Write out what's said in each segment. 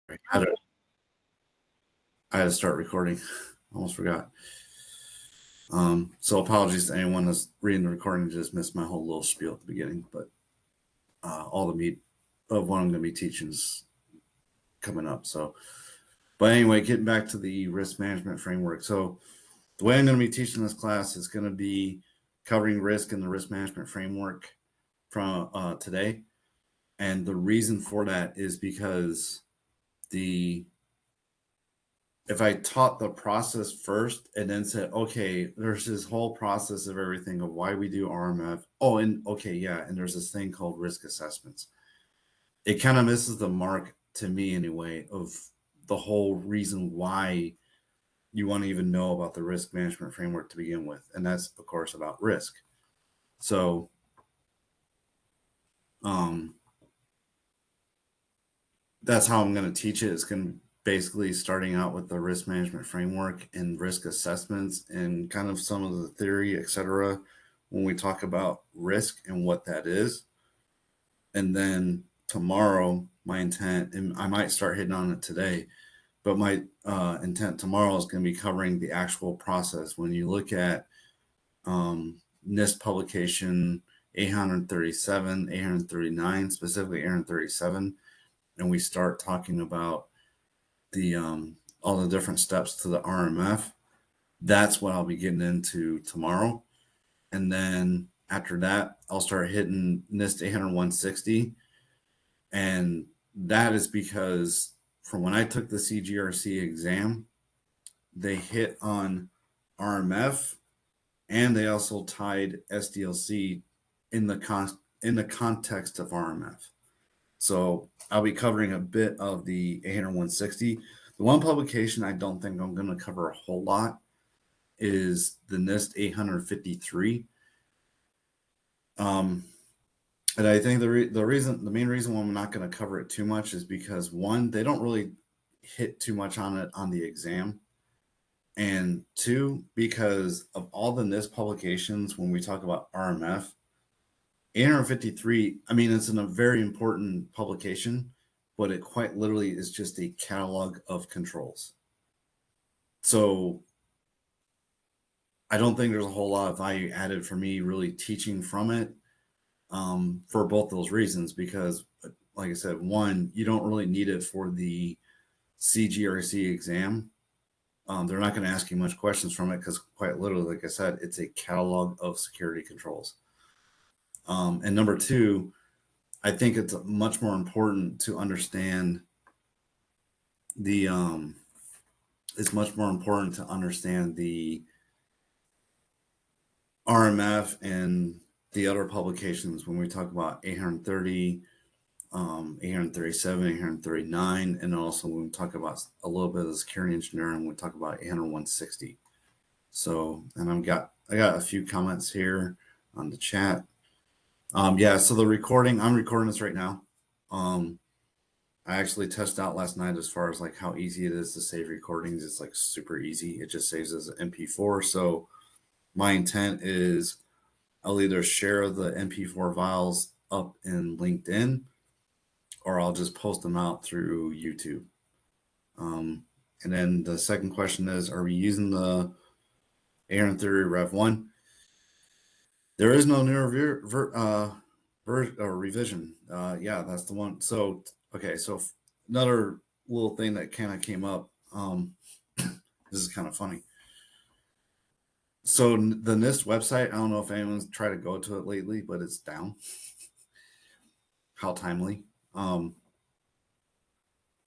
I had to start recording. Almost forgot. So apologies to anyone that's reading the recording. Just missed my whole little spiel at the beginning, but all the meat of what I'm going to be teaching is coming up. So, but anyway, getting back to the risk management framework. So the way I'm going to be teaching this class is going to be covering risk in the risk management framework from today. And the reason for that is because if I taught the process first and then said, okay, there's this whole process of everything of why we do RMF. Oh, and okay, yeah, and there's this thing called risk assessments. It kind of misses the mark to me anyway of the whole reason why you want to even know about the risk management framework to begin with. And that's, of course, about risk. So, that's how I'm going to teach it. It's going to basically starting out with the risk management framework and risk assessments and kind of some of the theory, etc. when we talk about risk and what that is. And then tomorrow, my intent, and I might start hitting on it today, but my intent tomorrow is going to be covering the actual process. When you look at NIST publication 837, 839, specifically 837, and we start talking about the all the different steps to the RMF, that's what I'll be getting into tomorrow. And then after that, I'll start hitting NIST 80160. And that is because from when I took the CGRC exam, they hit on RMF and they also tied SDLC in the context of RMF. So I'll be covering a bit of the 80160. The one publication I don't think I'm going to cover a whole lot is the NIST 853. And I think the main reason why I'm not going to cover it too much is because one, they don't really hit too much on it on the exam. And two, because of all the NIST publications, when we talk about RMF, 853, I mean, it's a very important publication, but it quite literally is just a catalog of controls. So I don't think there's a whole lot of value added for me really teaching from it for both those reasons, because like I said, one, you don't really need it for the CGRC exam. They're not going to ask you much questions from it because quite literally, like I said, it's a catalog of security controls. And number two, I think it's much more important to understand the it's much more important to understand the RMF and the other publications when we talk about 830, 837, 839, and also when we talk about a little bit of security engineering, we talk about 80160. So, and I got a few comments here on the chat. Yeah, so the recording, I'm recording this right now. I actually tested out last night as far as like how easy it is to save recordings. It's like super easy. It just saves as an MP4. So my intent is I'll either share the MP4 files up in LinkedIn or I'll just post them out through YouTube. And then the second question is, are we using the 830 Rev 1? There is no new revision. Yeah, that's the one. So, okay, so another little thing that kind of came up. This is kind of funny. So the NIST website, I don't know if anyone's tried to go to it lately, but it's down. How timely.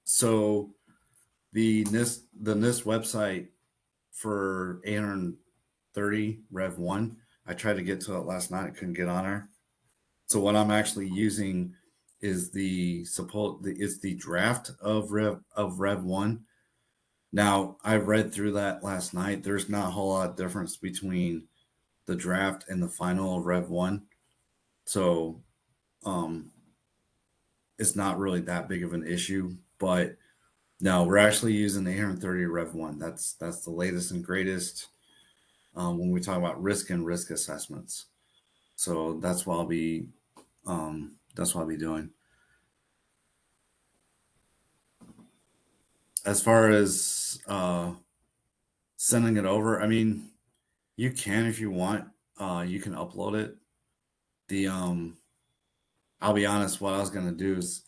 So the NIST website for 830 Rev 1, I tried to get to it last night. I couldn't get on there. So what I'm actually using is the draft of Rev 1. Now, I read through that last night. There's not a whole lot of difference between the draft and the final Rev 1. So it's not really that big of an issue. But no, we're actually using the 830 Rev 1. That's the latest and greatest when we talk about risk and risk assessments. So that's what I'll be doing. As far as sending it over, I mean, you can if you want. You can upload it. The I'll be honest. What I was gonna do is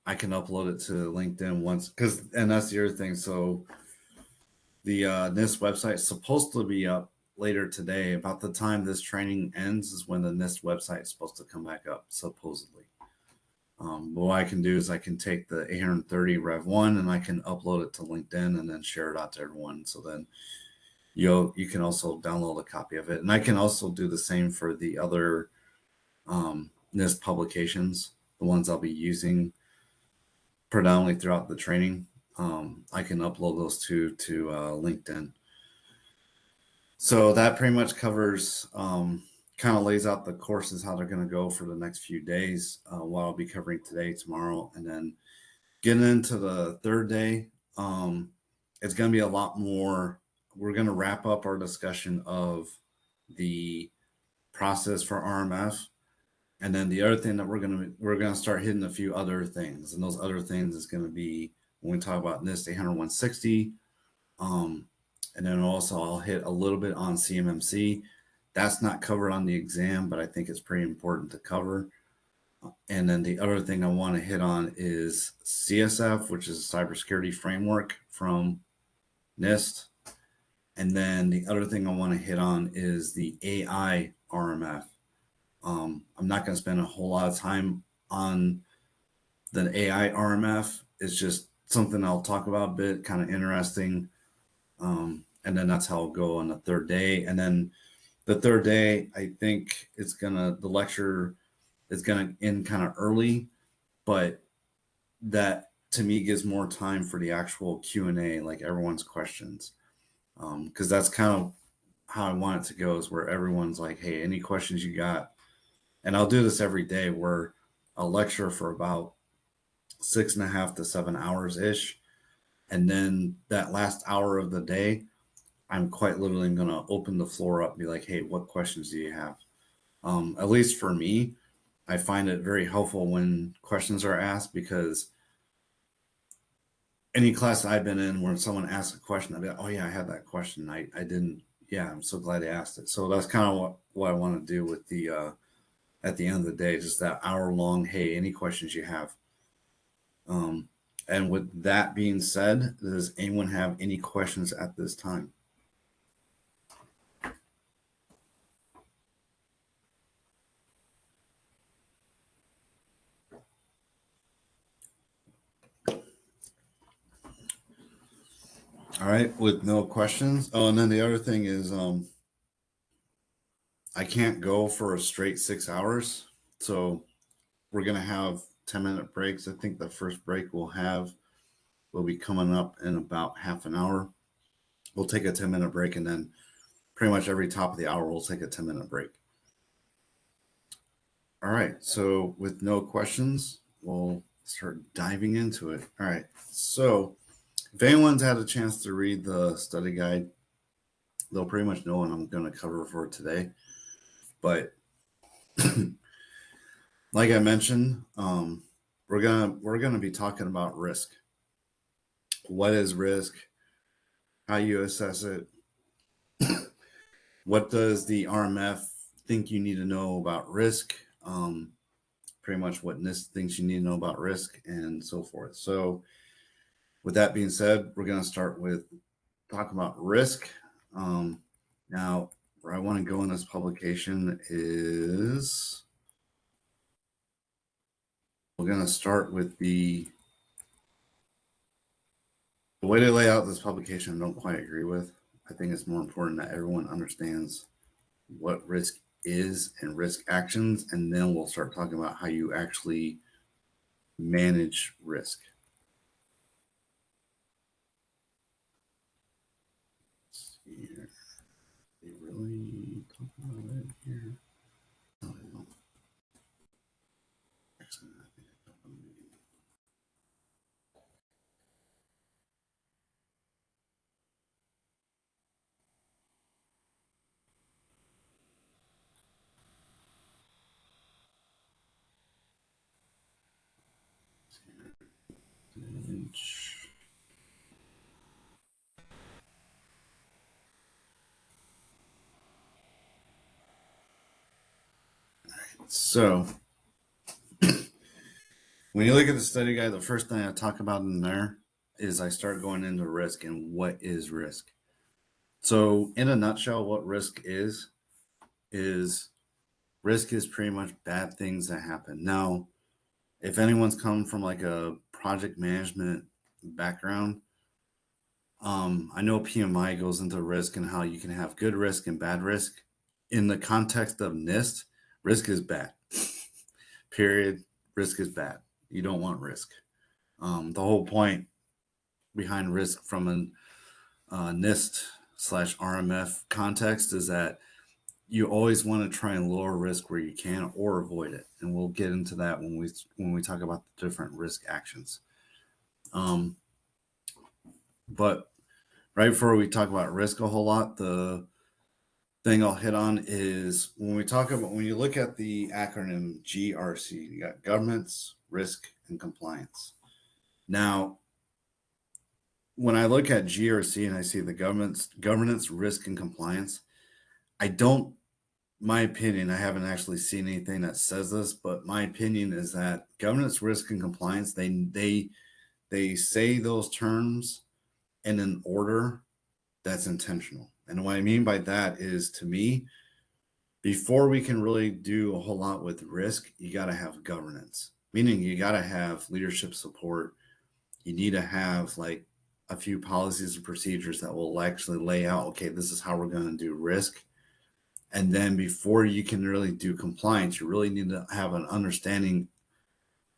I can upload it to LinkedIn once, because and that's the other thing. So the NIST website is supposed to be up later today. About the time this training ends is when the NIST website is supposed to come back up, supposedly. But what I can do is I can take the 830 Rev 1 and I can upload it to LinkedIn and then share it out to everyone. So then you can also download a copy of it. And I can also do the same for the other NIST publications, the ones I'll be using predominantly throughout the training. I can upload those to LinkedIn. So that pretty much covers, kind of lays out the courses, how they're going to go for the next few days, what I'll be covering today, tomorrow, and then getting into the third day. It's going to be a lot more. We're going to wrap up our discussion of the process for RMF. And then the other thing that we're gonna start hitting a few other things, and those other things is gonna be when we talk about NIST 800 160, and then also I'll hit a little bit on CMMC. That's not covered on the exam, but I think it's pretty important to cover. And then the other thing I want to hit on is CSF, which is a cybersecurity framework from NIST. And then the other thing I want to hit on is the AI RMF. I'm not going to spend a whole lot of time on the AI RMF. It's just something I'll talk about a bit, kind of interesting. And then that's how I'll go on the third day. And then the third day, I think the lecture is gonna end kind of early, but that to me gives more time for the actual Q&A, like everyone's questions. Because that's kind of how I want it to go, is where everyone's like, hey, any questions you got? And I'll do this every day, where I'll lecture for about 6.5 to 7 hours ish. And then that last hour of the day, I'm quite literally going to open the floor up and be like, hey, what questions do you have? At least for me, I find it very helpful when questions are asked, because any class I've been in where someone asks a question, I'll be like, oh yeah, I had that question. I didn't, yeah, I'm so glad I asked it. So that's kind of what I want to do with the, at the end of the day, just that hour long, hey, any questions you have. And with that being said, does anyone have any questions at this time? All right, with no questions. Oh, and then the other thing is, I can't go for a straight 6 hours. So we're gonna have 10-minute breaks. I think the first break will be coming up in about half an hour. We'll take a 10-minute break, and then pretty much every top of the hour we'll take a 10-minute break. All right. So with no questions, we'll start diving into it. All right. So if anyone's had a chance to read the study guide, they'll pretty much know what I'm going to cover for today. But like I mentioned, we're gonna be talking about risk. What is risk? How you assess it? What does the RMF think you need to know about risk? Pretty much what NIST thinks you need to know about risk, and so forth. So, with that being said, we're going to start with talking about risk. Now, where I want to go in this publication is we're going to start with the way they lay out this publication. I don't quite agree with. I think it's more important that everyone understands what risk is and risk actions, and then we'll start talking about how you actually manage risk. Let's see here. They really talk about it here. Oh, no. Actually, I think I don't know. change. So when you look at the study guide, the first thing I talk about in there is I start going into risk and what is risk. So in a nutshell, what is risk is pretty much bad things that happen. Now, if anyone's come from like a project management background, I know PMI goes into risk and how you can have good risk and bad risk. In the context of NIST, risk is bad. Period. Risk is bad. You don't want risk. The whole point behind risk from an NIST / RMF context is that you always want to try and lower risk where you can or avoid it, and we'll get into that when we talk about the different risk actions. But right before we talk about risk a whole lot, the thing I'll hit on is when you look at the acronym GRC, you got governance, risk, and compliance. Now, when I look at GRC and I see the governance, risk, and compliance, my opinion, I haven't actually seen anything that says this, but my opinion is that governance, risk, and compliance, they say those terms in an order that's intentional. And what I mean by that is, to me, before we can really do a whole lot with risk, you got to have governance, meaning you got to have leadership support. You need to have like a few policies and procedures that will actually lay out, okay, this is how we're going to do risk. And then before you can really do compliance, you really need to have an understanding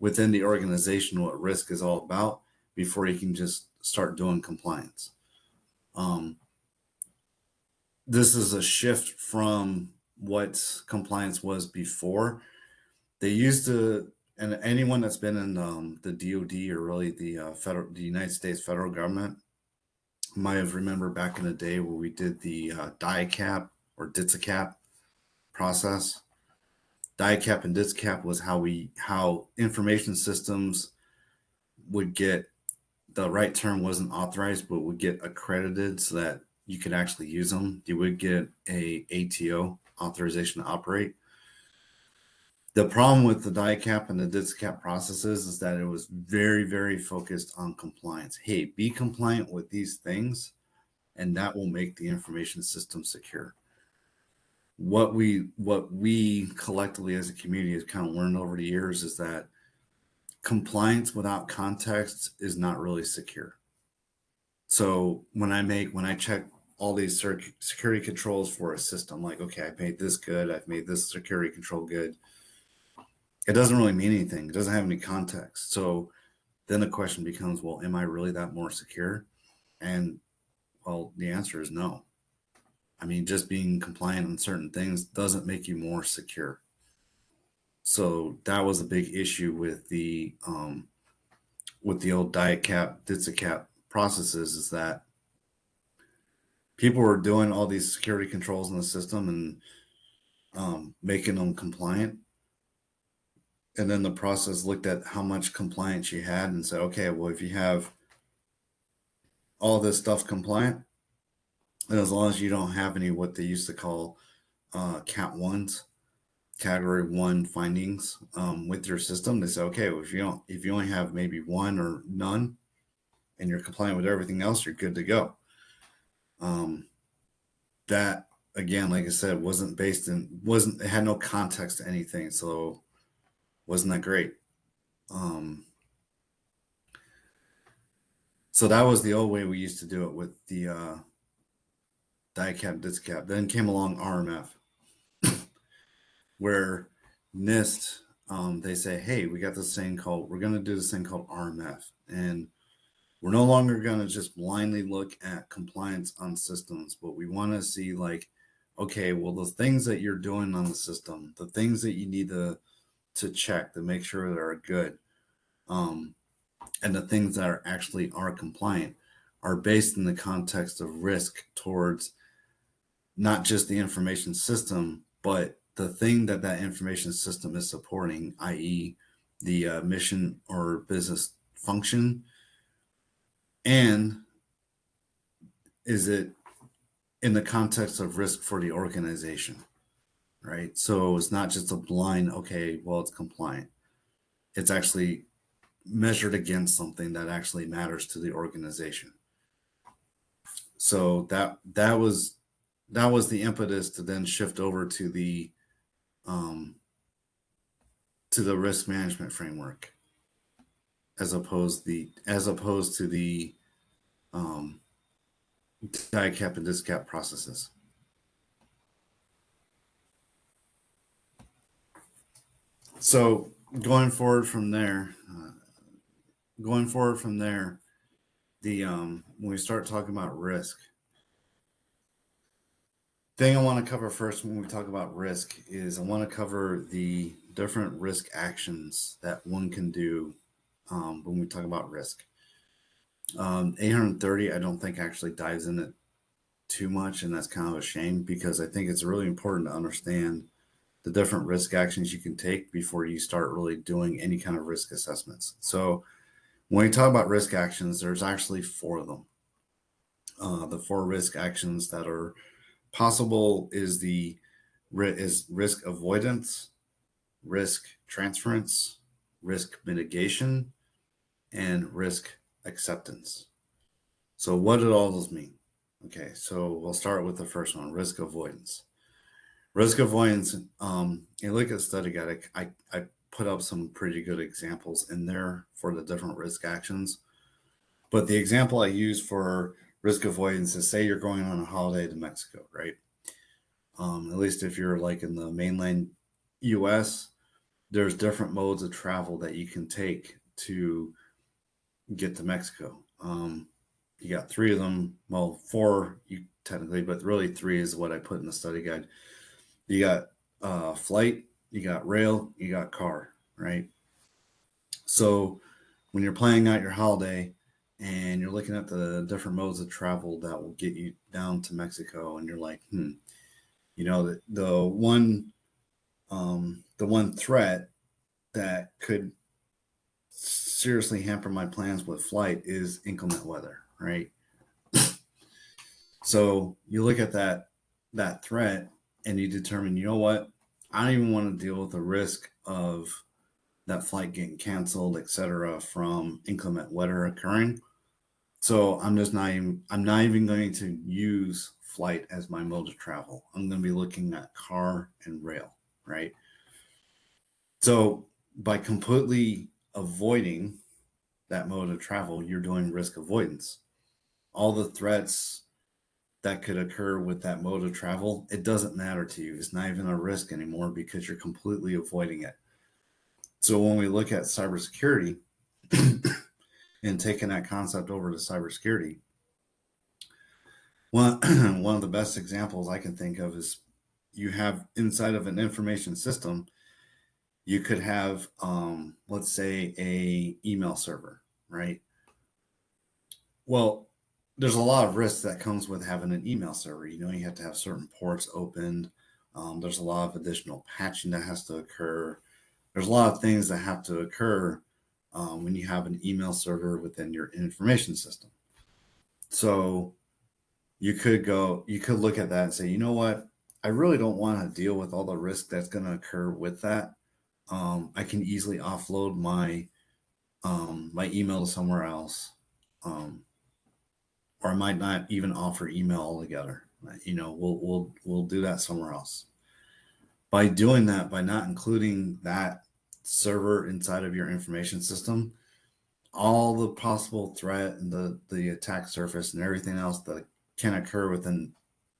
within the organization what risk is all about before you can just start doing compliance. This is a shift from what compliance was before. They used to, and anyone that's been in the DoD or really the United States federal government might have remembered back in the day where we did the DICAP or DITSACAP process. DICAP and DITSACAP was how information systems would get, the right term wasn't authorized, but would get accredited so that you could actually use them. You would get a ATO, authorization to operate. The problem with the DICAP and the DITSACAP processes is that it was very, very focused on compliance. Hey, be compliant with these things, and that will make the information system secure. What we collectively as a community have kind of learned over the years is that compliance without context is not really secure. So when I check all these security controls for a system, like, okay, I've made this good, I've made this security control good, it doesn't really mean anything. It doesn't have any context. So then the question becomes, well, am I really that more secure? And well, the answer is no. I mean, just being compliant on certain things doesn't make you more secure. So that was a big issue with the old DICAP, DITSACAP processes, is that people were doing all these security controls in the system and making them compliant. And then the process looked at how much compliance you had and said, okay, well, if you have all this stuff compliant, and as long as you don't have any what they used to call Cat 1s, Category 1 findings with your system, they say, okay, well, if you only have maybe one or none, and you're compliant with everything else, you're good to go. That again, like I said, it had no context to anything, so wasn't that great. So that was the old way we used to do it with the DICAP, DITSACAP. Then came along RMF, where NIST, they say, hey, we're going to do this thing called RMF. And we're no longer going to just blindly look at compliance on systems, but we want to see like, okay, well, the things that you're doing on the system, the things that you need to check to make sure they're good, and the things that are compliant are based in the context of risk towards not just the information system, but the thing that information system is supporting, i.e. the mission or business function, And is it in the context of risk for the organization, right? So it's not just a blind, okay, well, it's compliant. It's actually measured against something that actually matters to the organization. So that was the impetus to then shift over um, to the risk management framework, as opposed to the um, DICAP and DISCAP processes. So going forward from there, when we start talking about risk, thing I want to cover first when we talk about risk is I want to cover the different risk actions that one can do when we talk about risk. 830, I don't think actually dives in it too much, and that's kind of a shame because I think it's really important to understand the different risk actions you can take before you start really doing any kind of risk assessments. So when we talk about risk actions, there's actually 4 of them. The 4 risk actions that are possible is risk avoidance, risk transference, risk mitigation, and risk acceptance. So what do all those mean? Okay, so we'll start with the first one, risk avoidance. Risk avoidance, you look at study guide, I put up some pretty good examples in there for the different risk actions. But the example I use for risk avoidance is, say you're going on a holiday to Mexico, right? At least if you're like in the mainland US, there's different modes of travel that you can take to get to Mexico. You got 3 of them, well, 4 you technically, but really 3 is what I put in the study guide. You got flight, you got rail, you got car, right? So when you're planning out your holiday and you're looking at the different modes of travel that will get you down to Mexico, and you're like, the one threat that could seriously hamper my plans with flight is inclement weather, right? So you look at that threat and you determine, you know what, I don't even want to deal with the risk of that flight getting canceled, etc., from inclement weather occurring. So I'm not even going to use flight as my mode of travel. I'm going to be looking at car and rail, right? So by completely avoiding that mode of travel, you're doing risk avoidance. All the threats that could occur with that mode of travel, it doesn't matter to you. It's not even a risk anymore because you're completely avoiding it. So when we look at cybersecurity and taking that concept over to cybersecurity, one of the best examples I can think of is you have inside of an information system, you could have, let's say, a email server, right? Well, there's a lot of risk that comes with having an email server. You have to have certain ports opened. There's a lot of additional patching that has to occur. There's a lot of things that have to occur when you have an email server within your information system. So you could look at that and say, you know what? I really don't want to deal with all the risk that's going to occur with that. I can easily offload my email to somewhere else. Or I might not even offer email altogether. We'll do that somewhere else. By doing that, by not including that server inside of your information system, all the possible threat and the attack surface and everything else that can occur with an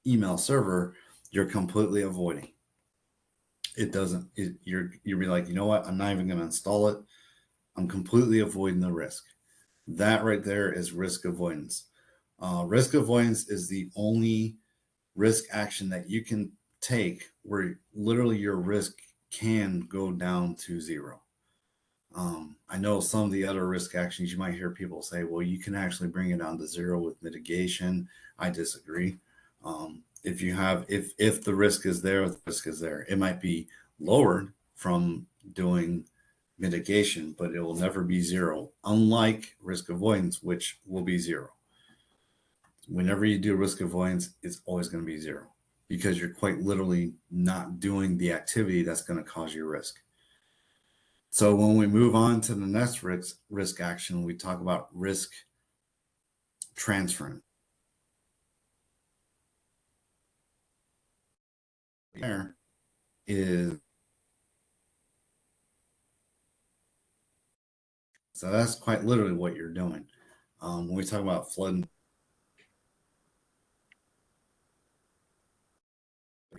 email server, you're completely avoiding. It doesn't. You'll be like, you know what? I'm not even going to install it. I'm completely avoiding the risk. That right there is risk avoidance. Risk avoidance is the only risk action that you can take where literally your risk can go down to 0. I know some of the other risk actions you might hear people say, well, you can actually bring it down to 0 with mitigation. I disagree. If the risk is there, the risk is there. It might be lowered from doing mitigation, but it will never be zero, unlike risk avoidance, which will be zero. Whenever you do risk avoidance, it's always going to be zero because you're quite literally not doing the activity that's going to cause you risk. So when we move on to the next risk action, we talk about risk transferring. There is, so that's quite literally what you're doing. When we talk about flood,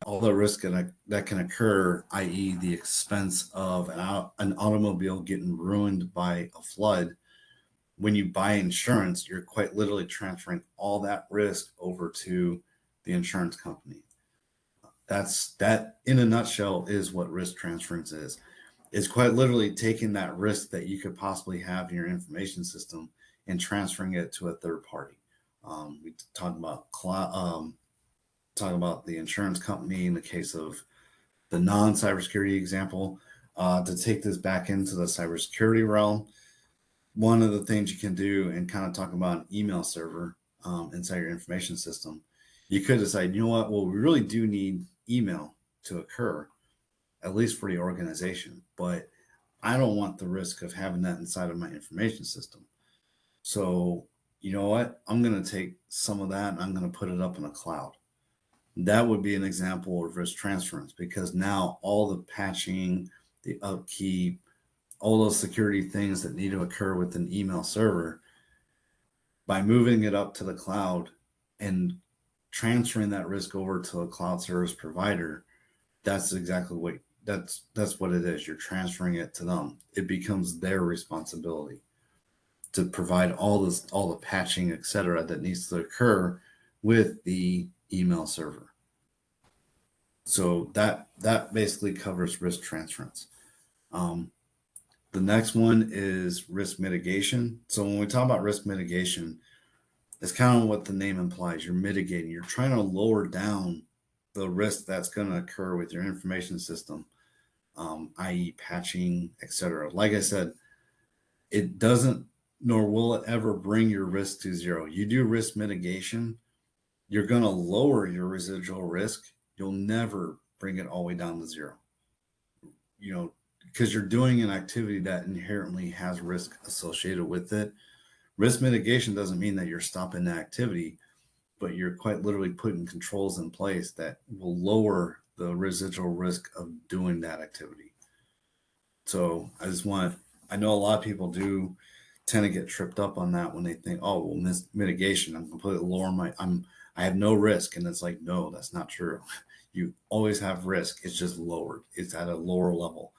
all the risk that can occur, i.e., the expense of an automobile getting ruined by a flood. When you buy insurance, you're quite literally transferring all that risk over to the insurance company. That in a nutshell is what risk transference is. It's quite literally taking that risk that you could possibly have in your information system and transferring it to a third party. We talk about the insurance company in the case of the non-cybersecurity example. To take this back into the cybersecurity realm, one of the things you can do and kind of talk about an email server inside your information system, you could decide, you know what, well, we really do need email to occur, at least for the organization, but I don't want the risk of having that inside of my information system. So, you know what, I'm going to take some of that and I'm going to put it up in a cloud. That would be an example of risk transference because now all the patching, the upkeep, all those security things that need to occur with an email server, by moving it up to the cloud and transferring that risk over to a cloud service provider, that's exactly that's what it is. You're transferring it to them. It becomes their responsibility to provide all the patching, etc., that needs to occur with the email server. So that basically covers risk transference. The next one is risk mitigation. So when we talk about risk mitigation, it's kind of what the name implies. You're mitigating. You're trying to lower down the risk that's going to occur with your information system, i.e., patching, etc. Like I said, it doesn't, nor will it ever bring your risk to zero. You do risk mitigation, you're going to lower your residual risk. You'll never bring it all the way down to zero. Because you're doing an activity that inherently has risk associated with it. Risk mitigation doesn't mean that you're stopping the activity, but you're quite literally putting controls in place that will lower the residual risk of doing that activity. So I know a lot of people do tend to get tripped up on that when they think, oh, well, mitigation, I'm completely lower I have no risk. And it's like, no, that's not true. You always have risk. It's just lowered. It's at a lower level.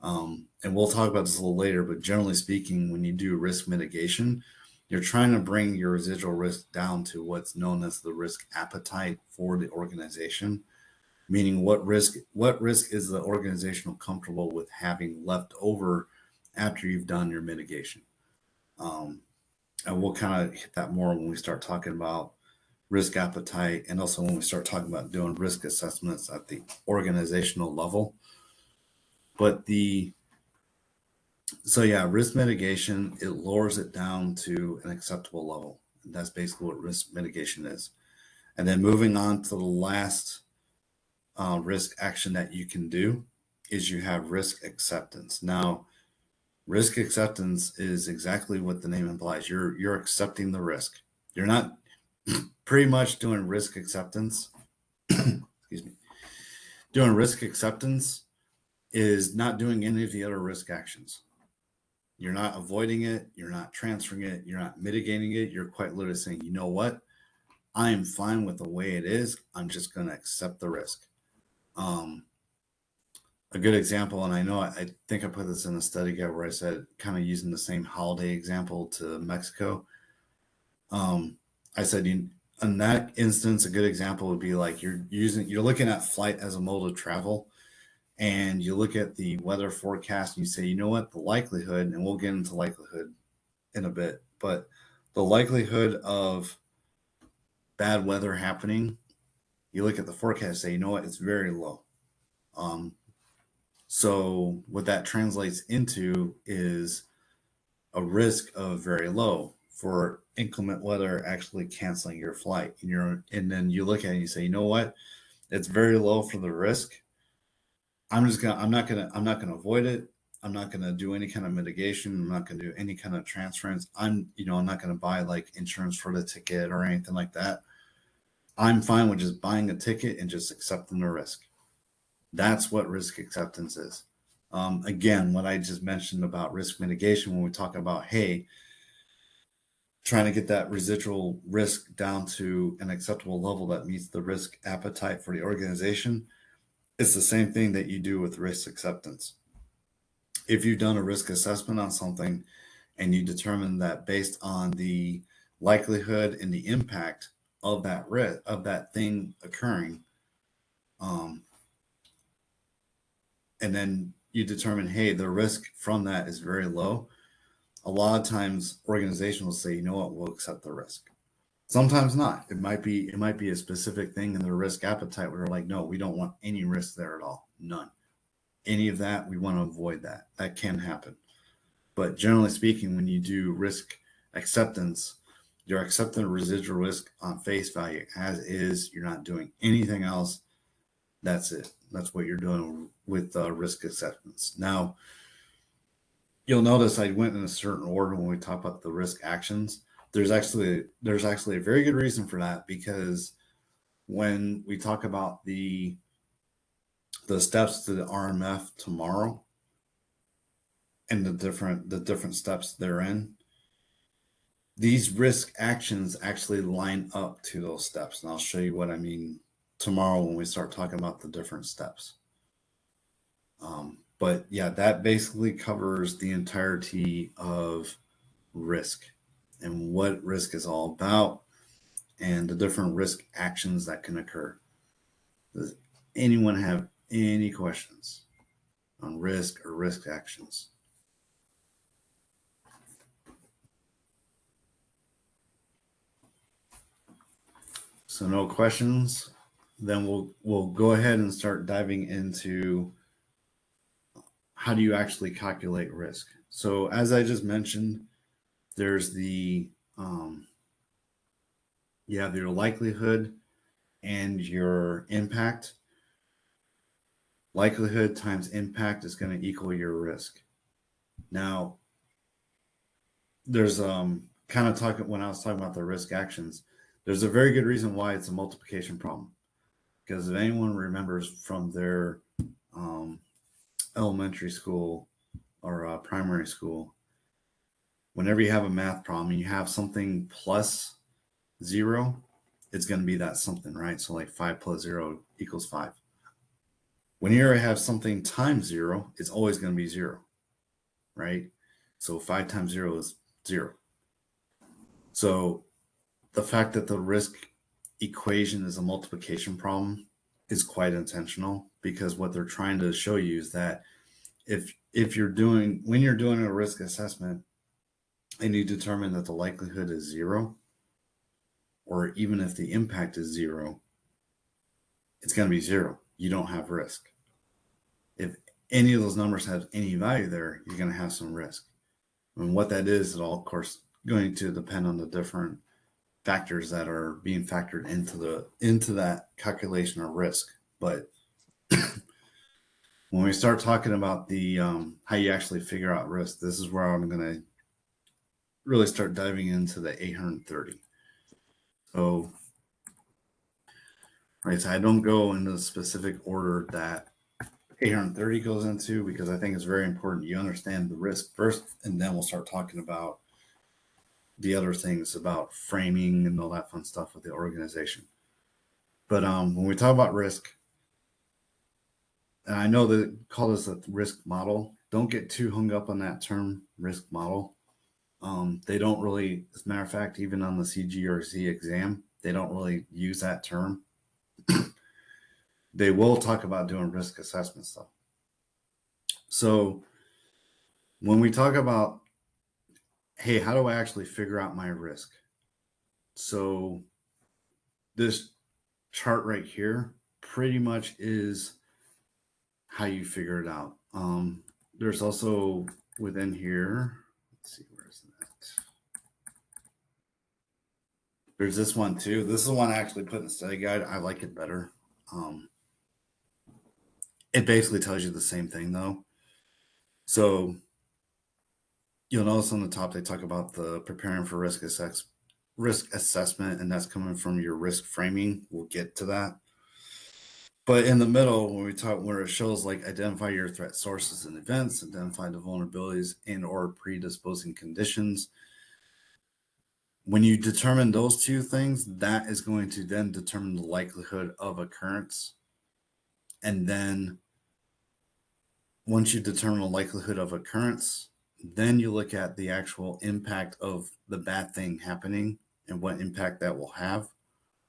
And we'll talk about this a little later, but generally speaking, when you do risk mitigation, you're trying to bring your residual risk down to what's known as the risk appetite for the organization, meaning what risk is the organization comfortable with having left over after you've done your mitigation. And we'll kind of hit that more when we start talking about risk appetite and also when we start talking about doing risk assessments at the organizational level. But risk mitigation, it lowers it down to an acceptable level. And that's basically what risk mitigation is. And then moving on to the last risk action that you can do is you have risk acceptance. Now, risk acceptance is exactly what the name implies. You're accepting the risk. You're not pretty much doing risk acceptance. Excuse me. Doing risk acceptance is not doing any of the other risk actions. You're not avoiding it. You're not transferring it. You're not mitigating it. You're quite literally saying, you know what? I am fine with the way it is. I'm just going to accept the risk. A good example, and I think I put this in a study guide where I said, kind of using the same holiday example to Mexico. I said, in that instance, a good example would be like you're looking at flight as a mode of travel, and you look at the weather forecast and you say, you know what, the likelihood, and we'll get into likelihood in a bit, but the likelihood of bad weather happening, you look at the forecast and say, you know what, it's very low. So what that translates into is a risk of very low for inclement weather actually canceling your flight. And then you look at it and you say, you know what? It's very low for the risk. I'm not gonna avoid it. I'm not gonna do any kind of mitigation. I'm not gonna do any kind of transference. I'm not gonna buy like insurance for the ticket or anything like that. I'm fine with just buying a ticket and just accepting the risk. That's what risk acceptance is. Again, what I just mentioned about risk mitigation, when we talk about, hey, trying to get that residual risk down to an acceptable level that meets the risk appetite for the organization, it's the same thing that you do with risk acceptance. If you've done a risk assessment on something and you determine that based on the likelihood and the impact of that risk of that thing occurring, um, and then you determine, hey, the risk from that is very low. A lot of times organizations will say, you know what, we'll accept the risk. Sometimes not. It might be a specific thing in their risk appetite where they're like, no, we don't want any risk there at all. None. Any of that, we want to avoid that. That can happen. But generally speaking, when you do risk acceptance, you're accepting a residual risk on face value as is. You're not doing anything else. That's it. That's what you're doing with risk acceptance. Now, you'll notice I went in a certain order when we talk about the risk actions. There's actually a very good reason for that, because when we talk about the steps to the RMF tomorrow and the different steps therein, these risk actions actually line up to those steps, and I'll show you what I mean tomorrow when we start talking about the different steps. But yeah, that basically covers the entirety of risk and what risk is all about and the different risk actions that can occur. Does anyone have any questions on risk or risk actions? So no questions. Then we'll go ahead and start diving into how do you actually calculate risk. So as I just mentioned, there's you have your likelihood and your impact. Likelihood times impact is going to equal your risk. Now, there's kind of talking when I was talking about the risk actions, there's a very good reason why it's a multiplication problem. Because if anyone remembers from their um, elementary school or primary school, whenever you have a math problem and you have something plus zero, it's going to be that something, right? So like 5 plus 0 equals 5. When you have something times 0, it's always going to be 0, right? So 5 times 0 is 0. So the fact that the risk equation is a multiplication problem is quite intentional, because what they're trying to show you is that if you're doing when you're doing a risk assessment and you determine that the likelihood is 0, or even if the impact is 0, it's going to be 0. You don't have risk. If any of those numbers have any value there, you're going to have some risk. And what that is all, of course, going to depend on the different factors that are being factored into that calculation of risk. But when we start talking about the how you actually figure out risk, this is where I'm going to really start diving into the 830. So, right, so I don't go in the specific order that 830 goes into, because I think it's very important you understand the risk first, and then we'll start talking about the other things about framing and all that fun stuff with the organization. But when we talk about risk, and I know that call this a risk model, don't get too hung up on that term, risk model. They don't really, as a matter of fact, even on the CGRC exam, they don't really use that term. They will talk about doing risk assessments though. So when we talk about, hey, how do I actually figure out my risk? So this chart right here pretty much is how you figure it out. There's also within here, let's see, where is that? There's this one too. This is the one I actually put in the study guide. I like it better. Um, it basically tells you the same thing though. So you'll notice on the top they talk about the preparing for risk assessment, and that's coming from your risk framing. We'll get to that. But in the middle, when we talk, where it shows like identify your threat sources and events, identify the vulnerabilities and or predisposing conditions. When you determine those two things, that is going to then determine the likelihood of occurrence. And then once you determine the likelihood of occurrence, then you look at the actual impact of the bad thing happening and what impact that will have,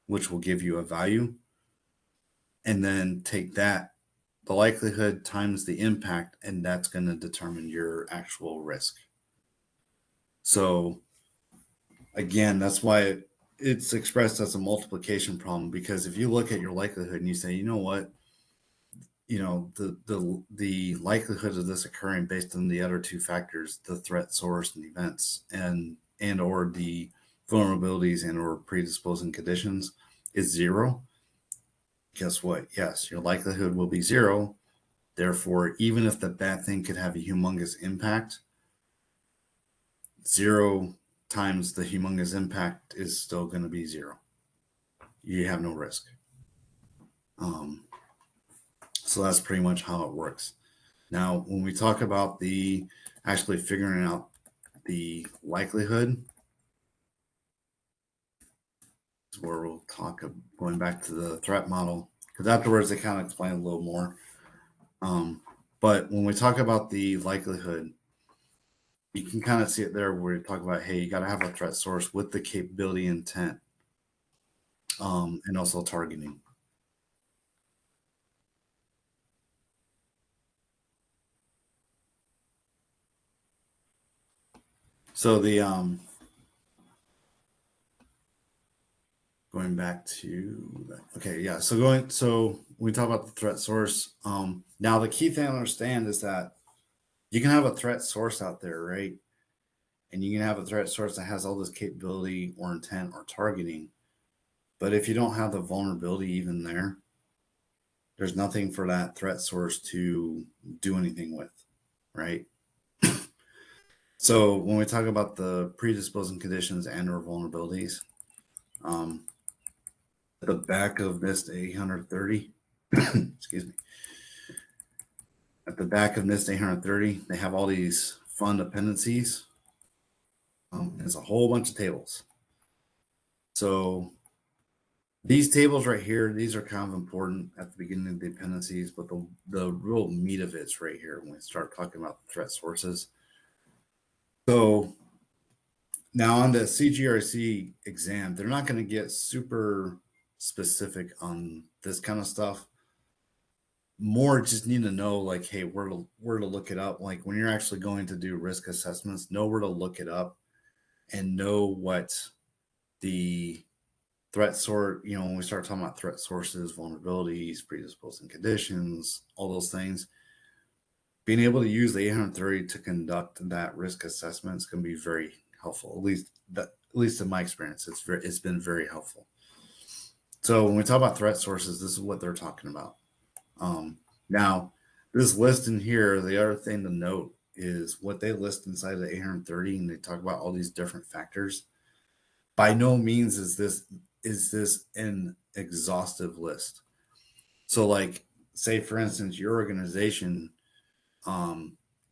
which will give you a value. And then take that, the likelihood times the impact, and that's going to determine your actual risk. So again, that's why it's expressed as a multiplication problem, because if you look at your likelihood and you say, you know what, the likelihood of this occurring based on the other two factors, the threat source and events, and or the vulnerabilities and or predisposing conditions, is zero. Guess what? Yes, your likelihood will be zero. Therefore, even if the bad thing could have a humongous impact, zero times the humongous impact is still going to be zero. You have no risk. Um, so that's pretty much how it works. Now, when we talk about the actually figuring out the likelihood, is where we'll talk of going back to the threat model, because afterwards they kind of explain a little more. But when we talk about the likelihood, you can kind of see it there where we talk about, hey, you got to have a threat source with the capability intent, and also targeting. So the going back to that, okay, yeah. So when we talk about the threat source, now the key thing to understand is that you can have a threat source out there, right? And you can have a threat source that has all this capability or intent or targeting, but if you don't have the vulnerability even there, there's nothing for that threat source to do anything with, right? So when we talk about the predisposing conditions and or vulnerabilities, um, at the back of NIST 830, excuse me, at the back of NIST 830, they have all these fun dependencies. There's a whole bunch of tables. So these tables right here, these are kind of important at the beginning of the dependencies, but the real meat of it's right here when we start talking about the threat sources. So now on the CGRC exam, they're not going to get super specific on this kind of stuff. More just need to know like, hey, where to look it up. Like when you're actually going to do risk assessments, know where to look it up and know what the threat sort, when we start talking about threat sources, vulnerabilities, predisposing conditions, all those things, being able to use the 830 to conduct that risk assessment is going to be very helpful. At least in my experience, it's been very helpful. So when we talk about threat sources, this is what they're talking about. Now, this list in here, the other thing to note is what they list inside of the 830, and they talk about all these different factors. By no means is this an exhaustive list. So, like, say for instance, your organization,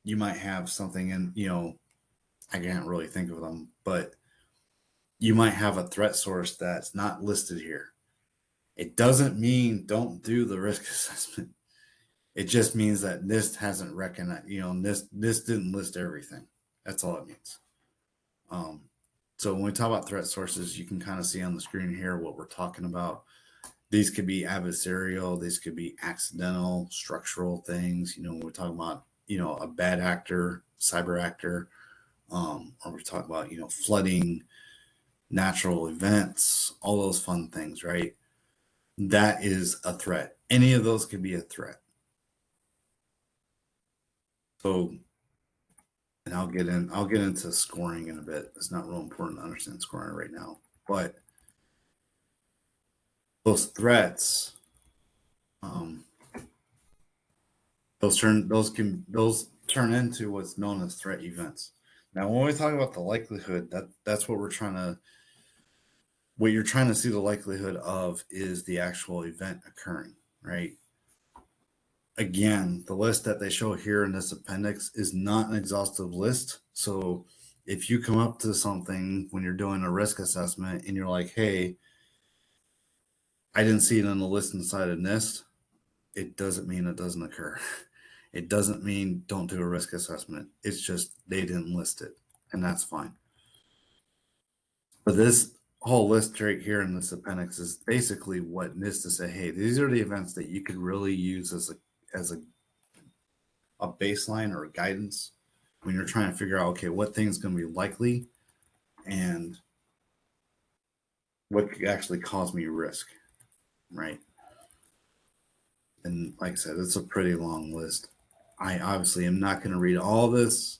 you might have something in, I can't really think of them, but you might have a threat source that's not listed here. It doesn't mean don't do the risk assessment. It just means that NIST hasn't recognized, NIST didn't list everything. That's all it means. So when we talk about threat sources, you can kind of see on the screen here what we're talking about. These could be adversarial, these could be accidental, structural things. We're talking about, a bad actor, cyber actor, or we're talking about, flooding, natural events, all those fun things, right? That is a threat. Any of those could be a threat. So, and I'll get into scoring in a bit. It's not real important to understand scoring right now, but those threats, um, those turn into what's known as threat events. Now, when we talk about the likelihood, that's what you're trying to see the likelihood of is the actual event occurring, right? Again, the list that they show here in this appendix is not an exhaustive list. So if you come up to something when you're doing a risk assessment and you're like, hey, I didn't see it on the list inside of NIST, it doesn't mean it doesn't occur. It doesn't mean don't do a risk assessment. It's just they didn't list it, and that's fine. But this whole list right here in this appendix is basically what NIST to say, hey, these are the events that you could really use as a baseline or a guidance when you're trying to figure out, okay, what thing's going to be likely and what could actually cause me risk, right? And like I said, it's a pretty long list. I obviously am not going to read all this.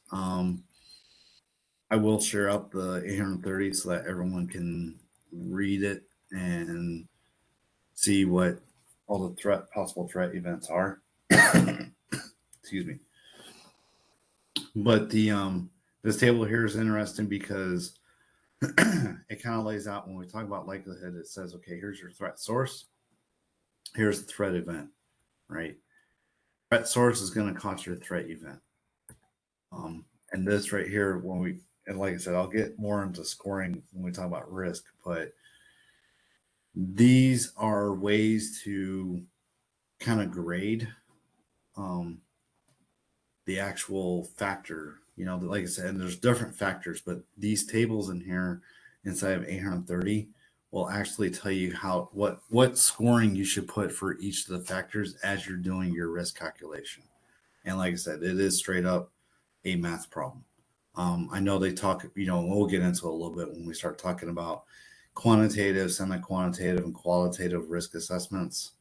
I will share out the 830 so that everyone can read it and see what all the possible threat events are. Excuse me. But the this table here is interesting because it kind of lays out when we talk about likelihood, it says, okay, here's your threat source. Here's the threat event, right? Threat source is going to cause your threat event. And this right here, and like I said, I'll get more into scoring when we talk about risk, but these are ways to kind of grade the actual factor. Like I said, there's different factors, but these tables in here inside of 830 will actually tell you what scoring you should put for each of the factors as you're doing your risk calculation. And like I said, it is straight up a math problem. I know they talk, we'll get into it a little bit when we start talking about quantitative, semi-quantitative, and qualitative risk assessments.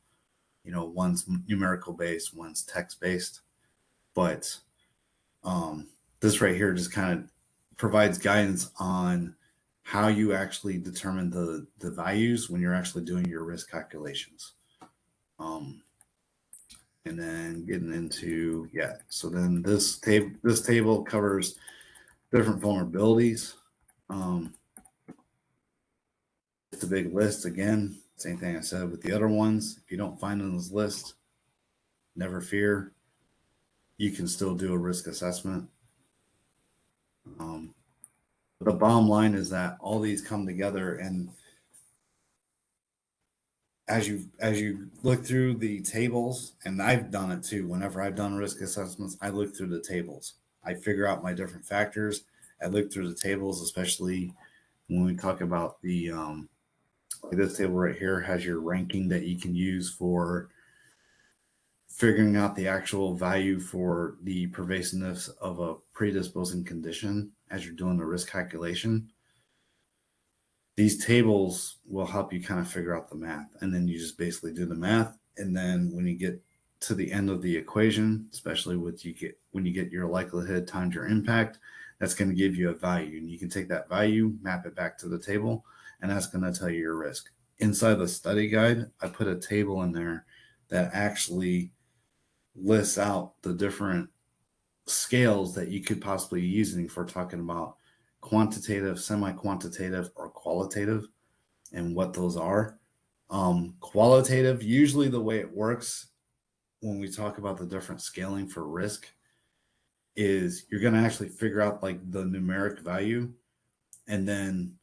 One's numerical based, one's text based, but this right here just kind of provides guidance on how you actually determine the values when you're actually doing your risk calculations. And then getting into, so then this table covers different vulnerabilities. It's a big list again. Same thing I said with the other ones. If you don't find on this list, never fear. You can still do a risk assessment. The bottom line is that all these come together, and as you look through the tables, and I've done it too. Whenever I've done risk assessments, I look through the tables. I figure out my different factors. I look through the tables, especially when we talk about the like this table right here has your ranking that you can use for figuring out the actual value for the pervasiveness of a predisposing condition as you're doing the risk calculation. These tables will help you kind of figure out the math, and then you just basically do the math. And then when you get to the end of the equation, especially when you get your likelihood times your impact, that's going to give you a value, and you can take that value, map it back to the table, and that's going to tell you your risk. Inside the study guide, I put a table in there that actually lists out the different scales that you could possibly be using for talking about quantitative, semi-quantitative, or qualitative, and what those are. Qualitative, usually the way it works when we talk about the different scaling for risk is you're going to actually figure out like the numeric value, and then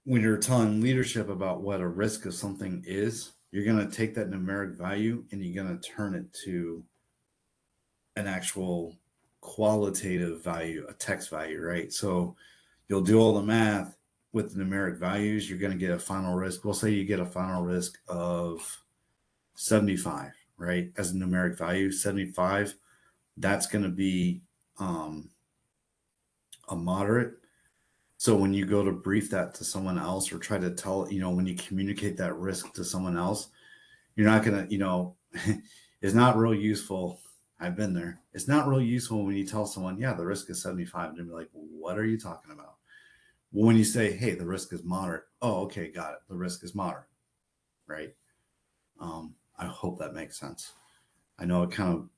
when you're telling leadership about what a risk of something is, you're going to take that numeric value and you're going to turn it to an actual qualitative value, a text value, right? So you'll do all the math with the numeric values. You're going to get a final risk. We'll say you get a final risk of 75, right? As a numeric value, 75. That's going to be a moderate. So when you go to brief that to someone else or try to tell, when you communicate that risk to someone else, you're not going to, it's not real useful. I've been there. It's not really useful when you tell someone, yeah, the risk is 75, and they'll be like, what are you talking about? Well, when you say, hey, the risk is moderate, oh, okay, got it. The risk is moderate, right? I hope that makes sense. I know it kind of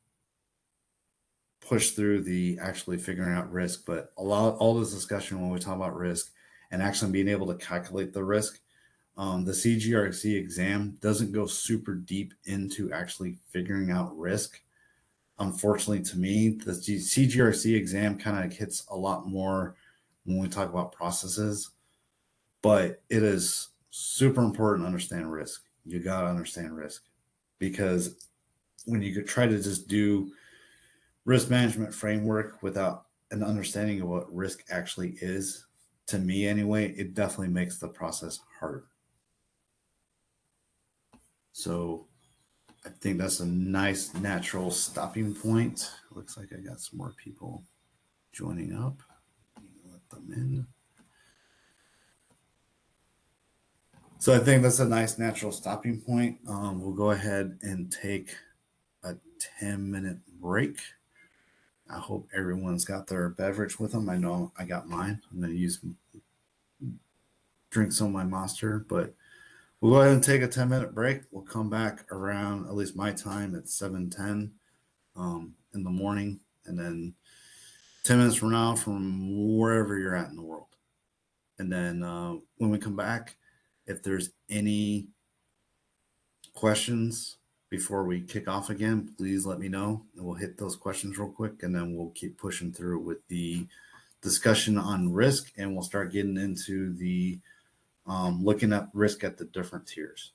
pushed through the actually figuring out risk, but all this discussion when we talk about risk and actually being able to calculate the risk, the CGRC exam doesn't go super deep into actually figuring out risk. Unfortunately, to me, the CGRC exam kind of hits a lot more when we talk about processes, but it is super important to understand risk. You got to understand risk because when you could try to just do risk management framework without an understanding of what risk actually is, to me anyway, it definitely makes the process harder. So I think that's a nice natural stopping point. Looks like I got some more people joining up. Let them in. So I think that's a nice natural stopping point. We'll go ahead and take a 10-minute break. I hope everyone's got their beverage with them. I know I got mine. I'm going to drink some of my Monster, but we'll go ahead and take a 10-minute break. We'll come back around, at least my time, at 7:10 in the morning, and then 10 minutes from now from wherever you're at in the world. And then when we come back, if there's any questions before we kick off again, please let me know. And we'll hit those questions real quick, and then we'll keep pushing through with the discussion on risk, and we'll start getting into the looking at risk at the different tiers.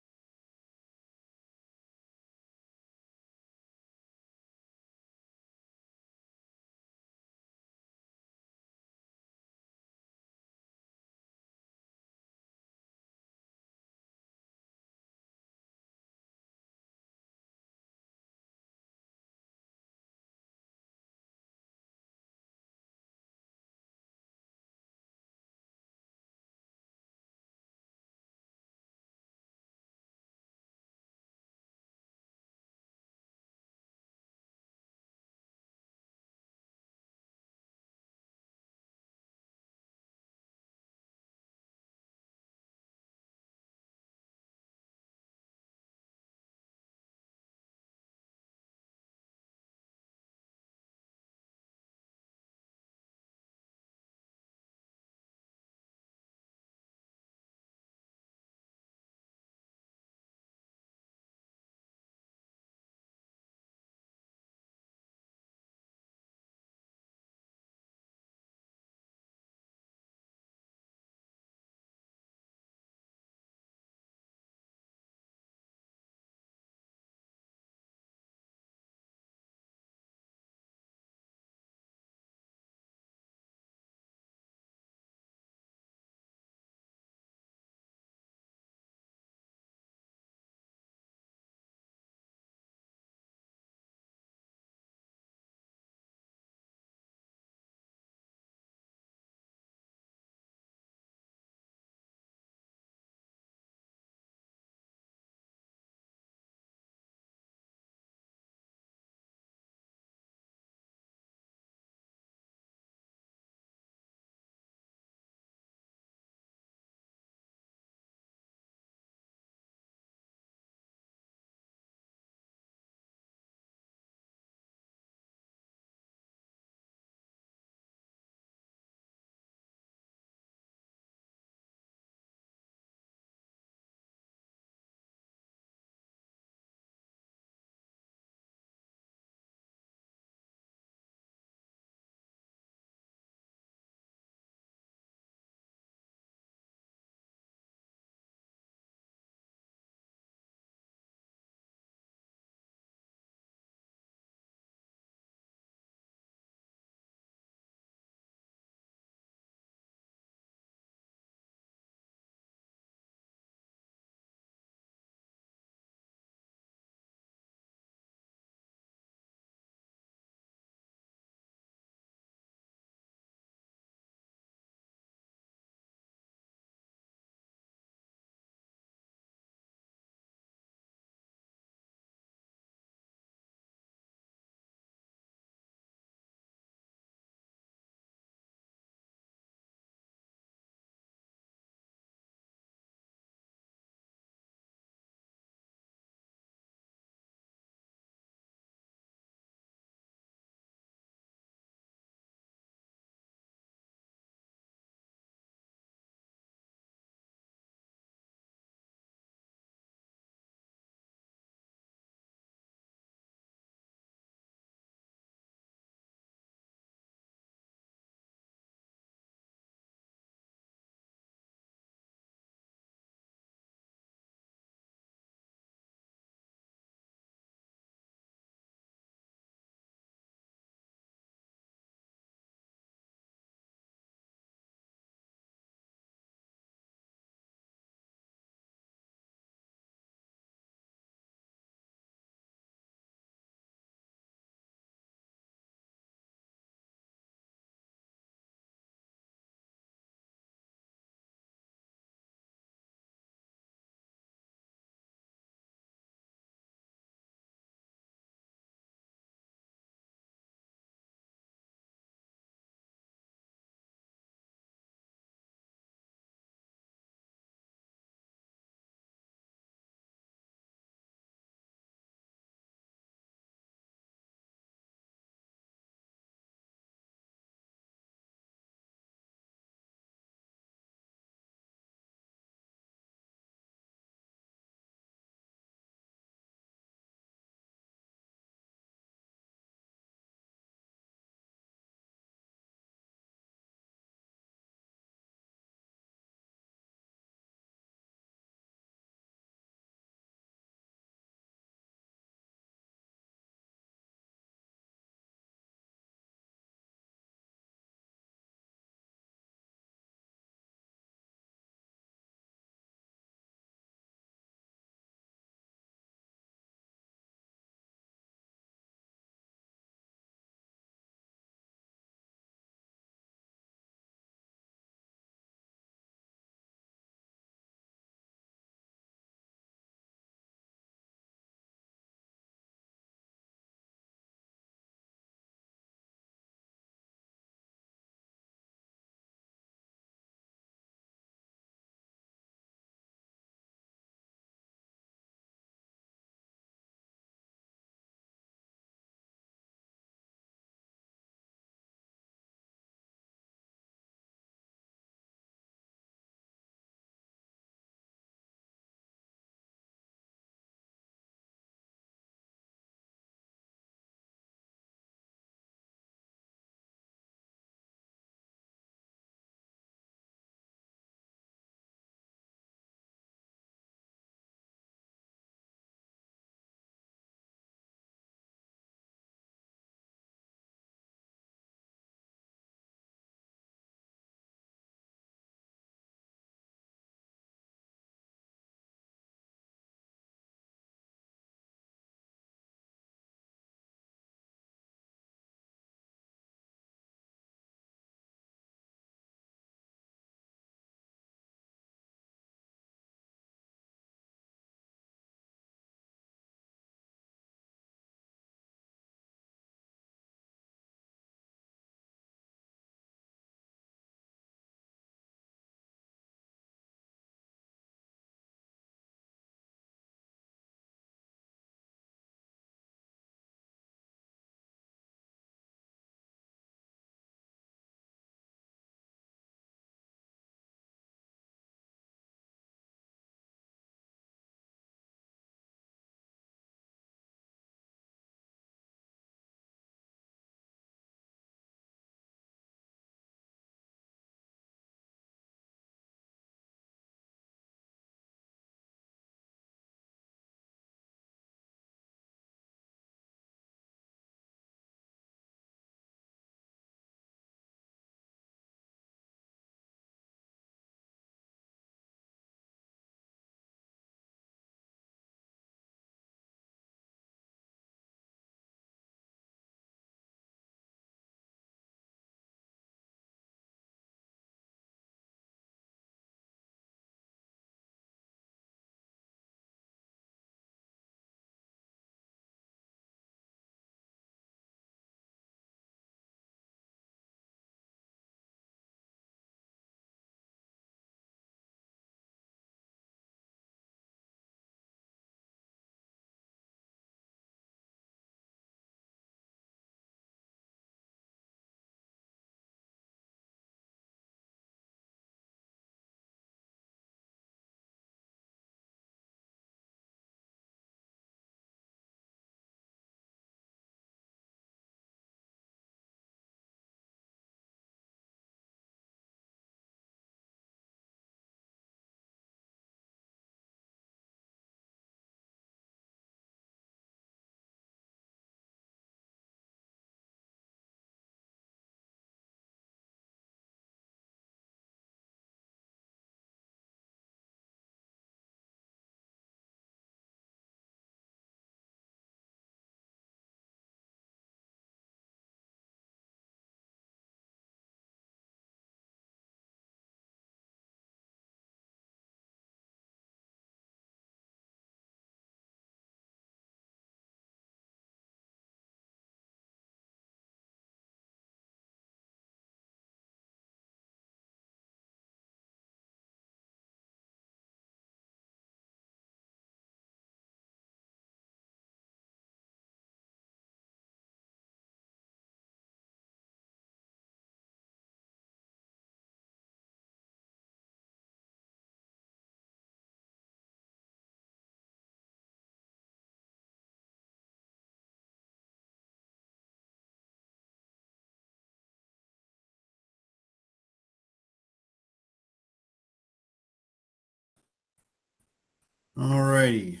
Alrighty.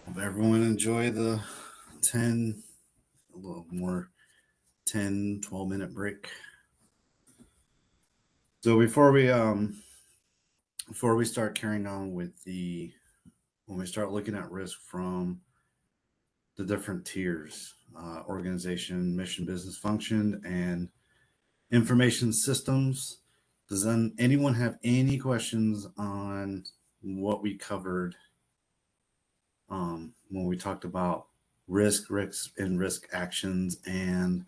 Hope everyone enjoy the 10, a little more 10, 12-minute break. So before we start carrying on with when we start looking at risk from the different tiers, organization, mission, business function, and information systems, does then anyone have any questions on what we covered when we talked about risks, and risk actions and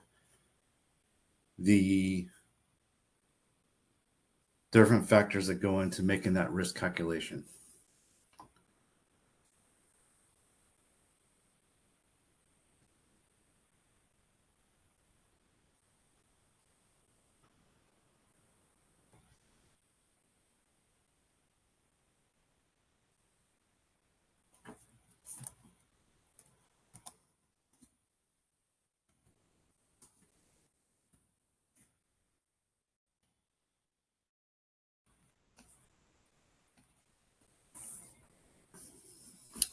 the different factors that go into making that risk calculation?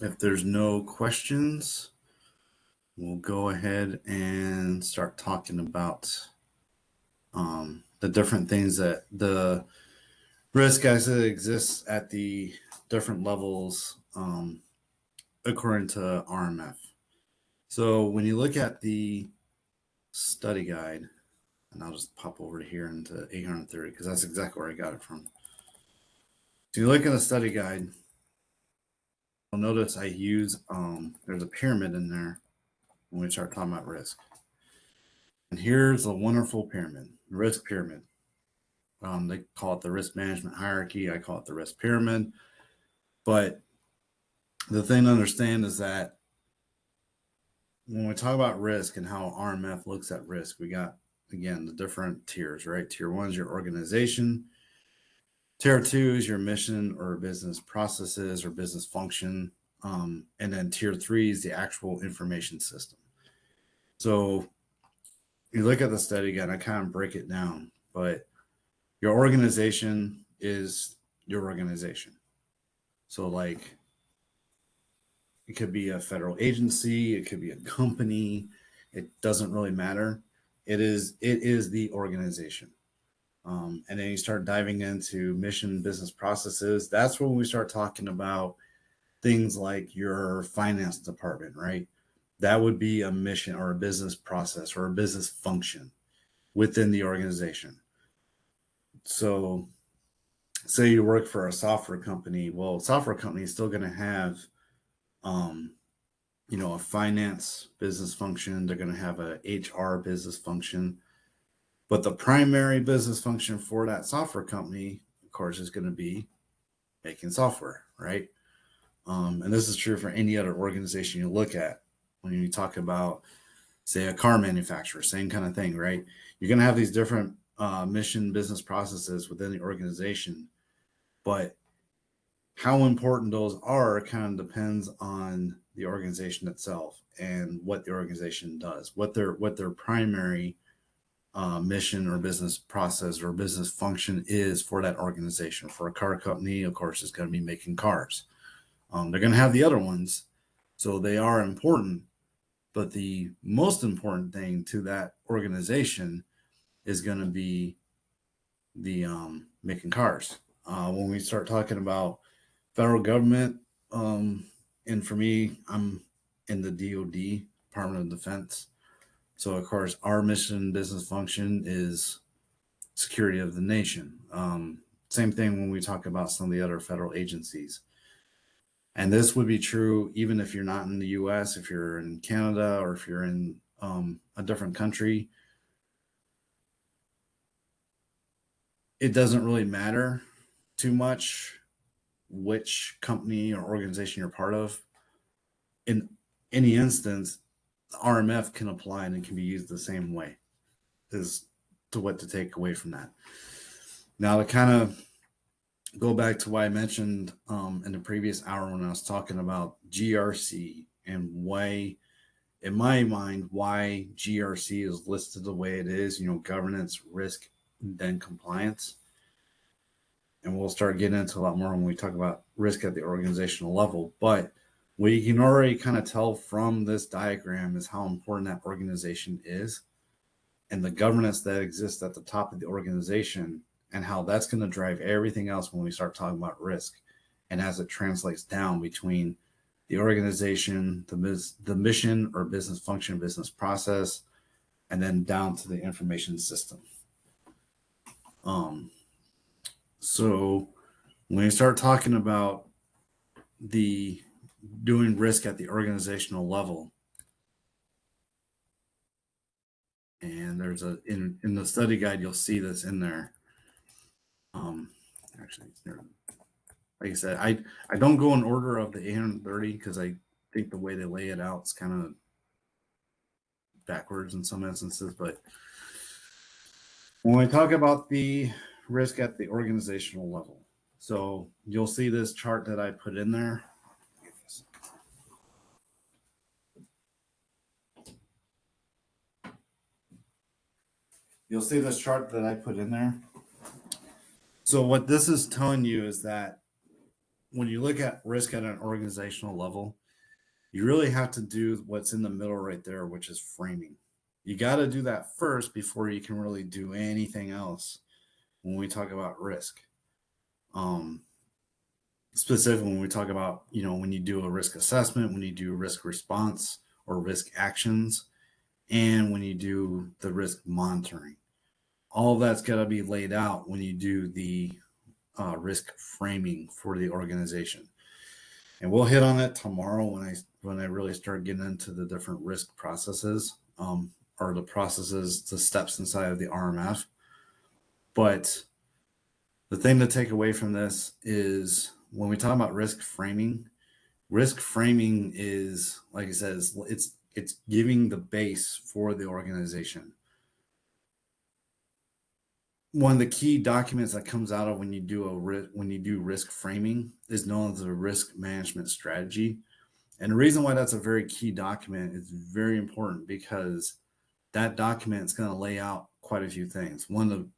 If there's no questions, we'll go ahead and start talking about the different things that the risk as it exists at the different levels according to RMF. So when you look at the study guide, and I'll just pop over here into 830 because that's exactly where I got it from. So you look at the study guide, you'll notice I use there's a pyramid in there when we start talking about risk. And here's a wonderful pyramid, risk pyramid. They call it the risk management hierarchy. I call it the risk pyramid. But the thing to understand is that when we talk about risk and how RMF looks at risk, we got, again, the different tiers, right? Tier one is your organization. Tier two is your mission or business processes or business function. And then tier three is the actual information system. So you look at the study again, I kind of break it down, but your organization is your organization. So, like, it could be a federal agency, it could be a company, it doesn't really matter. It is the organization. And then you start diving into mission business processes. That's when we start talking about things like your finance department, right? That would be a mission or a business process or a business function within the organization. So, say you work for a software company. Well, a software company is still going to have, um, a finance business function. They're going to have a HR business function. But the primary business function for that software company, of course, is going to be making software, right? And this is true for any other organization you look at. When you talk about, say, a car manufacturer, same kind of thing, right? You're going to have these different mission business processes within the organization, but how important those are kind of depends on the organization itself and what the organization does, what their primary mission or business process or business function is for that organization. For a car company, of course, it's going to be making cars. They're going to have the other ones, so they are important. But the most important thing to that organization is going to be the making cars. When we start talking about federal government, and for me, I'm in the DoD, Department of Defense. So, of course, our mission business function is security of the nation. Same thing when we talk about some of the other federal agencies. And this would be true even if you're not in the US, if you're in Canada, or if you're in a different country. It doesn't really matter too much which company or organization you're part of. In any instance, RMF can apply and it can be used the same way, is to what to take away from that. Now, to kind of go back to what I mentioned in the previous hour when I was talking about GRC and why, in my mind, why GRC is listed the way it is, governance, risk, and then compliance. and we'll start getting into a lot more when we talk about risk at the organizational level. But what you can already kind of tell from this diagram is how important that organization is and the governance that exists at the top of the organization and how that's going to drive everything else when we start talking about risk and as it translates down between the organization, the mission or business function, business process, and then down to the information system. Um, so when you start talking about the doing risk at the organizational level, and there's in the study guide you'll see this in there. Actually, like I said, I don't go in order of the 830 because I think the way they lay it out is kind of backwards in some instances. But when we talk about the risk at the organizational level, so you'll see this chart that I put in there. You'll see this chart that I put in there. So what this is telling you is that when you look at risk at an organizational level, you really have to do what's in the middle right there, which is framing. You got to do that first before you can really do anything else when we talk about risk. Specifically, when we talk about, when you do a risk assessment, when you do risk response or risk actions, and when you do the risk monitoring, all of that's got to be laid out when you do the risk framing for the organization. And we'll hit on it tomorrow when I really start getting into the different risk processes, or the processes, the steps inside of the RMF. But the thing to take away from this is when we talk about risk framing is, like I said, it's giving the base for the organization. One of the key documents that comes out of when you do risk framing is known as a risk management strategy. And the reason why that's a very key document is very important because that document is going to lay out quite a few things. One of the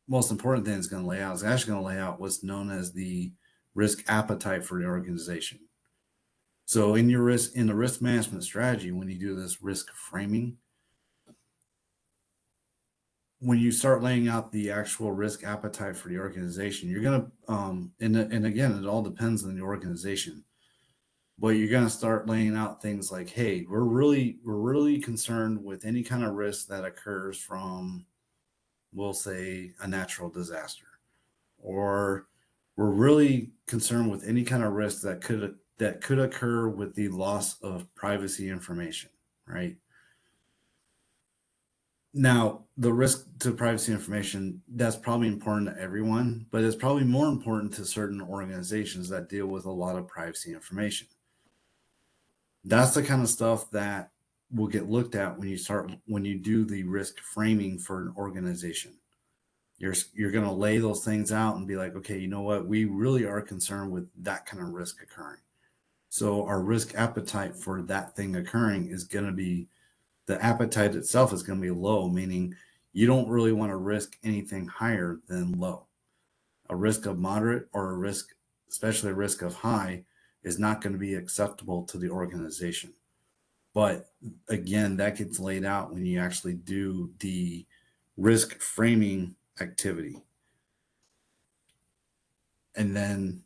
most important things it's going to lay out is actually going to lay out what's known as the risk appetite for the organization. So in the risk management strategy, when you do this risk framing, when you start laying out the actual risk appetite for the organization, you're going to, and again, it all depends on the organization, but you're going to start laying out things like, hey, we're really concerned with any kind of risk that occurs from, we'll say, a natural disaster, or we're really concerned with any kind of risk that could occur with the loss of privacy information, right? Now, the risk to privacy information, that's probably important to everyone, but it's probably more important to certain organizations that deal with a lot of privacy information. That's the kind of stuff that will get looked at when you do the risk framing for an organization. You're going to lay those things out and be like, okay, you know what? We really are concerned with that kind of risk occurring. So our risk appetite for that thing occurring is going to be, the appetite itself is going to be low, meaning you don't really want to risk anything higher than low. A risk of moderate or a risk, especially a risk of high, is not going to be acceptable to the organization. But again, that gets laid out when you actually do the risk framing activity. And then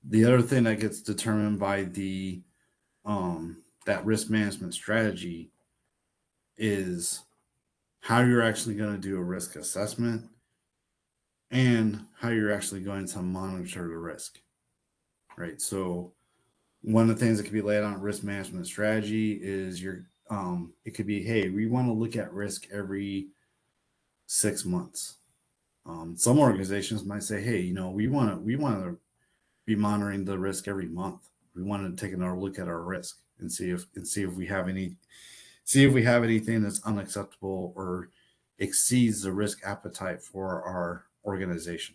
the other thing that gets determined by the that risk management strategy is how you're actually going to do a risk assessment and how you're actually going to monitor the risk, right? So one of the things that could be laid on a risk management strategy is it could be, hey, we want to look at risk every 6 months. Some organizations might say, hey, we want to be monitoring the risk every month. We want to take another look at our risk and see if we have anything that's unacceptable or exceeds the risk appetite for our organization.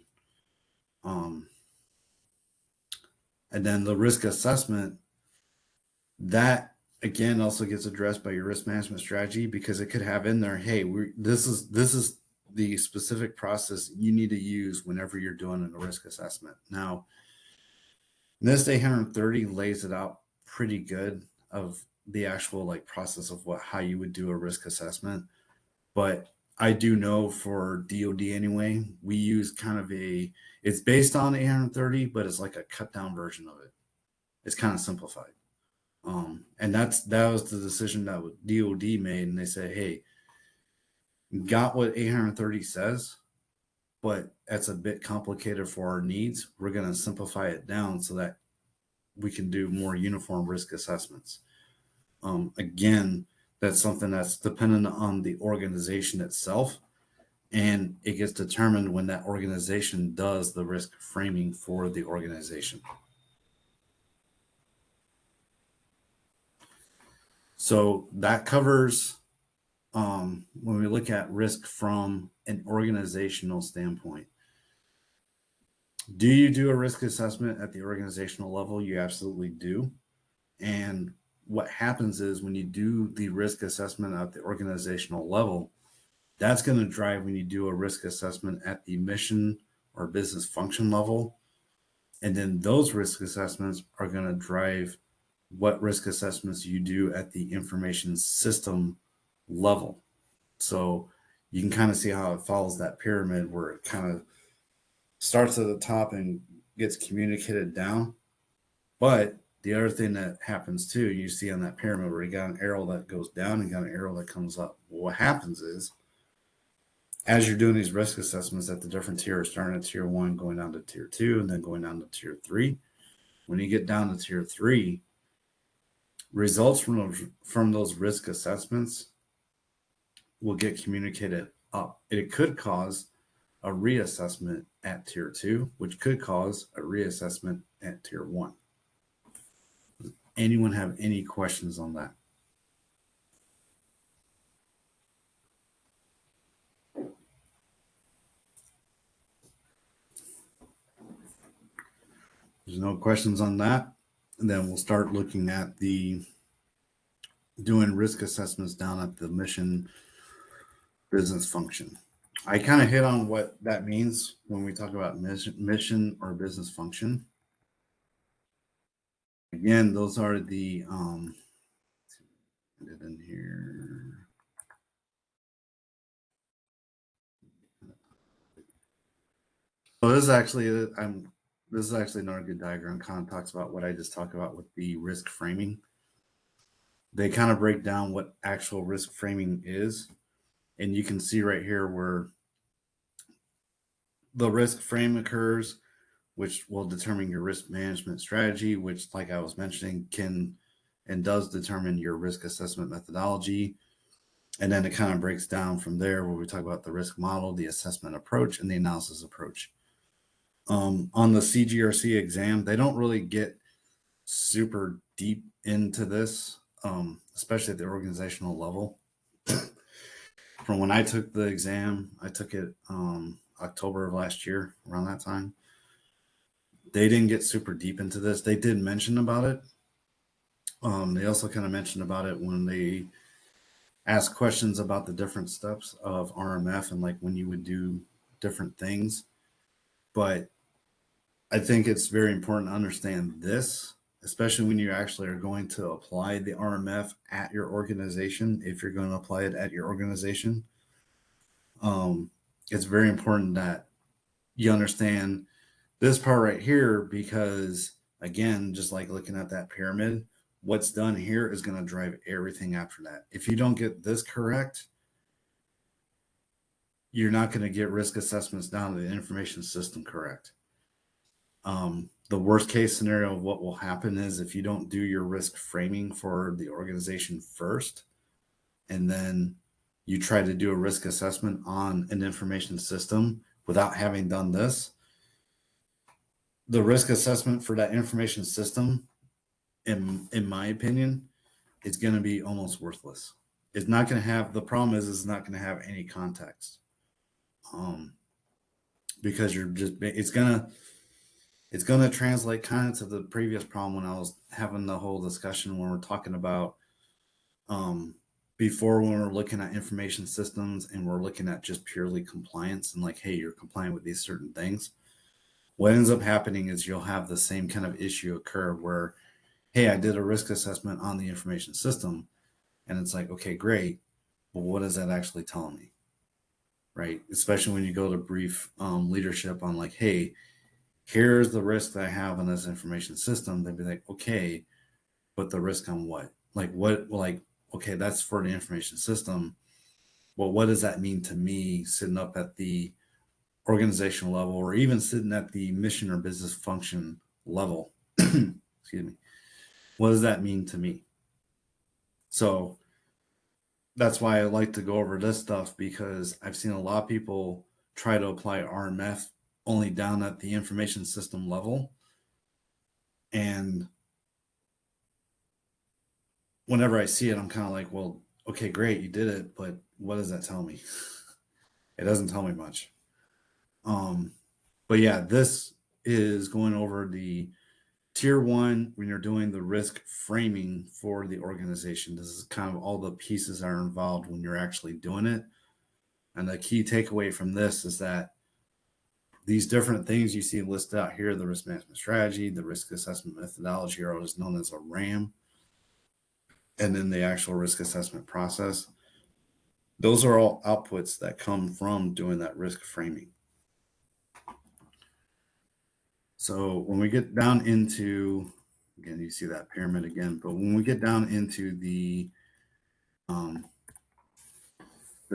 And then the risk assessment, that again also gets addressed by your risk management strategy because it could have in there, hey, this is the specific process you need to use whenever you're doing a risk assessment. Now, NIST 830 lays it out pretty good of the actual like process of how you would do a risk assessment. But I do know for DoD anyway, we use kind of it's based on 830, but it's like a cut down version of it. It's kind of simplified. And that was the decision that DoD made, and they said, hey, got what 830 says, but that's a bit complicated for our needs. We're going to simplify it down so that we can do more uniform risk assessments. Again, that's something that's dependent on the organization itself, and it gets determined when that organization does the risk framing for the organization. So that covers when we look at risk from an organizational standpoint. Do you do a risk assessment at the organizational level? You absolutely do. And what happens is when you do the risk assessment at the organizational level, that's going to drive when you do a risk assessment at the mission or business function level. And then those risk assessments are going to drive what risk assessments you do at the information system level. So you can kind of see how it follows that pyramid where it kind of starts at the top and gets communicated down. But the other thing that happens too, you see on that pyramid where you got an arrow that goes down and got an arrow that comes up. Well, what happens is as you're doing these risk assessments at the different tiers, starting at tier 1, going down to tier 2, and then going down to tier 3, when you get down to tier 3, results from those risk assessments will get communicated up. It could cause a reassessment at tier 2, which could cause a reassessment at tier 1. Anyone have any questions on that? There's no questions on that. And then we'll start looking at doing risk assessments down at the mission business function. I kind of hit on what that means when we talk about mission or business function. Again, those are the in here. So this is actually another good diagram. Kind of talks about what I just talked about with the risk framing. They kind of break down what actual risk framing is, and you can see right here where the risk frame occurs, which will determine your risk management strategy, which, like I was mentioning, can and does determine your risk assessment methodology. And then it kind of breaks down from there where we talk about the risk model, the assessment approach, and the analysis approach. On the CGRC exam, they don't really get super deep into this, especially at the organizational level. From when I took the exam, I took it October of last year, around that time. They didn't get super deep into this. They did mention about it. They also kind of mentioned about it when they asked questions about the different steps of RMF and like when you would do different things. But I think it's very important to understand this, especially when you actually are going to apply the RMF at your organization. If you're going to apply it at your organization, it's very important that you understand this part right here, because again, just like looking at that pyramid, what's done here is going to drive everything after that. If you don't get this correct, you're not going to get risk assessments down to the information system correct. The worst case scenario of what will happen is if you don't do your risk framing for the organization first, and then you try to do a risk assessment on an information system without having done this, the risk assessment for that information system, in my opinion, is going to be almost worthless. It's not going to have, the problem is it's not going to have any context. Because you're just, it's going to translate kind of to the previous problem when I was having the whole discussion when we're talking about being before, when we're looking at information systems and we're looking at just purely compliance and like, hey, you're compliant with these certain things, what ends up happening is you'll have the same kind of issue occur where, hey, I did a risk assessment on the information system, and it's like, okay, great, but what is that actually telling me? Right? Especially when you go to brief leadership on like, hey, here's the risk that I have on this information system. They'd be like, okay, but the risk on what? Like what? Like, okay, that's for the information system. Well, what does that mean to me sitting up at the organizational level, or even sitting at the mission or business function level? Excuse me. What does that mean to me? So that's why I like to go over this stuff, because I've seen a lot of people try to apply RMF only down at the information system level. And whenever I see it, I'm kind of like, well, okay, great, you did it, but what does that tell me? It doesn't tell me much. But yeah, this is going over the tier one when you're doing the risk framing for the organization. This is kind of all the pieces that are involved when you're actually doing it. And the key takeaway from this is that these different things you see listed out here, the risk management strategy, the risk assessment methodology, are always known as a RAM, and then the actual risk assessment process. Those are all outputs that come from doing that risk framing. So when we get down into, again, you see that pyramid again, but when we get down into the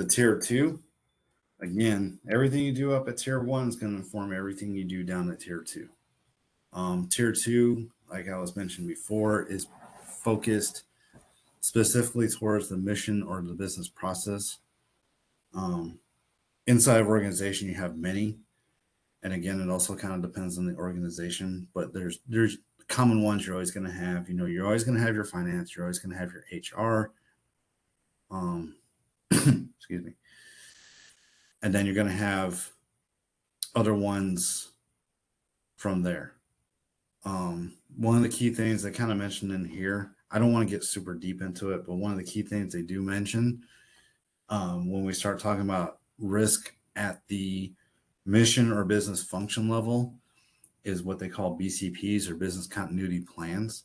tier two, again, everything you do up at tier one is going to inform everything you do down at tier two. Tier two, like I was mentioned before, is focused specifically towards the mission or the business process. Inside of organization, you have many, and again, it also kind of depends on the organization. But there's common ones you're always going to have. You know, you're always going to have your finance. You're always going to have your HR. Excuse me. And then you're going to have other ones from there. One of the key things they kind of mentioned in here, I don't want to get super deep into it, but one of the key things they do mention when we start talking about risk at the mission or business function level is what they call BCPs, or business continuity plans.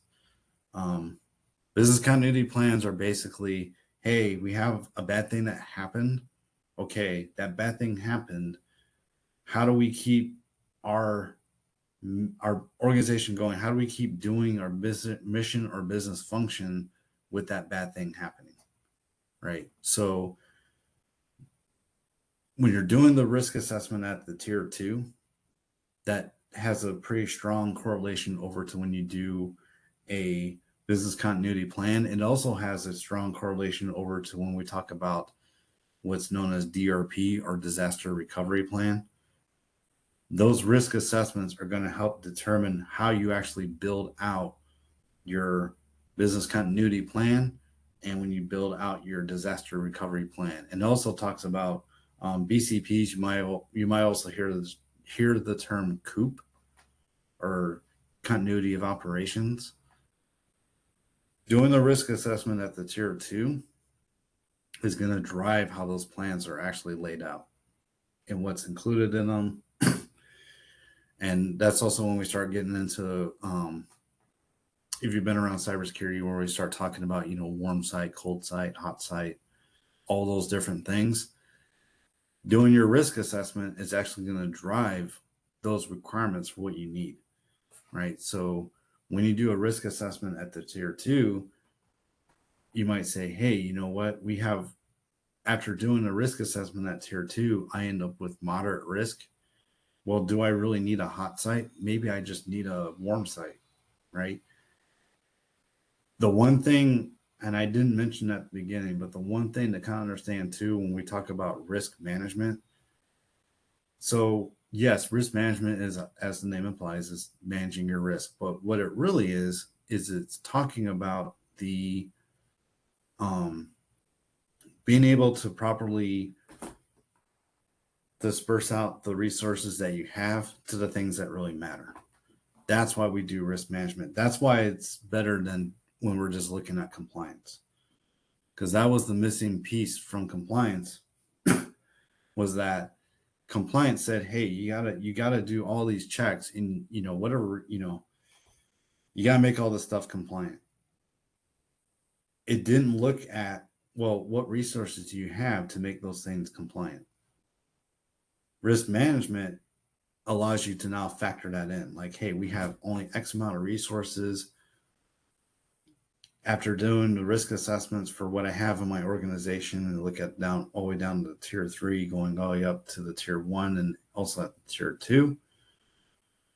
Business continuity plans are basically, hey, we have a bad thing that happened. Okay, that bad thing happened. How do we keep our organization going? How do we keep doing our business mission or business function with that bad thing happening? Right. So when you're doing the risk assessment at the tier two, that has a pretty strong correlation over to when you do a business continuity plan. It also has a strong correlation over to when we talk about what's known as DRP, or disaster recovery plan. Those risk assessments are going to help determine how you actually build out your business continuity plan, and when you build out your disaster recovery plan. And it also talks about BCPs. You might also hear the term COOP, or continuity of operations. Doing the risk assessment at the tier two is going to drive how those plans are actually laid out and what's included in them. And that's also when we start getting into, if you've been around cybersecurity, where we start talking about, you know, warm site, cold site, hot site, all those different things. Doing your risk assessment is actually going to drive those requirements for what you need, right? So when you do a risk assessment at the tier two, you might say, hey, you know what? We have, after doing a risk assessment at tier two, I end up with moderate risk. Well, do I really need a hot site? Maybe I just need a warm site, right? The one thing, and I didn't mention at the beginning, but the one thing to kind of understand too when we talk about risk management. So yes, risk management is, as the name implies, is managing your risk. But what it really is it's talking about the being able to properly disperse out the resources that you have to the things that really matter. That's why we do risk management. That's why it's better than when we're just looking at compliance. because that was the missing piece from compliance. Was that compliance said, hey, you gotta do all these checks, and whatever, you gotta make all this stuff compliant. It didn't look at, well, what resources do you have to make those things compliant? Risk management allows you to now factor that in. Like, hey, we have only X amount of resources. After doing the risk assessments for what I have in my organization, and look at down all the way down to tier 3, going all the way up to the tier 1 and also at tier 2,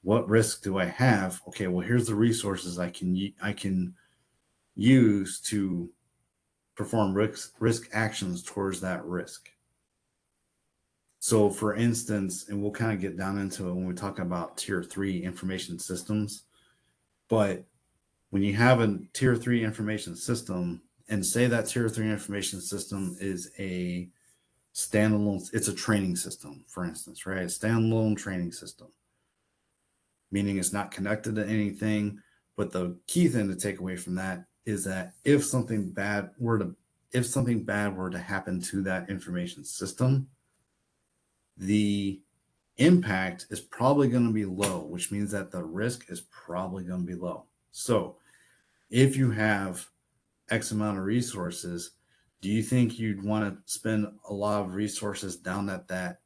what risk do I have? Okay, well, here's the resources I can use to perform risk actions towards that risk. So for instance, and we'll kind of get down into it when we talk about tier 3 information systems, but when you have a tier 3 information system, and say that tier 3 information system is a standalone, it's a training system, for instance, right? A standalone training system, meaning it's not connected to anything. But the key thing to take away from that is that if something bad were to happen to that information system, the impact is probably going to be low, which means that the risk is probably going to be low. So if you have X amount of resources, do you think you'd want to spend a lot of resources down at that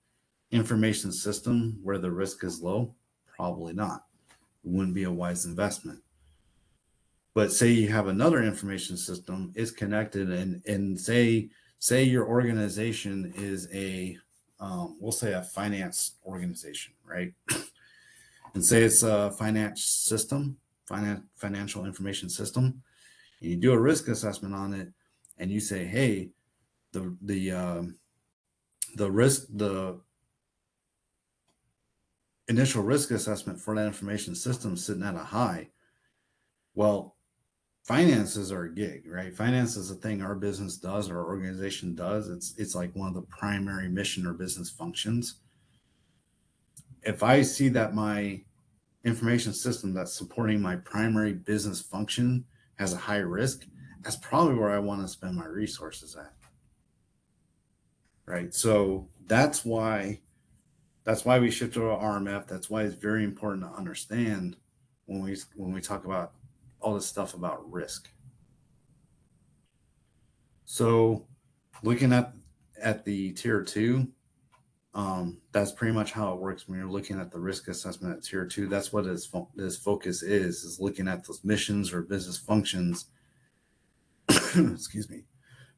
information system where the risk is low? Probably not. It wouldn't be a wise investment. But say you have another information system, it's connected, and say your organization is we'll say a finance organization, right? And say it's a financial information system, and you do a risk assessment on it, and you say, hey, the initial risk assessment for that information system is sitting at a high. Well, finances are a gig, right? Finance is a thing our business does, our organization does. It's like one of the primary mission or business functions. If I see that my information system that's supporting my primary business function has a high risk, that's probably where I want to spend my resources at. Right. So that's why we shift to RMF. That's why it's very important to understand when we talk about all this stuff about risk. So looking at the tier 2, that's pretty much how it works when you're looking at the risk assessment at tier 2. That's what his focus is looking at those missions or business functions. Excuse me.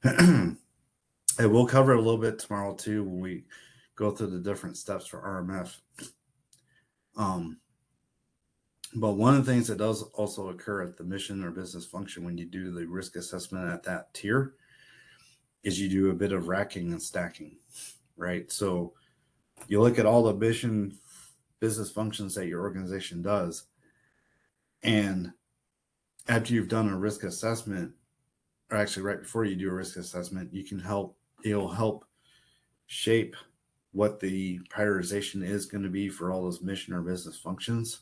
And we'll cover it a little bit tomorrow too when we go through the different steps for RMF. But one of the things that does also occur at the mission or business function when you do the risk assessment at that tier is you do a bit of racking and stacking, right? So you look at all the mission business functions that your organization does, and after you've done a risk assessment, or actually right before you do a risk assessment, it'll help shape what the prioritization is going to be for all those mission or business functions.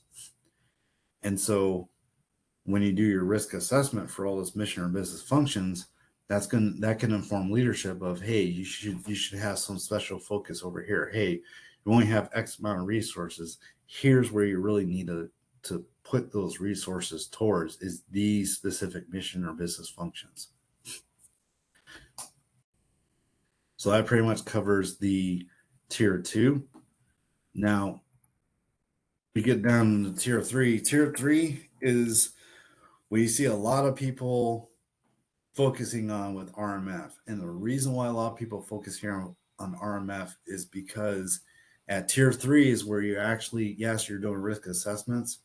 And so when you do your risk assessment for all those mission or business functions, that can inform leadership of, hey, you should have some special focus over here. Hey, you only have X amount of resources. Here's where you really need to put those resources towards, is these specific mission or business functions. So that pretty much covers the tier 2. Now we get down to tier 3. Tier 3 is what you see a lot of people focusing on with RMF. And the reason why a lot of people focus here on RMF is because at tier 3 is where you actually, yes, you're doing risk assessments,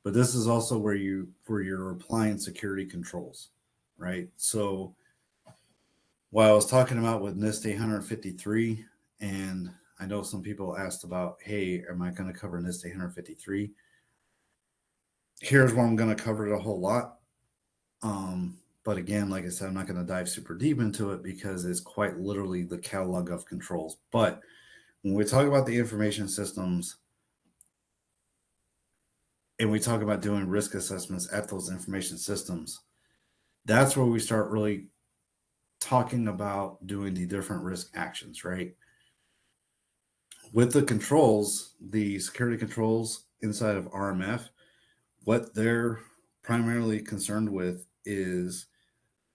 but this is also where you're applying security controls, right? So what I was talking about with NIST 853, and I know some people asked about, hey, am I going to cover NIST 853? Here's where I'm going to cover it a whole lot. But again, like I said, I'm not going to dive super deep into it because it's quite literally the catalog of controls. But when we talk about the information systems and we talk about doing risk assessments at those information systems, That's where we start really talking about doing the different risk actions, right? With the controls, the security controls inside of RMF, what they're primarily concerned with is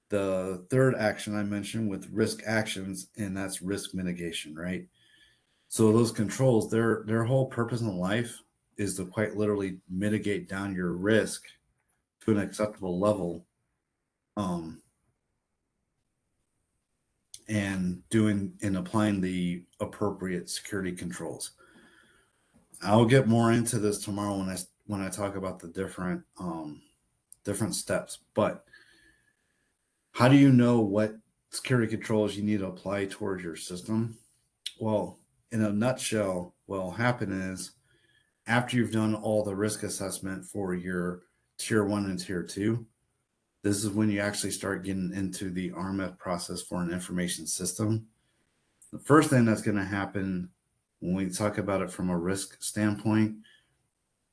the third action I mentioned with risk actions, and that's risk mitigation, right? So those controls, their whole purpose in life is to quite literally mitigate down your risk to an acceptable level, um, and doing and applying the appropriate security controls. I'll get more into this tomorrow when I talk about the different steps. But how do you know what security controls you need to apply towards your system? Well, in a nutshell, what will happen is after you've done all the risk assessment for your tier one and tier two, this is when you actually start getting into the RMF process for an information system. The first thing that's going to happen when we talk about it from a risk standpoint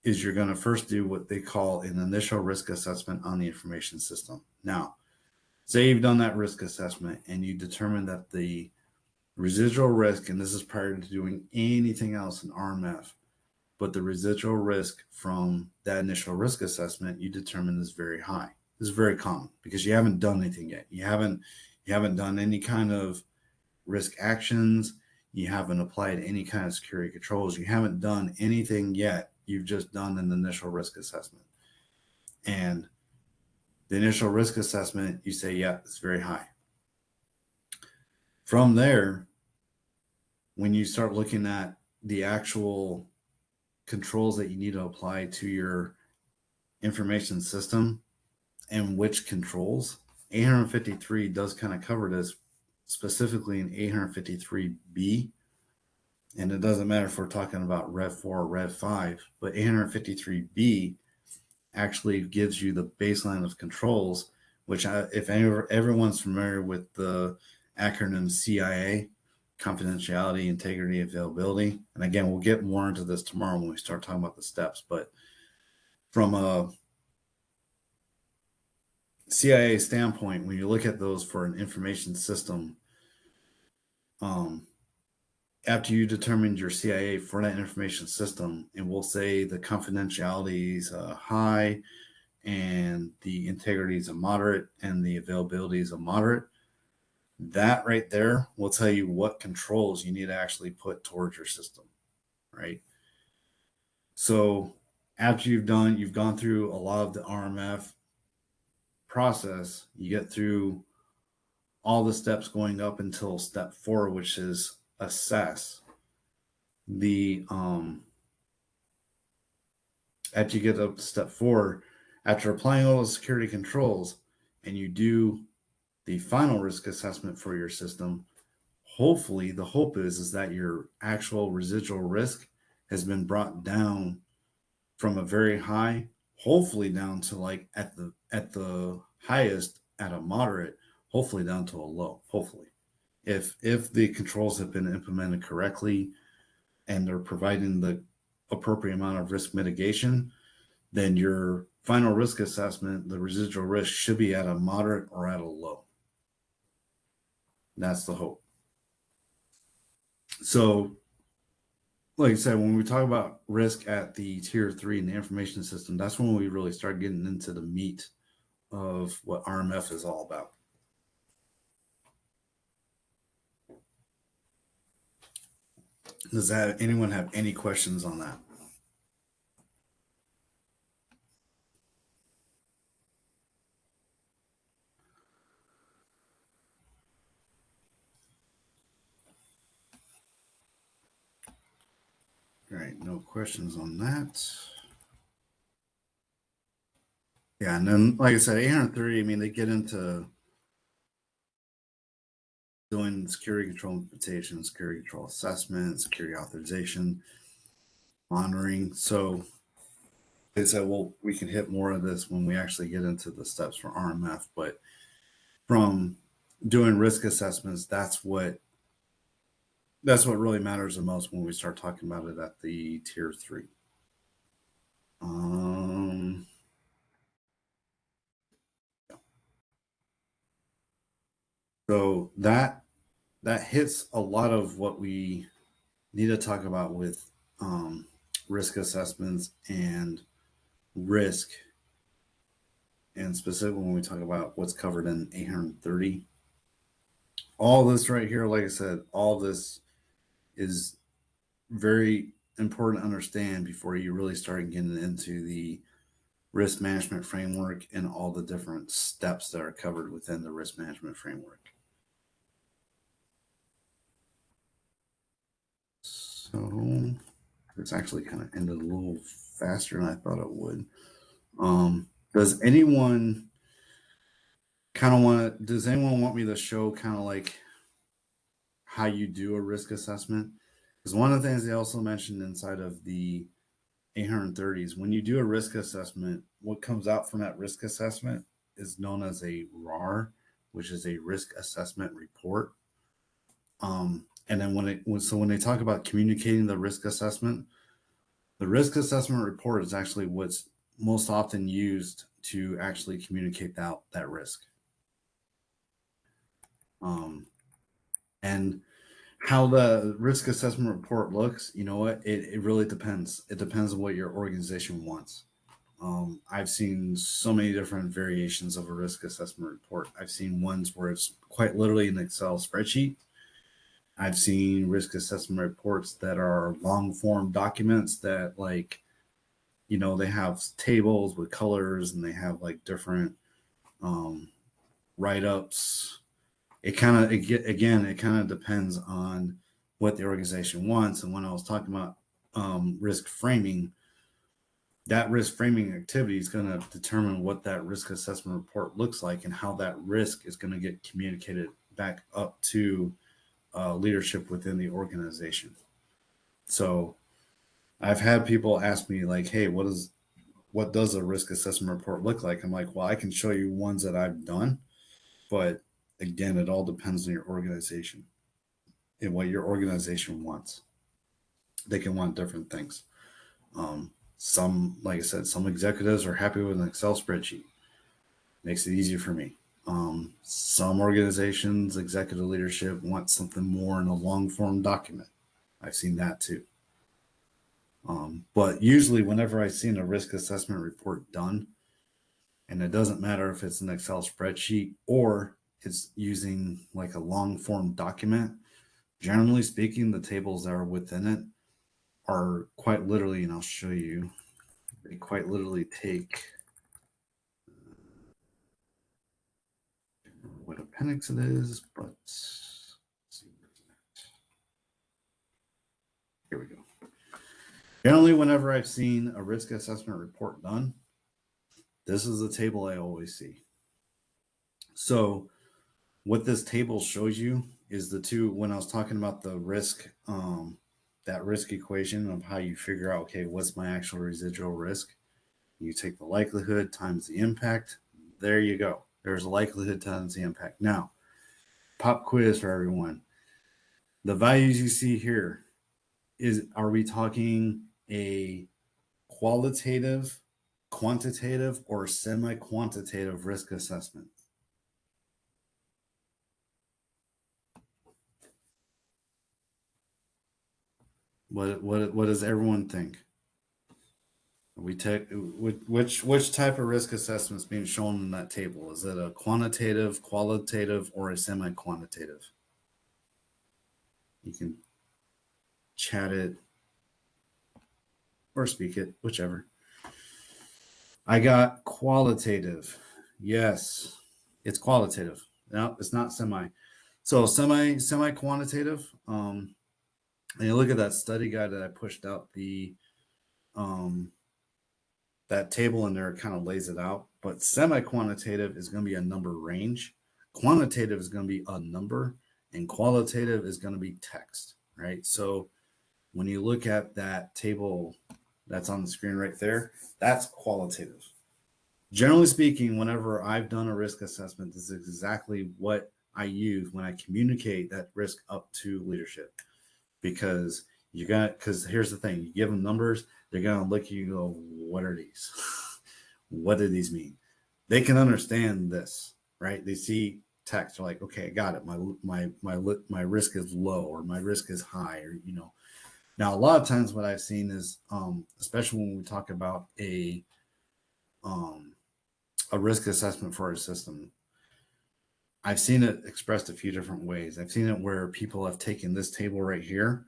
is you're going to first do what they call an initial risk assessment on the information system. Now, say you've done that risk assessment and you determine that the residual risk, and this is prior to doing anything else in RMF, but the residual risk from that initial risk assessment you determine is very high. This is very common because you haven't done anything yet. You haven't done any kind of risk actions. You haven't applied any kind of security controls. You haven't done anything yet. You've just done an initial risk assessment. And the initial risk assessment, you say, yeah, it's very high. From there, when you start looking at the actual controls that you need to apply to your information system and which controls, 853 does kind of cover this specifically in 853B. And it doesn't matter if we're talking about Rev 4 or Rev 5, but 853B actually gives you the baseline of controls, which if everyone's familiar with the acronym CIA, confidentiality, integrity, availability. And again, we'll get more into this tomorrow when we start talking about the steps. But from a CIA standpoint, when you look at those for an information system, um, after you determined your CIA for that information system, and we'll say the confidentiality is high, and the integrity is a moderate, and the availability is a moderate, that right there will tell you what controls you need to actually put towards your system, right? So after you've gone through a lot of the RMF process, you get through all the steps going up until step 4, which is assess. The After you get up to step 4, after applying all the security controls, and you do the final risk assessment for your system, hopefully the hope is that your actual residual risk has been brought down from a very high, hopefully down to like at the highest at a moderate, hopefully down to a low, hopefully. If the controls have been implemented correctly and they're providing the appropriate amount of risk mitigation, then your final risk assessment, the residual risk should be at a moderate or at a low. That's the hope. So, like I said, when we talk about risk at the tier 3 in the information system, that's when we really start getting into the meat of what RMF is all about. Does anyone have any questions on that? All right, no questions on that. Yeah, and then like I said, 830, I mean, they get into doing security control implementation, security control assessment, security authorization, monitoring. So they said, well, we can hit more of this when we actually get into the steps for RMF. But from doing risk assessments, that's what really matters the most when we start talking about it at the tier 3. Um, So that hits a lot of what we need to talk about with risk assessments and risk, and specifically when we talk about what's covered in 830. All this right here, like I said, all this is very important to understand before you really start getting into the risk management framework and all the different steps that are covered within the risk management framework. So it's actually kind of ended a little faster than I thought it would. Does anyone does anyone want me to show kind of like how you do a risk assessment? Because one of the things they also mentioned inside of the 830s, when you do a risk assessment, what comes out from that risk assessment is known as a RAR, which is a risk assessment report. And then when they talk about communicating the risk assessment report is actually what's most often used to actually communicate that risk. And how the risk assessment report looks, you know what? It really depends. It depends on what your organization wants. I've seen so many different variations of a risk assessment report. I've seen ones where it's quite literally an Excel spreadsheet. I've seen risk assessment reports that are long form documents that, like, you know, they have tables with colors and they have like different write ups. It kind of, it kind of depends on what the organization wants. And when I was talking about risk framing, that risk framing activity is going to determine what that risk assessment report looks like and how that risk is going to get communicated back up to leadership within the organization. So I've had people ask me like, hey, what does a risk assessment report look like? I'm like, well, I can show you ones that I've done, but again, it all depends on your organization and what your organization wants. They can want different things. Some, like I said, some executives are happy with an Excel spreadsheet. Makes it easier for me. Some organizations, executive leadership want something more in a long form document. I've seen that too. But usually whenever I've seen a risk assessment report done, and it doesn't matter if it's an Excel spreadsheet or it's using like a long form document, generally speaking, the tables that are within it are quite literally, and I'll show you, they quite literally take what appendix it is, but here we go. Generally, whenever I've seen a risk assessment report done, this is the table I always see. So what this table shows you is the two, when I was talking about the risk, that risk equation of how you figure out, okay, what's my actual residual risk? You take the likelihood times the impact. There you go. There's a likelihood times the impact. Now, pop quiz for everyone. The values you see here, are we talking a qualitative, quantitative, or semi-quantitative risk assessment? What does everyone think? We take which type of risk assessment is being shown in that table? Is it a quantitative, qualitative, or a semi-quantitative? You can chat it or speak it, whichever. I got qualitative. Yes, it's qualitative. No, it's not semi. So semi-quantitative. And you look at that study guide that I pushed out, the that table in there kind of lays it out. But semi-quantitative is going to be a number range. Quantitative is going to be a number, and qualitative is going to be text, right? So when you look at that table that's on the screen right there, that's qualitative. Generally speaking, whenever I've done a risk assessment, this is exactly what I use when I communicate that risk up to leadership. Because because here's the thing, you give them numbers, they're going to look at you and go, what are these? What do these mean? They can understand this, right? They see text. They're like, okay, I got it. My risk is low, or my risk is high, or Now, a lot of times, what I've seen is, especially when we talk about um, a risk assessment for a system, I've seen it expressed a few different ways. I've seen it where people have taken this table right here,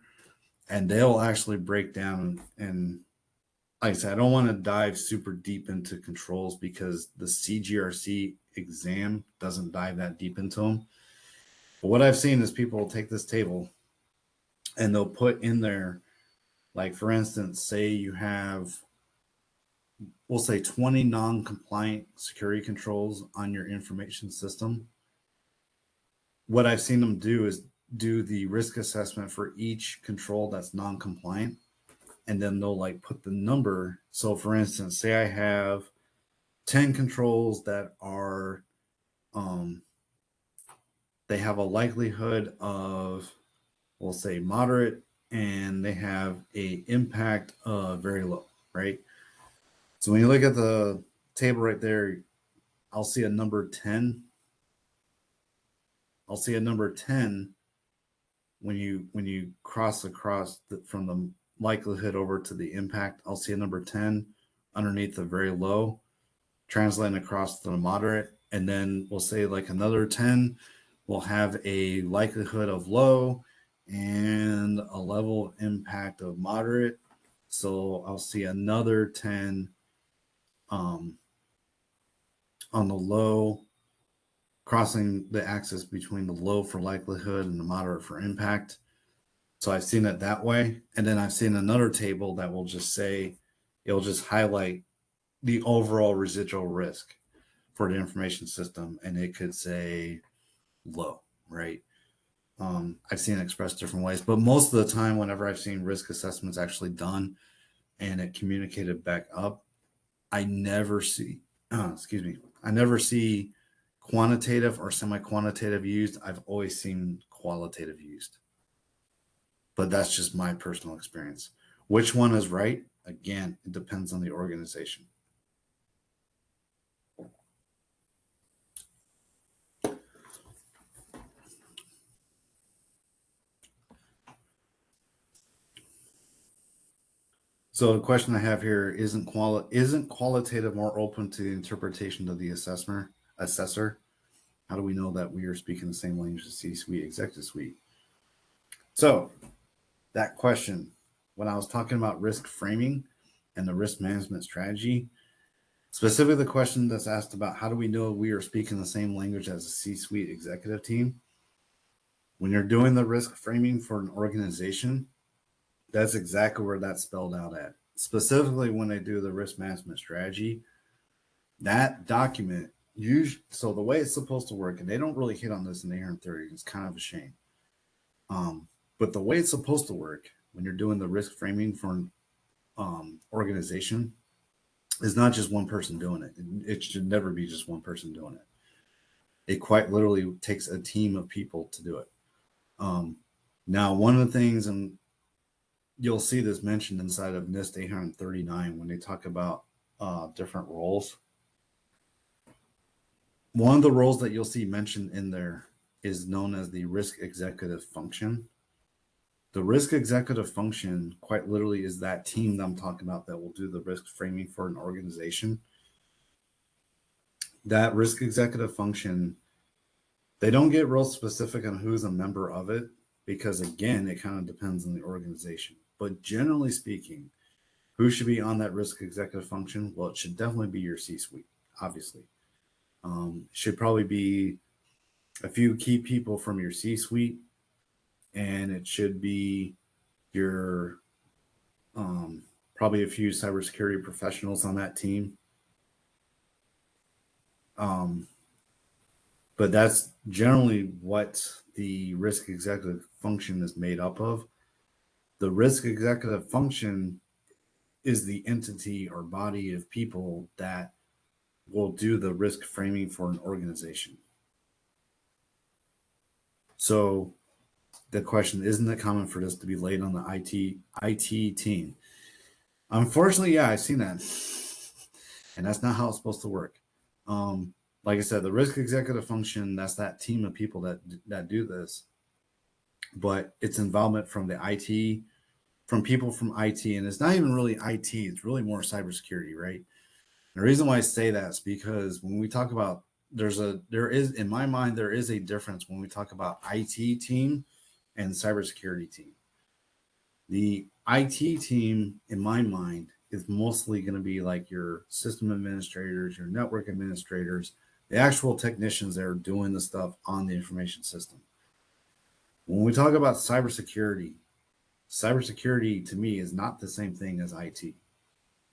and they'll actually break down and like I said, I don't want to dive super deep into controls because the CGRC exam doesn't dive that deep into them. But what I've seen is people will take this table and they'll put in there, like for instance, say you have, we'll say 20 non-compliant security controls on your information system. What I've seen them do is do the risk assessment for each control that's non-compliant, and then they'll like put the number. So for instance, say I have 10 controls that are they have a likelihood of, we'll say, moderate, and they have a impact of very low, right? So when you look at the table right there, I'll see a number 10. I'll see a number 10 when you cross across from the likelihood over to the impact. I'll see a number 10 underneath the very low, translating across to the moderate, and then we'll say like another 10 will have a likelihood of low and a level of impact of moderate. So I'll see another 10 on the low, crossing the axis between the low for likelihood and the moderate for impact. So I've seen it that way. And then I've seen another table that will just say, it'll just highlight the overall residual risk for the information system, and it could say low, right? I've seen it expressed different ways, but most of the time, whenever I've seen risk assessments actually done and it communicated back up, I never see, I never see quantitative or semi-quantitative used. I've always seen qualitative used, but that's just my personal experience. Which one is right? Again, it depends on the organization. So the question I have here, isn't qualitative more open to the interpretation of the assessor? How do we know that we are speaking the same language as C-suite, executive suite? So that question, when I was talking about risk framing and the risk management strategy, specifically the question that's asked about how do we know we are speaking the same language as a C-suite executive team? When you're doing the risk framing for an organization, that's exactly where that's spelled out at. Specifically, when they do the risk management strategy, that document so the way it's supposed to work, and they don't really hit on this in the Aaron 30, it's kind of a shame. But the way it's supposed to work when you're doing the risk framing for an organization is not just one person doing it. It should never be just one person doing it. It quite literally takes a team of people to do it. Now, one of the things, and you'll see this mentioned inside of NIST 839 when they talk about different roles. One of the roles that you'll see mentioned in there is known as the risk executive function. The risk executive function quite literally is that team that I'm talking about that will do the risk framing for an organization. That risk executive function, they don't get real specific on who's a member of it because, again, it kind of depends on the organization. But generally speaking, who should be on that risk executive function? Well, it should definitely be your C-suite, obviously. Should probably be a few key people from your C-suite, and it should be your probably a few cybersecurity professionals on that team. But that's generally what the risk executive function is made up of. The risk executive function is the entity or body of people that will do the risk framing for an organization. So the question, isn't it common for this to be laid on the IT team? Unfortunately, yeah, I've seen that. And that's not how it's supposed to work. like I said, the risk executive function, that's that team of people that do this, but it's involvement from the IT, from people from IT, and it's not even really IT, it's really more cybersecurity, right? The reason why I say that is because when we talk about there is in my mind there is a difference when we talk about IT team and cybersecurity team. The IT team, in my mind, is mostly going to be like your system administrators, your network administrators, the actual technicians that are doing the stuff on the information system. When we talk about cybersecurity, cybersecurity to me is not the same thing as IT,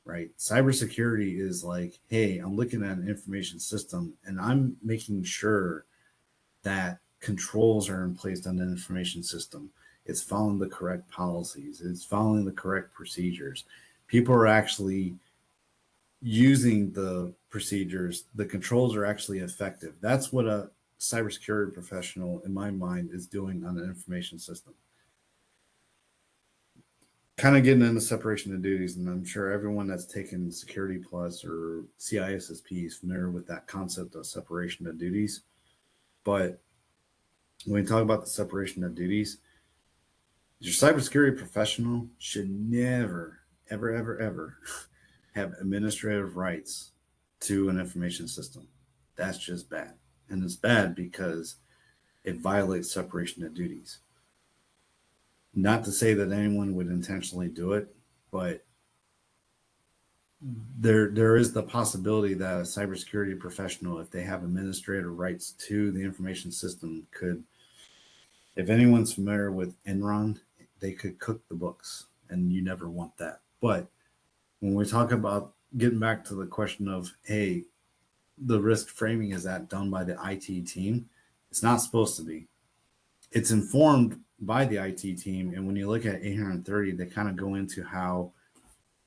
right? Cybersecurity is like, hey, I'm looking at an information system and I'm making sure that controls are in place on the information system. It's following the correct policies. It's following the correct procedures. People are actually using the procedures. The controls are actually effective. That's what a cybersecurity professional, in my mind, is doing on an information system. Kind of getting into separation of duties, and I'm sure everyone that's taken Security Plus or CISSP is familiar with that concept of separation of duties. But when we talk about the separation of duties, your cybersecurity professional should never, ever, ever, ever have administrative rights to an information system. That's just bad. And it's bad because it violates separation of duties. Not to say that anyone would intentionally do it, but there is the possibility that a cybersecurity professional, if they have administrative rights to the information system, could, if anyone's familiar with Enron, they could cook the books, and you never want that. But when we talk about getting back to the question of, hey, the risk framing, is that done by the IT team? It's not supposed to be. It's informed by the IT team. And when you look at 830, they kind of go into how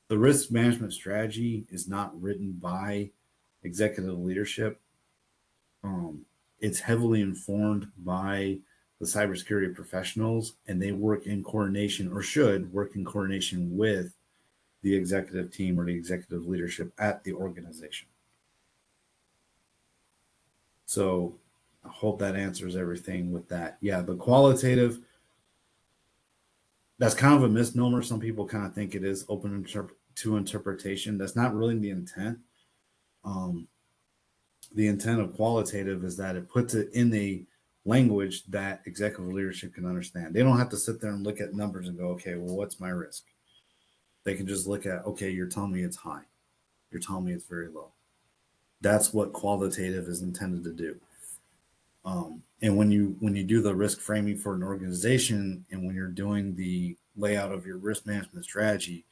the risk management strategy is not written by executive leadership. It's heavily informed by the cybersecurity professionals, and they work in coordination, or should work in coordination with the executive team or the executive leadership at the organization. So I hope that answers everything with that. Yeah, the qualitative, that's kind of a misnomer. Some people kind of think it is open to interpretation. That's not really the intent. Um, the intent of qualitative is that it puts it in a language that executive leadership can understand. They don't have to sit there and look at numbers and go, okay, well, what's my risk? They can just look at, okay, you're telling me it's high. You're telling me it's very low. That's what qualitative is intended to do. And when you do the risk framing for an organization, and when you're doing the layout of your risk management strategy,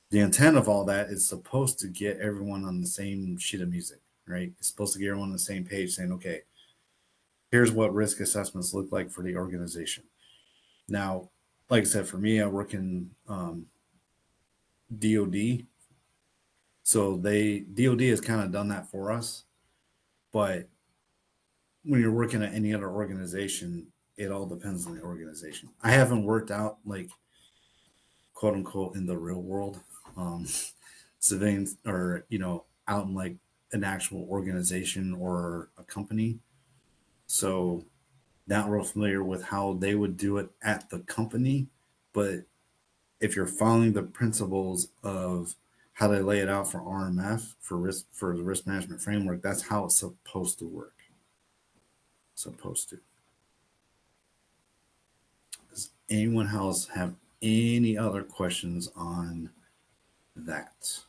the intent of all that is supposed to get everyone on the same sheet of music, right? It's supposed to get everyone on the same page saying, okay, here's what risk assessments look like for the organization. Now, like I said, for me, I work in DoD. So DoD has kind of done that for us. But when you're working at any other organization, it all depends on the organization. I haven't worked out, like, quote unquote, in the real world, um, civilians, or, out in like an actual organization or a company. So not real familiar with how they would do it at the company. But if you're following the principles of how they lay it out for RMF, for the risk management framework, that's how it's supposed to work. Supposed to. Does anyone else have any other questions on that?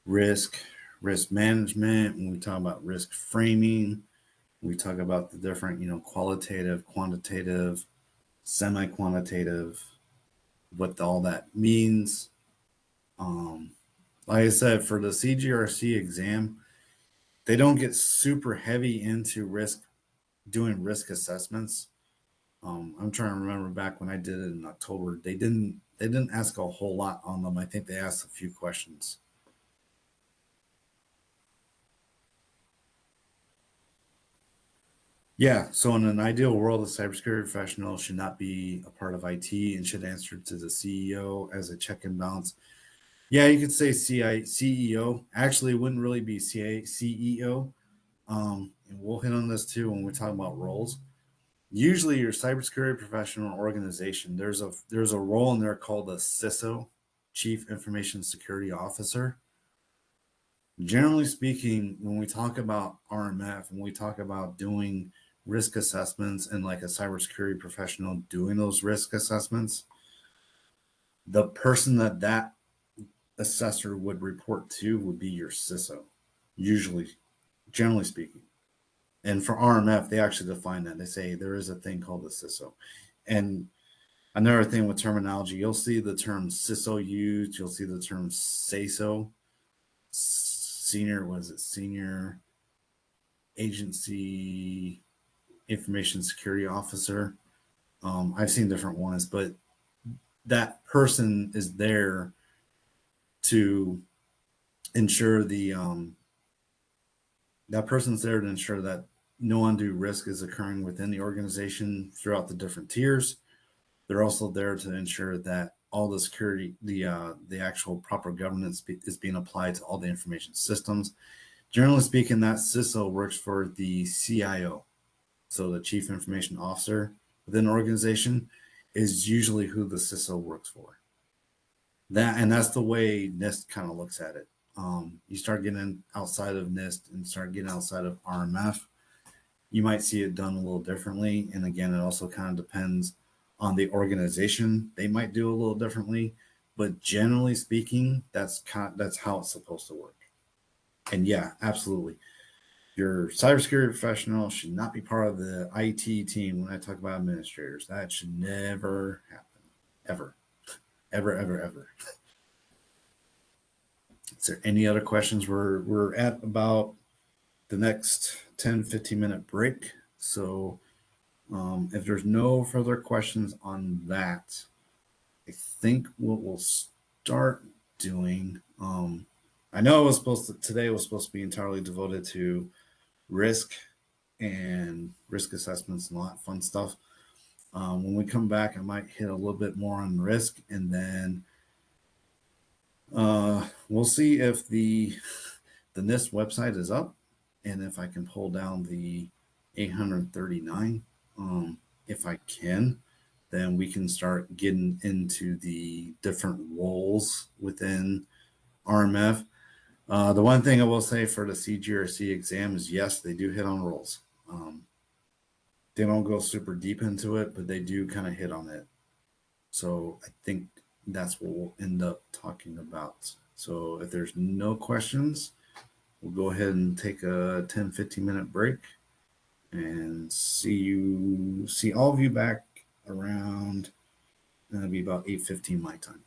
Risk management, when we talk about risk framing, we talk about the different, qualitative, quantitative, semi-quantitative, what all that means. Like I said, for the CGRC exam, they don't get super heavy into doing risk assessments. I'm trying to remember back when I did it in October, they didn't ask a whole lot on them. I think they asked a few questions. Yeah, so in an ideal world, a cybersecurity professional should not be a part of IT and should answer to the CEO as a check and balance. Yeah, you could say CEO. Actually, it wouldn't really be CEO. And we'll hit on this too when we talk about roles. Usually, your cybersecurity professional organization, there's a role in there called a CISO, Chief Information Security Officer. Generally speaking, when we talk about RMF, when we talk about doing risk assessments and like a cybersecurity professional doing those risk assessments, the person that assessor would report to would be your CISO, usually, generally speaking. And for RMF, they actually define that. They say there is a thing called the CISO. And another thing with terminology, you'll see the term CISO used, you'll see the term SASO, senior, was it senior agency information security officer. I've seen different ones, but that person is there to ensure that person's there to ensure that no undue risk is occurring within the organization throughout the different tiers. They're also there to ensure that all the security, the actual proper governance is being applied to all the information systems. Generally speaking, that CISO works for the CIO, so the Chief Information Officer within an organization is usually who the CISO works for. That's the way NIST kind of looks at it. You start getting outside of NIST and start getting outside of RMF, you might see it done a little differently. And again, it also kind of depends on the organization. They might do a little differently, but generally speaking, that's how it's supposed to work. And yeah, absolutely. Your cybersecurity professional should not be part of the IT team when I talk about administrators. That should never happen. Ever. Ever, ever, ever. Is there any other questions? We're at about the next 10-15 minute break. So if there's no further questions on that, I think what we'll start doing. I know it was today was supposed to be entirely devoted to risk and risk assessments and all that fun stuff. When we come back, I might hit a little bit more on risk, and then we'll see if the NIST website is up, and if I can pull down the 839. If I can, then we can start getting into the different roles within RMF. The one thing I will say for the CGRC exam is yes, they do hit on roles. They don't go super deep into it, but they do kind of hit on it. So I think that's what we'll end up talking about. So if there's no questions, we'll go ahead and take a 10-15 minute break and see all of you back around. It'll be about 8:15 my time.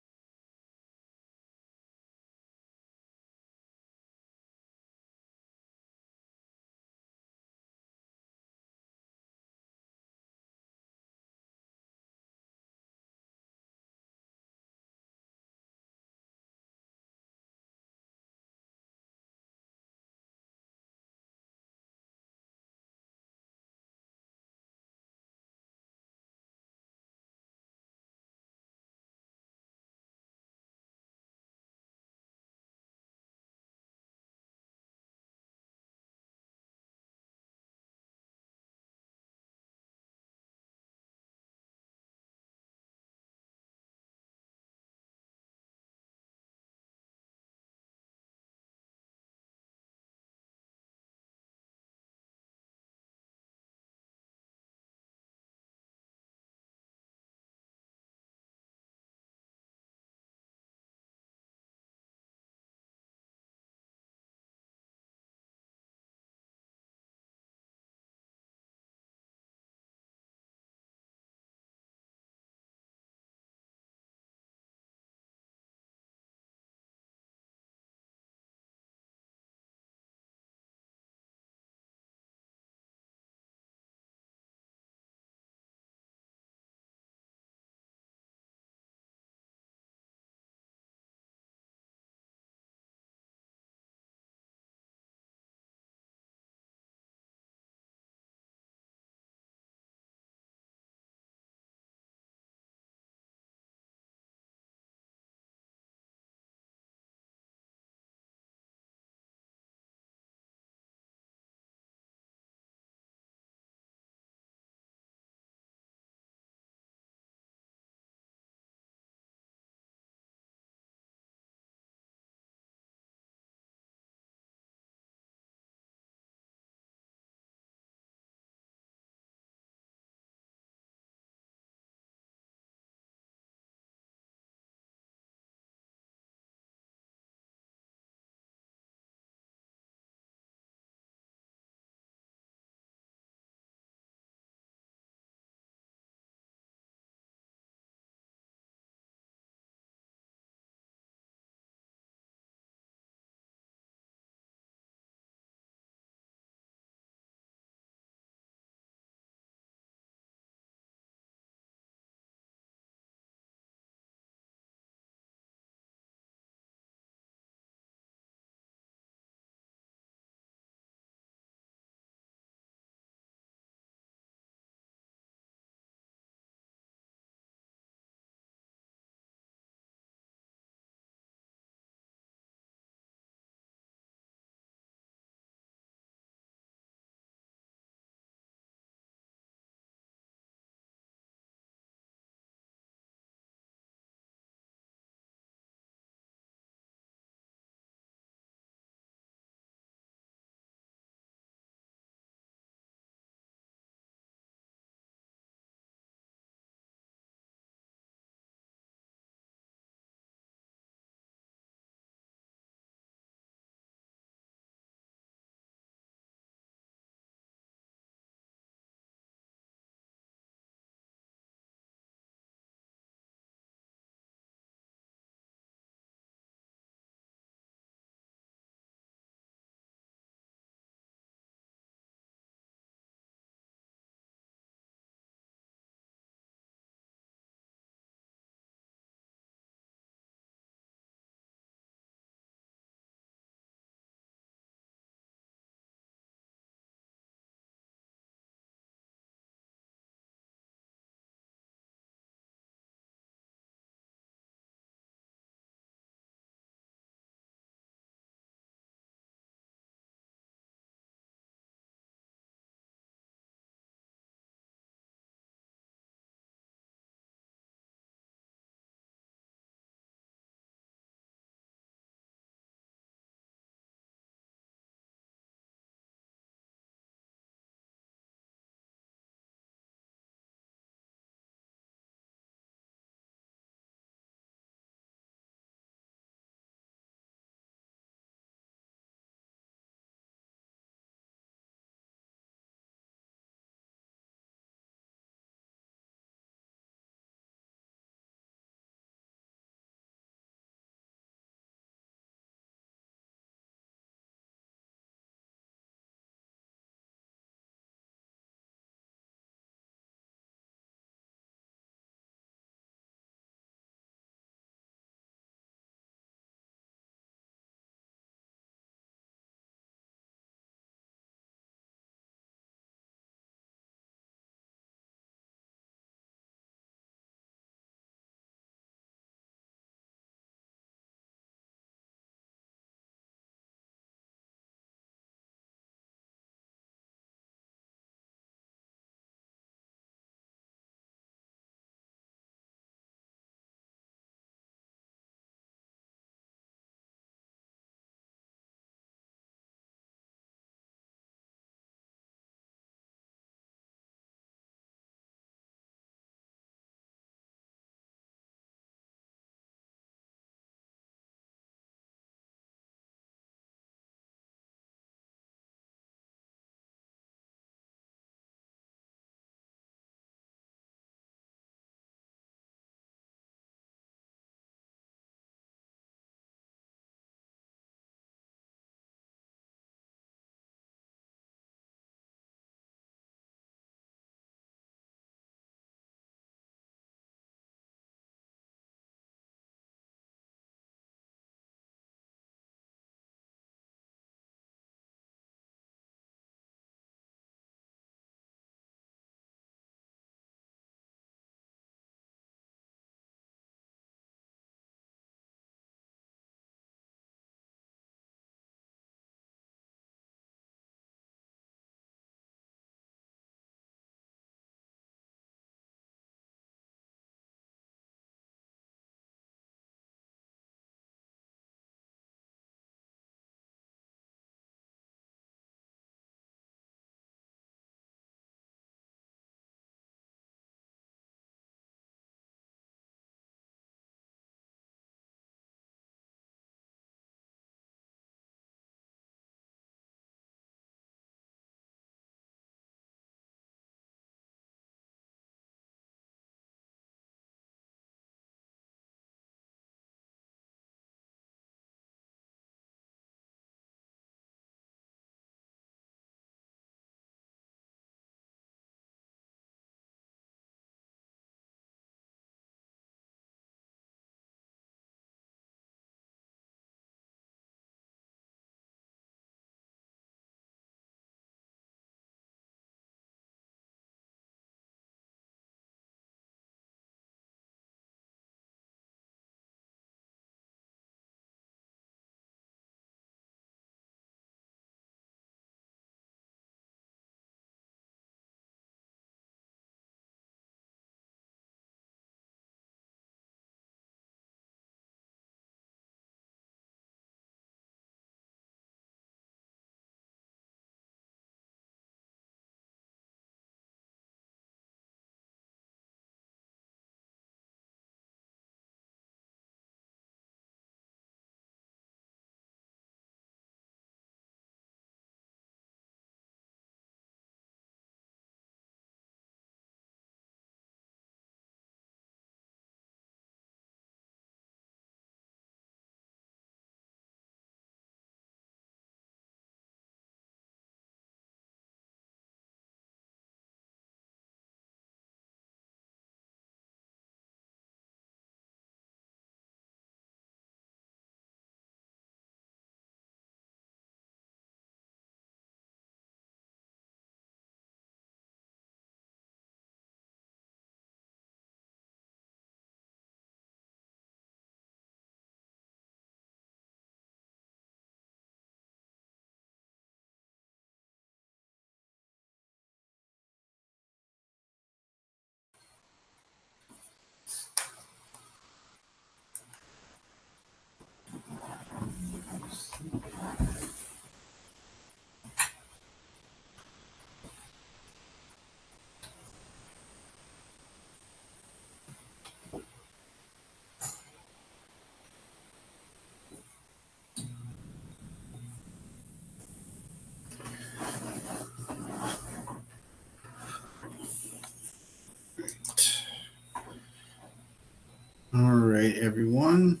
right, everyone.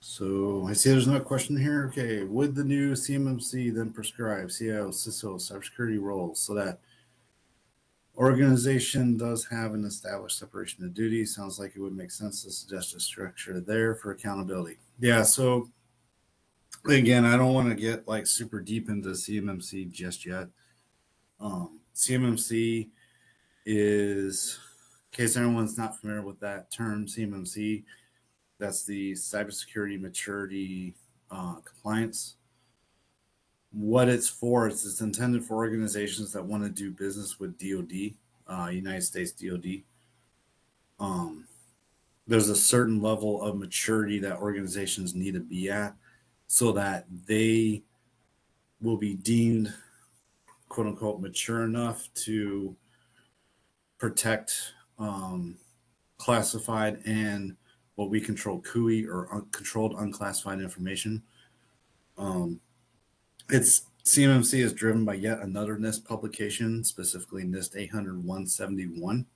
So I see there's no question here. Okay, would the new CMMC then prescribe CIO, CISO, cybersecurity roles so that organization does have an established separation of duties? Sounds like it would make sense to suggest a structure there for accountability. Yeah, so again, I don't want to get like super deep into CMMC just yet. CMMC is, in case anyone's not familiar with that term, CMMC, that's the cybersecurity maturity compliance. What it's for is it's intended for organizations that want to do business with DoD, United States DoD. There's a certain level of maturity that organizations need to be at so that they will be deemed quote unquote mature enough to protect classified and what we control CUI or controlled unclassified information. It's CMMC is driven by yet another NIST publication, specifically NIST 800-171.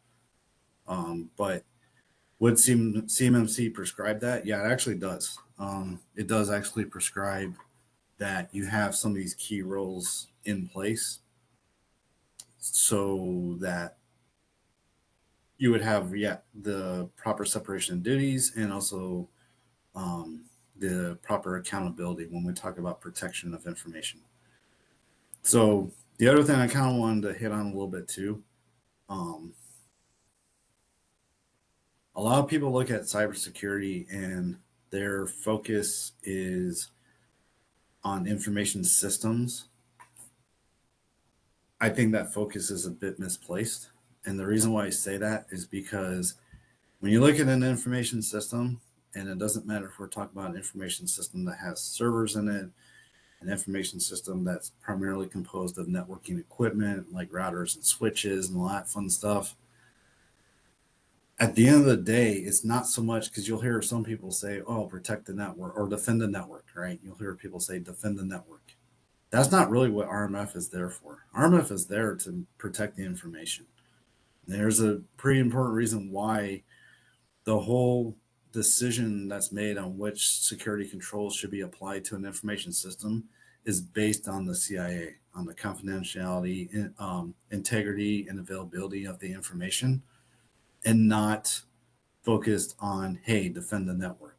But would CMMC prescribe that? Yeah, it actually does. It does actually prescribe that you have some of these key roles in place so that you would have, the proper separation of duties and also the proper accountability when we talk about protection of information. So the other thing I kind of wanted to hit on a little bit too, a lot of people look at cybersecurity and their focus is on information systems. I think that focus is a bit misplaced. And the reason why I say that is because when you look at an information system, and it doesn't matter if we're talking about an information system that has servers in it, an information system that's primarily composed of networking equipment like routers and switches and all that fun stuff. At the end of the day, it's not so much because you'll hear some people say, oh, protect the network or defend the network, right? You'll hear people say defend the network. That's not really what RMF is there for. RMF is there to protect the information. There's a pretty important reason why the whole decision that's made on which security controls should be applied to an information system is based on the CIA, on the confidentiality, integrity, and availability of the information, and not focused on, hey, defend the network.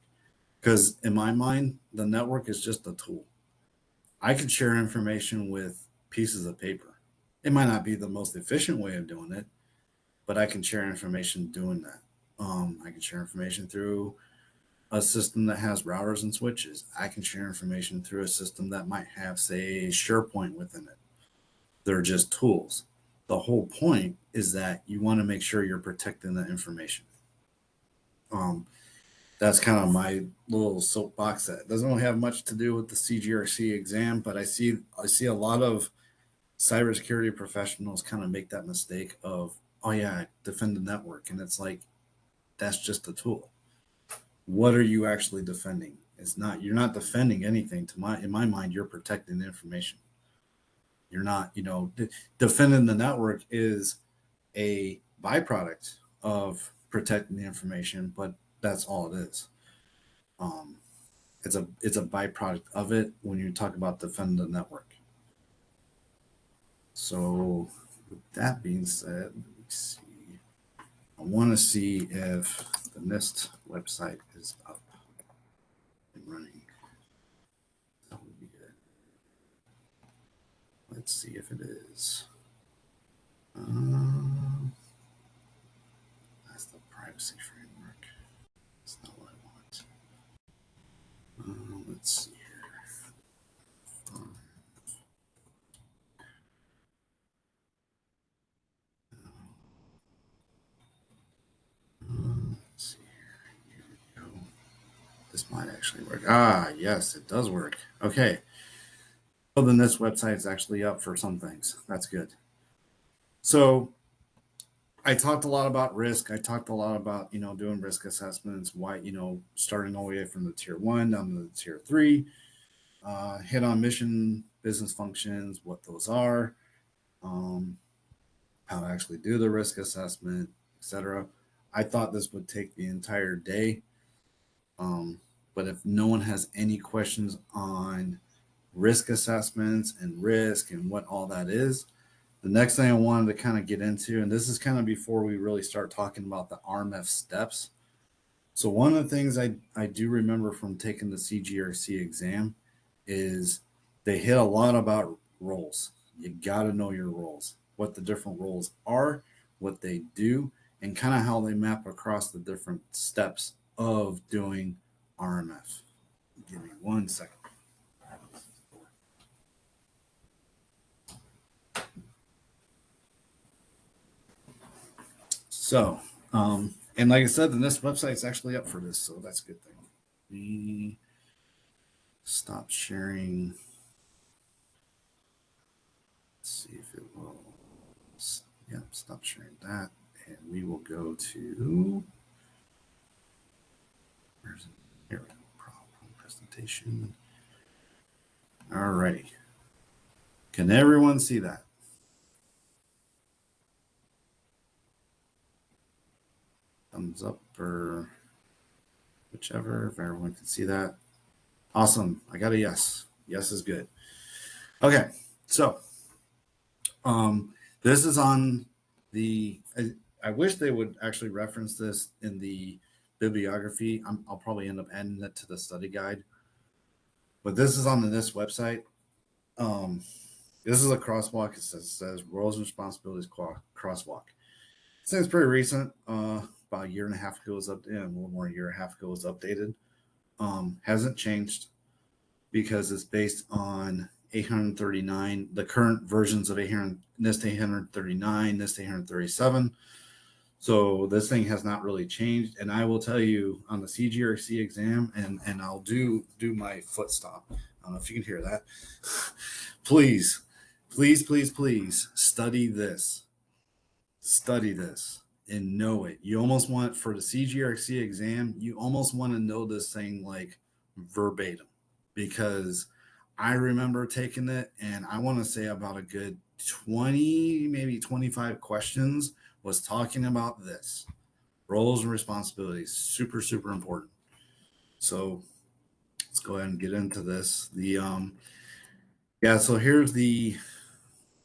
Because in my mind, the network is just a tool. I could share information with pieces of paper. It might not be the most efficient way of doing it, but I can share information doing that. I can share information through a system that has routers and switches. I can share information through a system that might have, say, SharePoint within it. They're just tools. The whole point is that you want to make sure you're protecting the information. That's kind of my little soapbox. That doesn't really have much to do with the CGRC exam, but I see a lot of cybersecurity professionals kind of make that mistake of, oh yeah, defend the network, and it's like that's just a tool. What are you actually defending? You're not defending anything. In my mind, you're protecting the information. You're not, defending the network is a byproduct of protecting the information, but that's all it is. It's a byproduct of it when you talk about defending the network. So, with that being said, let me see. I want to see if the NIST website is up and running. That would be good. Let's see if it is. That's the privacy framework. That's not what I want. Let's see here. Let's see here. Here we go. This might actually work. Ah, yes, it does work. Okay. Well, then this website is actually up for some things. That's good. So I talked a lot about risk. I talked a lot about, doing risk assessments, why, starting all the way from the tier 1 down to the tier 3, hit on mission, business functions, what those are, how to actually do the risk assessment, etc. I thought this would take the entire day. But if no one has any questions on risk assessments and risk and what all that is, the next thing I wanted to kind of get into, and this is kind of before we really start talking about the RMF steps. So one of the things I do remember from taking the CGRC exam is they hit a lot about roles. You got to know your roles, what the different roles are, what they do, and kind of how they map across the different steps of doing RMF. Give me 1 second. So, and like I said, the NIST website's actually up for this, so that's a good thing. We stop sharing. Let's see if it will. Yep, stop sharing that. And we will go to, where's it? Here we go. Problem presentation. All righty. Can everyone see that? Thumbs up or whichever, if everyone can see that. Awesome. I got a yes. Yes is good. Okay. So, this is on the, I wish they would actually reference this in the bibliography. I'll probably end up adding it to the study guide. But this is on the NIST website. This is a crosswalk. It says roles and responsibilities crosswalk. This thing's pretty recent. About a year and a half ago was updated. A little more than a year and a half ago was updated. Hasn't changed because it's based on 839, the current versions of 800, NIST 839, NIST 837. So this thing has not really changed. And I will tell you on the CGRC exam, and I'll do my foot stop. I don't know if you can hear that. Please study this. Study this and know it. You almost want, for the CGRC exam, you almost want to know this thing like verbatim, because I remember taking it, and I want to say about a good 20, maybe 25 questions was talking about this. Roles and responsibilities, super, super important. So let's go ahead and get into this. Yeah, so here's the,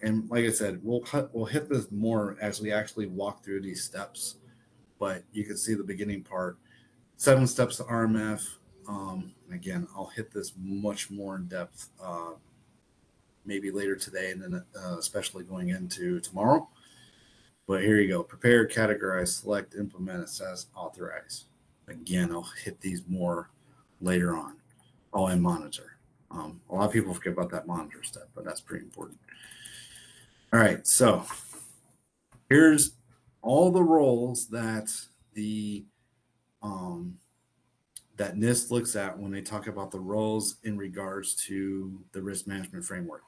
and like I said, we'll hit this more as we actually walk through these steps. But you can see the beginning part, 7 steps to RMF. Again, I'll hit this much more in depth, maybe later today, and then especially going into tomorrow. But here you go: prepare, categorize, select, implement, assess, authorize. Again, I'll hit these more later on. Oh, and monitor. A lot of people forget about that monitor step, but that's pretty important. All right, so here's all the roles that the that NIST looks at when they talk about the roles in regards to the risk management framework.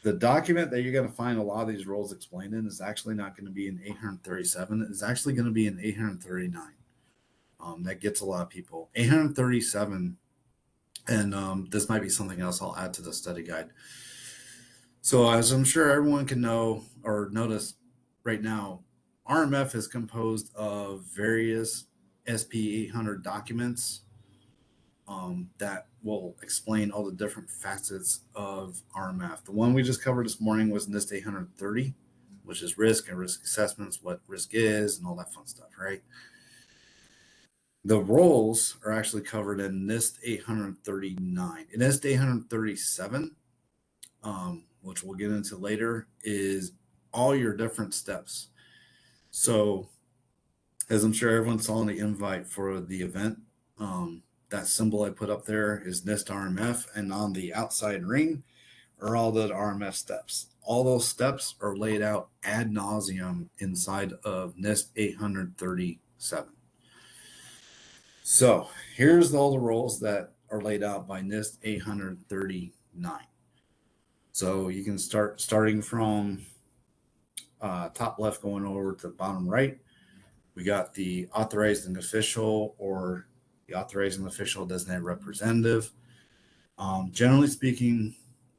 The document that you're going to find a lot of these roles explained in is actually not going to be in 837. It's actually going to be in 839. That gets a lot of people. 837, and this might be something else I'll add to the study guide. So as I'm sure everyone can know or notice right now, RMF is composed of various SP 800 documents that will explain all the different facets of RMF. The one we just covered this morning was NIST 830, which is risk and risk assessments, what risk is, and all that fun stuff, right? The roles are actually covered in NIST 839. In NIST 837, which we'll get into later, is all your different steps. So, as I'm sure everyone saw in the invite for the event, that symbol I put up there is NIST RMF, and on the outside ring are all the RMF steps. All those steps are laid out ad nauseum inside of NIST 837. So here's all the roles that are laid out by NIST 839. So you can starting from top left going over to the bottom right. We got the authorizing official or the authorizing official designated representative. Generally speaking,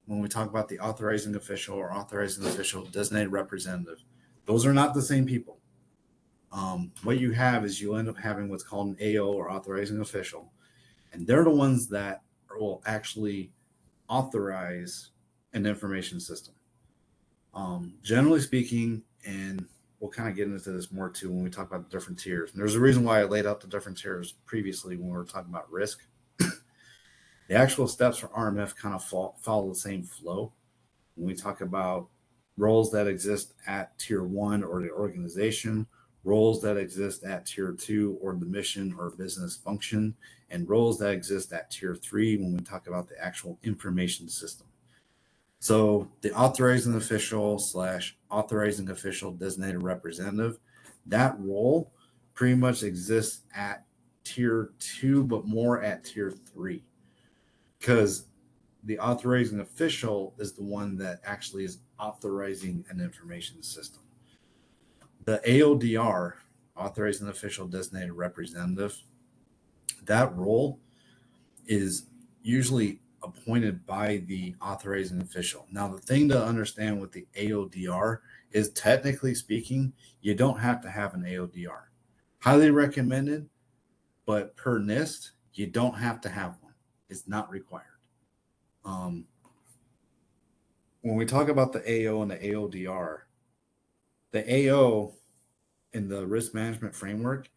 when we talk about the authorizing official or authorizing official designated representative, those are not the same people. what you have is you end up having what's called an AO or authorizing official, and they're the ones that will actually authorize an information system. Generally speaking, and we'll kind of get into this more too when we talk about the different tiers. And there's a reason why I laid out the different tiers previously when we were talking about risk. The actual steps for RMF kind of follow the same flow. When we talk about roles that exist at tier one or the organization, roles that exist at tier two or the mission or business function, and roles that exist at tier three when we talk about the actual information system. So the authorizing official / authorizing official designated representative, that role pretty much exists at tier two, but more at tier three, because the authorizing official is the one that actually is authorizing an information system. The AODR, authorizing official designated representative, that role is usually appointed by the authorizing official. Now, the thing to understand with the AODR is, technically speaking, you don't have to have an AODR. Highly recommended, but per NIST, you don't have to have one. It's not required. When we talk about the AO and the AODR, the AO in the risk management framework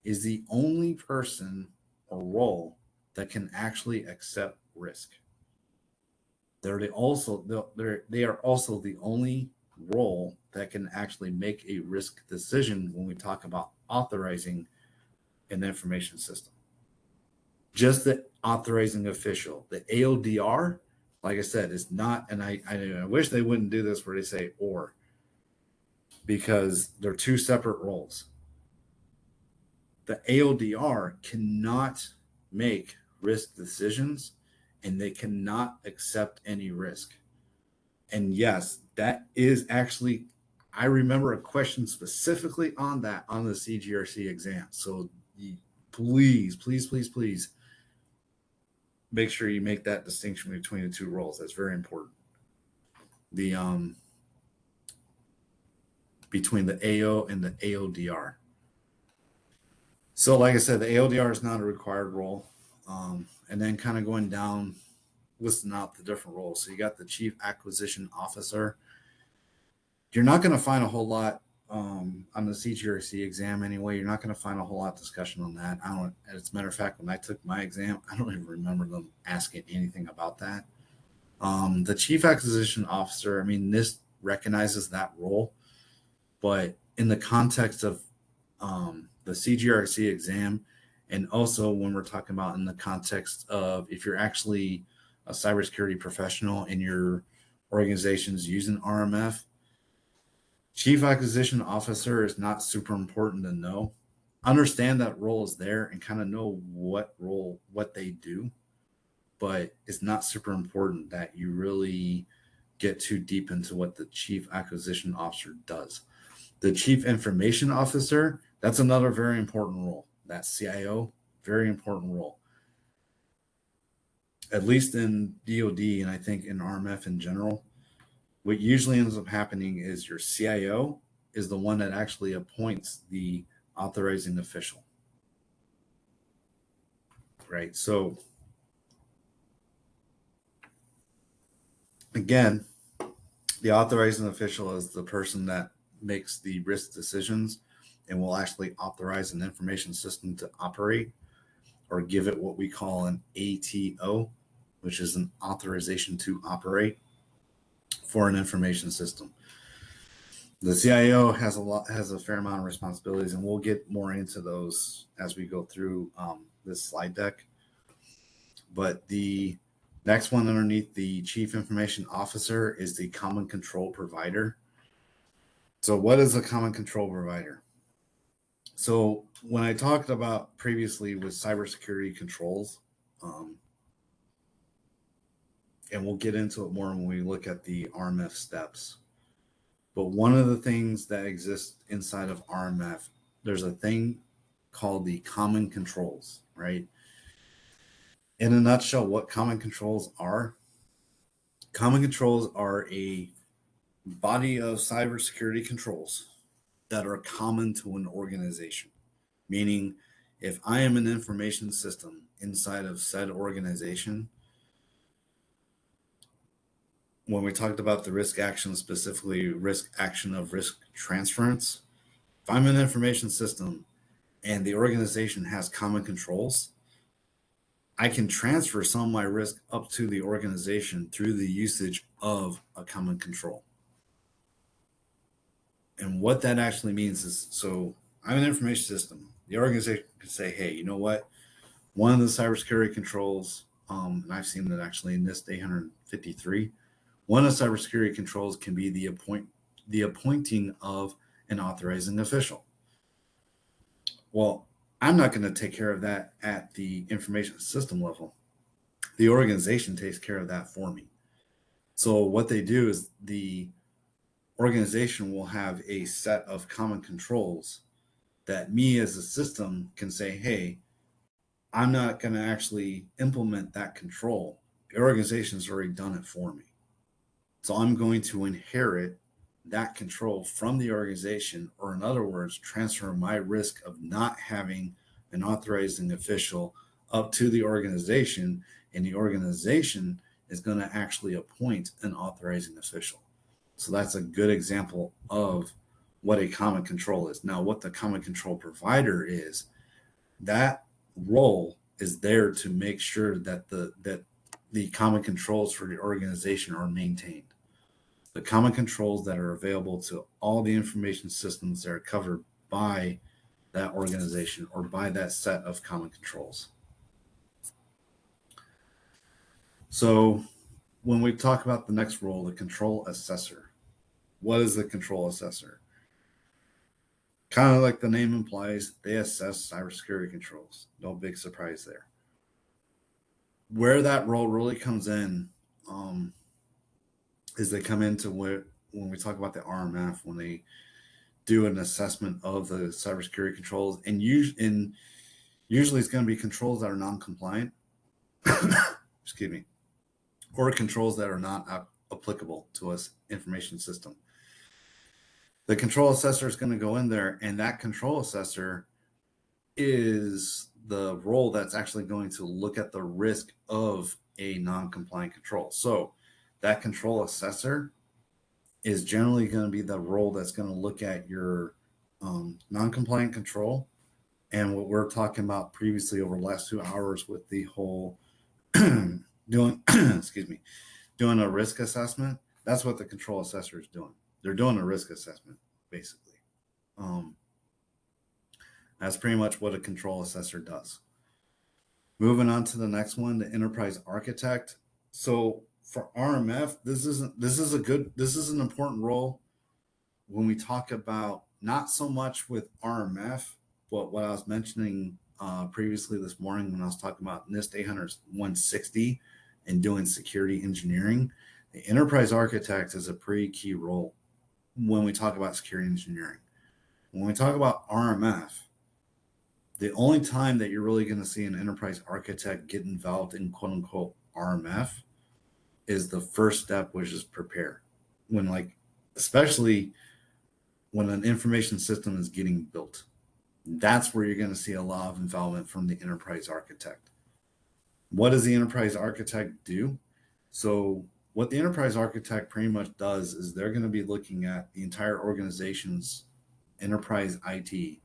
is the only person or role that can actually accept risk. They are also the only role that can actually make a risk decision when we talk about authorizing an information system. Just the authorizing official. The AODR, like I said, is not, and I wish they wouldn't do this where they say or, because they're two separate roles. The AODR cannot make risk decisions, and they cannot accept any risk. And yes, that is actually, I remember a question specifically on that on the CGRC exam. So please, please, please, please make sure you make that distinction between the two roles. That's very important. The between the AO and the AODR. So, like I said, the AODR is not a required role. And then kind of going down, listing out the different roles. So you got the Chief Acquisition Officer. You're not going to find a whole lot on the CGRC exam anyway. You're not going to find a whole lot of discussion on that. As a matter of fact, when I took my exam, I don't even remember them asking anything about that. The Chief Acquisition Officer, I mean, this recognizes that role, but in the context of the CGRC exam, and also when we're talking about in the context of if you're actually a cybersecurity professional in your organization's using RMF, Chief Acquisition Officer is not super important to know. Understand that role is there and kind of know what they do, but it's not super important that you really get too deep into what the Chief Acquisition Officer does. The Chief Information Officer, that's another very important role. That CIO, very important role. At least in DoD, and I think in RMF in general, what usually ends up happening is your CIO is the one that actually appoints the authorizing official. Right? So, again, the authorizing official is the person that makes the risk decisions and will actually authorize an information system to operate, or give it what we call an ATO, which is an authorization to operate for an information system. The CIO has a fair amount of responsibilities, and we'll get more into those as we go through this slide deck. But the next one underneath the Chief Information Officer is the Common Control Provider. So what is a Common Control Provider? So when I talked about previously with cybersecurity controls, and we'll get into it more when we look at the RMF steps. But one of the things that exists inside of RMF, there's a thing called the common controls, right? In a nutshell, what common controls are a body of cybersecurity controls that are common to an organization. Meaning, if I am an information system inside of said organization, when we talked about the risk action, specifically risk action of risk transference, if I'm an information system and the organization has common controls, I can transfer some of my risk up to the organization through the usage of a common control. And what that actually means is, so I'm an information system. The organization can say, hey, you know what? One of the cybersecurity controls, and I've seen that actually in NIST 853, one of the cybersecurity controls can be the appointing of an authorizing official. Well, I'm not going to take care of that at the information system level. The organization takes care of that for me. So what they do is the organization will have a set of common controls that me as a system can say, hey, I'm not going to actually implement that control. The organization's already done it for me. So I'm going to inherit that control from the organization, or in other words, transfer my risk of not having an authorizing official up to the organization, and the organization is going to actually appoint an authorizing official. So that's a good example of what a common control is. Now, what the common control provider is, that role is there to make sure that the common controls for the organization are maintained. The common controls that are available to all the information systems that are covered by that organization or by that set of common controls. So when we talk about the next role, the control assessor, what is the control assessor? Kind of like the name implies, they assess cybersecurity controls. No big surprise there. Where that role really comes in is they come into when we talk about the RMF, when they do an assessment of the cybersecurity controls, and usually it's going to be controls that are non-compliant, excuse me, or controls that are not applicable to us information system. The control assessor is going to go in there, and that control assessor is the role that's actually going to look at the risk of a non-compliant control. So that control assessor is generally going to be the role that's going to look at your non-compliant control. And what we're talking about previously over the last 2 hours with the whole doing doing a risk assessment, that's what the control assessor is doing. They're doing a risk assessment, basically. That's pretty much what a control assessor does. Moving on to the next one, the enterprise architect. So for RMF, this is an important role when we talk about not so much with RMF, but what I was mentioning previously this morning when I was talking about NIST 160 and doing security engineering. The enterprise architect is a pretty key role when we talk about security engineering. When we talk about RMF, the only time that you're really going to see an enterprise architect get involved in quote unquote RMF is the first step, which is prepare. Especially when an information system is getting built, that's where you're going to see a lot of involvement from the enterprise architect. What does the enterprise architect do? So what the enterprise architect pretty much does is they're going to be looking at the entire organization's enterprise IT,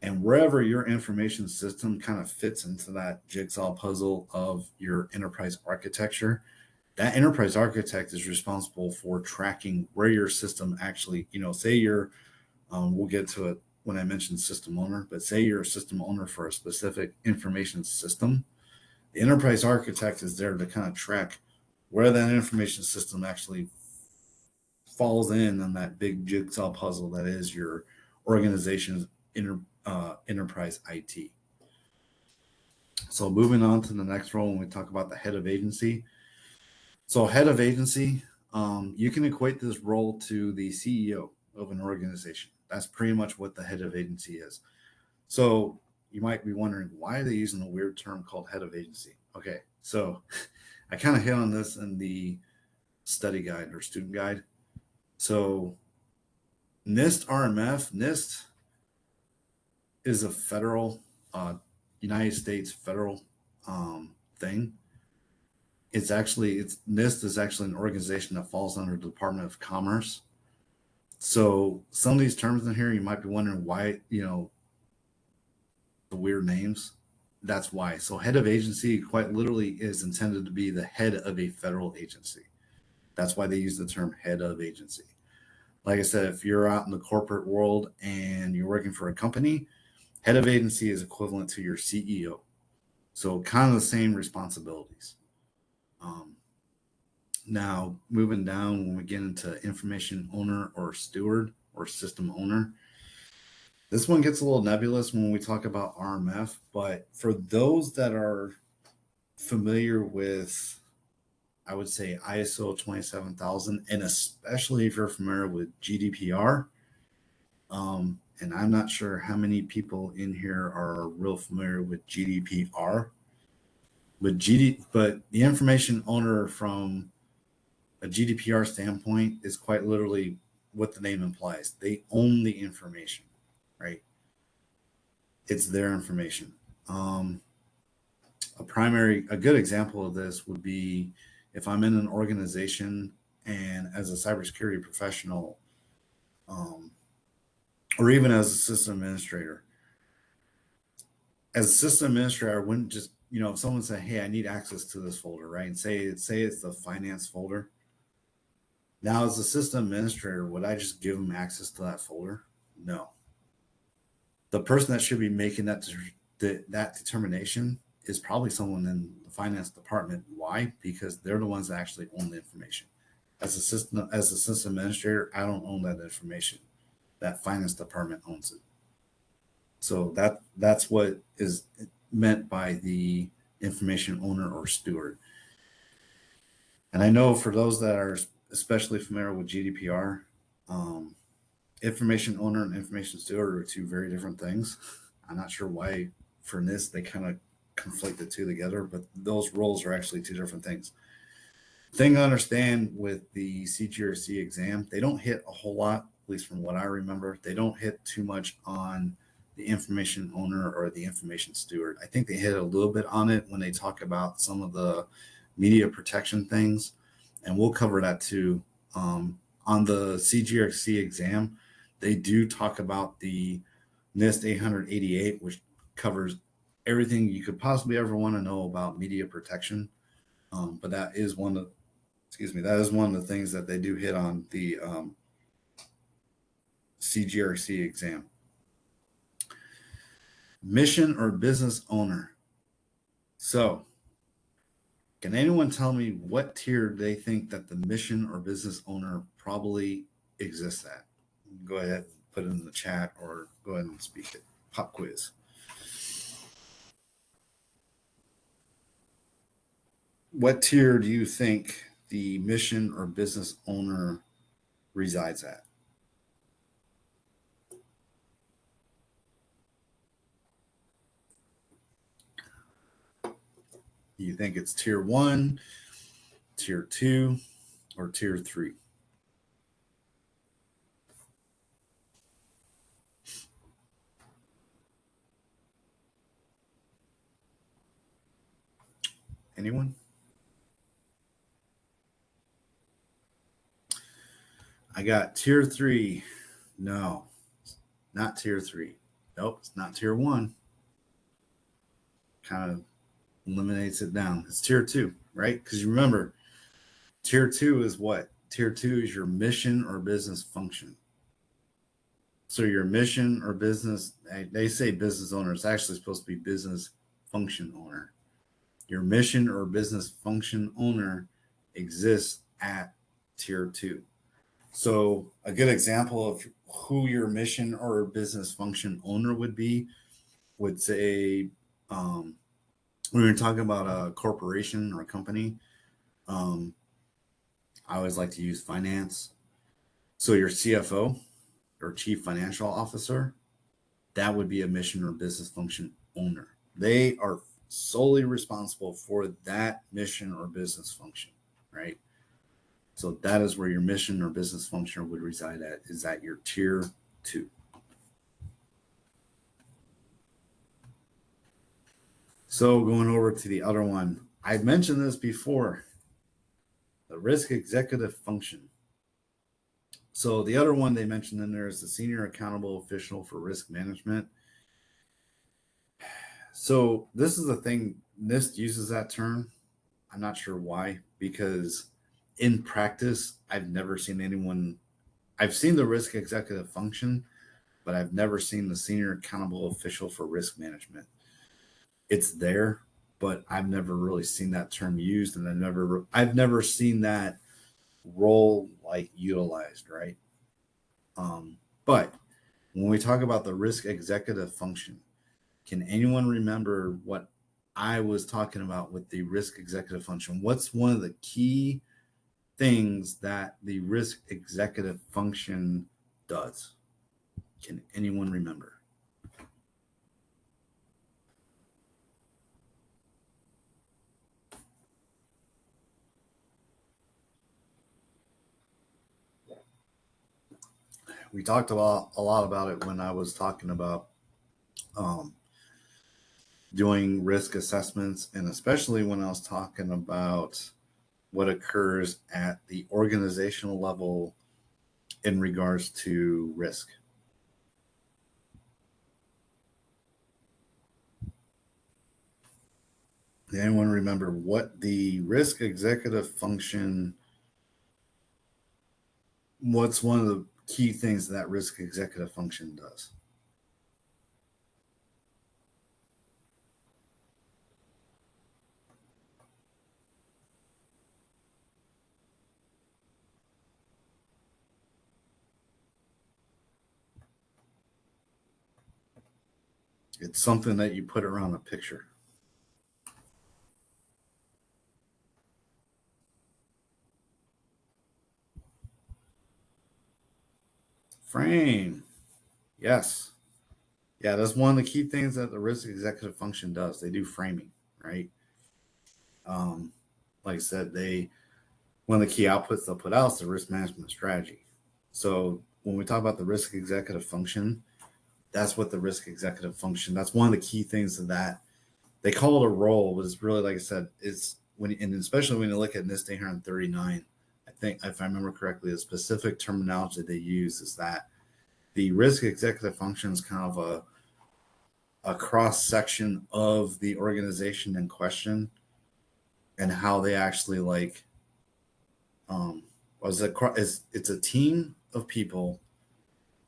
and wherever your information system kind of fits into that jigsaw puzzle of your enterprise architecture, that enterprise architect is responsible for tracking where your system actually, say you're, we'll get to it when I mention system owner, but say you're a system owner for a specific information system. The enterprise architect is there to kind of track where that information system actually falls in on that big jigsaw puzzle that is your organization's enterprise IT. So moving on to the next role, when we talk about the head of agency. So head of agency, you can equate this role to the CEO of an organization. That's pretty much what the head of agency is. So you might be wondering, why are they using a weird term called head of agency? Okay, so I kind of hit on this in the study guide or student guide. So NIST RMF. NIST is a federal, United States federal thing. It's NIST is actually an organization that falls under the Department of Commerce. So some of these terms in here, you might be wondering why, the weird names. That's why. So head of agency quite literally is intended to be the head of a federal agency. That's why they use the term head of agency. Like I said, if you're out in the corporate world and you're working for a company, head of agency is equivalent to your CEO. So kind of the same responsibilities. Um, Now, moving down, when we get into information owner or steward or system owner, this one gets a little nebulous when we talk about RMF. But for those that are familiar with, I would say, ISO 27000, and especially if you're familiar with GDPR, and I'm not sure how many people in here are real familiar with GDPR, but the information owner from a GDPR standpoint is quite literally what the name implies. They own the information, right? It's their information. A good example of this would be if I'm in an organization and as a cybersecurity professional, um, or even as a system administrator. As a system administrator, I wouldn't just, if someone said, "Hey, I need access to this folder," right? And say it's the finance folder. Now, as a system administrator, would I just give them access to that folder? No. The person that should be making that determination is probably someone in the finance department. Why? Because they're the ones that actually own the information. As a system administrator, I don't own that information. That finance department owns it. So that's what is meant by the information owner or steward. And I know for those that are especially familiar with GDPR, um, information owner and information steward are two very different things. I'm not sure why for this they kind of conflate the two together, but those roles are actually two different things. Thing to understand with the CGRC exam, they don't hit a whole lot, at least from what I remember. They don't hit too much on the information owner or the information steward. I think they hit a little bit on it when they talk about some of the media protection things, and we'll cover that too. On the CGRC exam, they do talk about the NIST 888, which covers everything you could possibly ever want to know about media protection. But that is that is one of the things that they do hit on the CGRC exam. Mission or business owner. So, can anyone tell me what tier they think that the mission or business owner probably exists at? Go ahead and put it in the chat or go ahead and speak it. Pop quiz. What tier do you think the mission or business owner resides at? Do you think it's tier 1, tier 2, or tier 3? Anyone? I got tier 3. No, not tier 3. Nope, it's not tier 1. Kind of eliminates it down. It's tier 2, right? Because you remember, tier 2 is what? Tier 2 is your mission or business function. So your mission or business, they say business owner, it's actually supposed to be business function owner. Your mission or business function owner exists at tier 2. So a good example of who your mission or business function owner would be would say, when we're talking about a corporation or a company, um, I always like to use finance. So your CFO or chief financial officer, that would be a mission or business function owner. They are solely responsible for that mission or business function, right? So that is where your mission or business function would reside at, is at your tier 2. So going over to the other one, I've mentioned this before, the risk executive function. So the other one they mentioned in there is the senior accountable official for risk management. So this is the thing, NIST uses that term. I'm not sure why, because in practice, I've never seen anyone, I've seen the risk executive function, but I've never seen the senior accountable official for risk management. It's there, but I've never really seen that term used, and I've never seen that role like utilized, right? But when we talk about the risk executive function, can anyone remember what I was talking about with the risk executive function? What's one of the key things that the risk executive function does? Can anyone remember? We talked a lot about it when I was talking about um, doing risk assessments, and especially when I was talking about what occurs at the organizational level in regards to risk. Anyone remember what the risk executive function, what's one of the key things that risk executive function does? It's something that you put around a picture. Frame. Yes. Yeah, that's one of the key things that the risk executive function does. They do framing, right? Um, like I said, one of the key outputs they'll put out is the risk management strategy. So when we talk about the risk executive function, that's what the risk executive function. That's one of the key things of that. They call it a role, but it's really, like I said, it's when, and especially when you look at NIST 839, I think if I remember correctly, the specific terminology that they use is that the risk executive function is kind of a cross section of the organization in question, and how they actually like was it's a team of people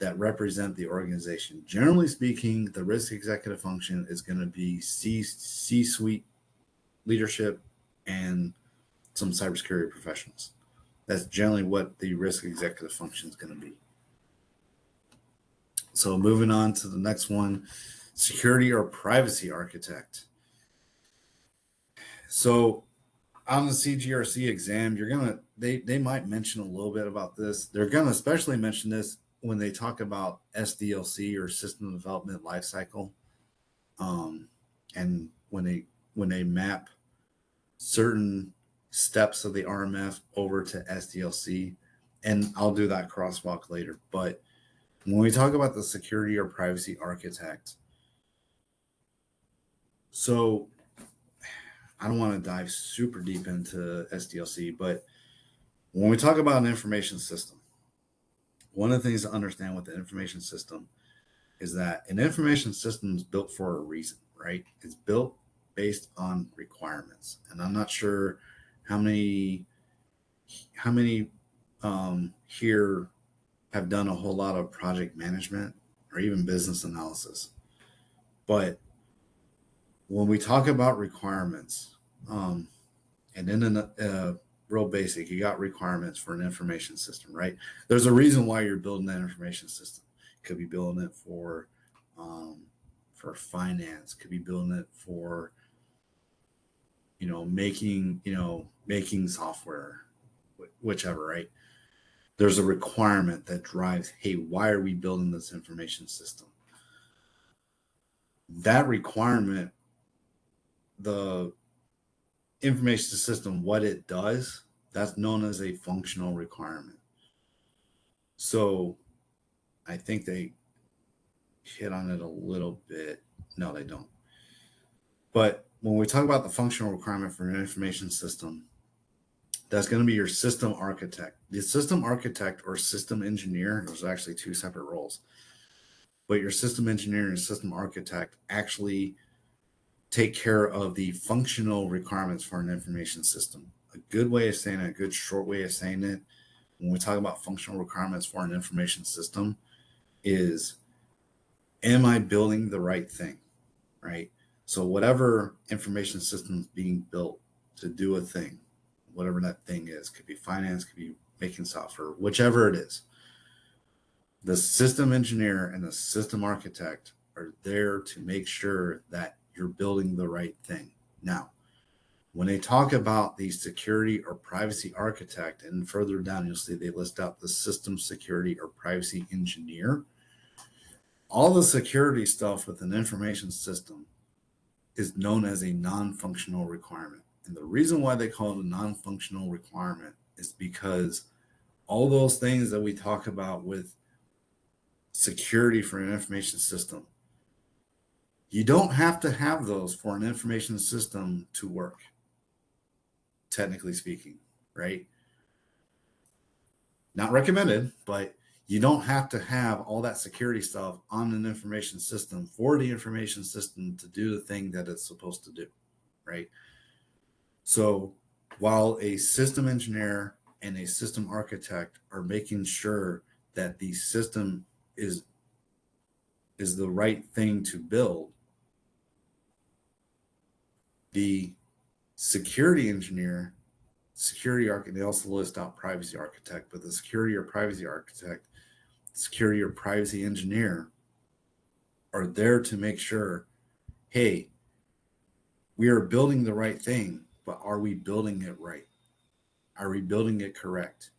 that represent the organization. Generally speaking, the risk executive function is going to be C-suite leadership and some cybersecurity professionals. That's generally what the risk executive function is going to be. So moving on to the next one, security or privacy architect. So on the CGRC exam, you're gonna they might mention a little bit about this. They're gonna especially mention this when they talk about SDLC or system development lifecycle, and when they map certain steps of the RMF over to SDLC, and I'll do that crosswalk later. But when we talk about the security or privacy architect, so I don't want to dive super deep into SDLC, but when we talk about an information system, one of the things to understand with the information system is that an information system is built for a reason, right? It's built based on requirements. And I'm not sure how many here have done a whole lot of project management or even business analysis. But when we talk about requirements, and then in real basic, you got requirements for an information system, right? There's a reason why you're building that information system. Could be building it for finance. Could be building it for making software, whichever, right? There's a requirement that drives, hey, why are we building this information system? That requirement, the information system, what it does, That's known as a functional requirement. So I think they hit on it a little bit. No, they don't. But when we talk about the functional requirement for an information system, that's going to be your system architect. The system architect or system engineer, those are actually two separate roles. But your system engineer and system architect actually take care of the functional requirements for an information system. A good way of saying it, a good short way of saying it, when we talk about functional requirements for an information system, is am I building the right thing, right? So whatever information system is being built to do a thing, whatever that thing is, could be finance, could be making software, whichever it is, the system engineer and the system architect are there to make sure that you're building the right thing. Now, when they talk about the security or privacy architect, and further down, you'll see they list out the system security or privacy engineer. All the security stuff with an information system is known as a non-functional requirement. And the reason why they call it a non-functional requirement is because all those things that we talk about with security for an information system, you don't have to have those for an information system to work, technically speaking, right? Not recommended, but you don't have to have all that security stuff on an information system for the information system to do the thing that it's supposed to do, right? So while a system engineer and a system architect are making sure that the system is the right thing to build, the security engineer, security architect, they also list out privacy architect, but the security or privacy architect, security or privacy engineer are there to make sure, hey, we are building the right thing, but are we building it right? Are we building it correct?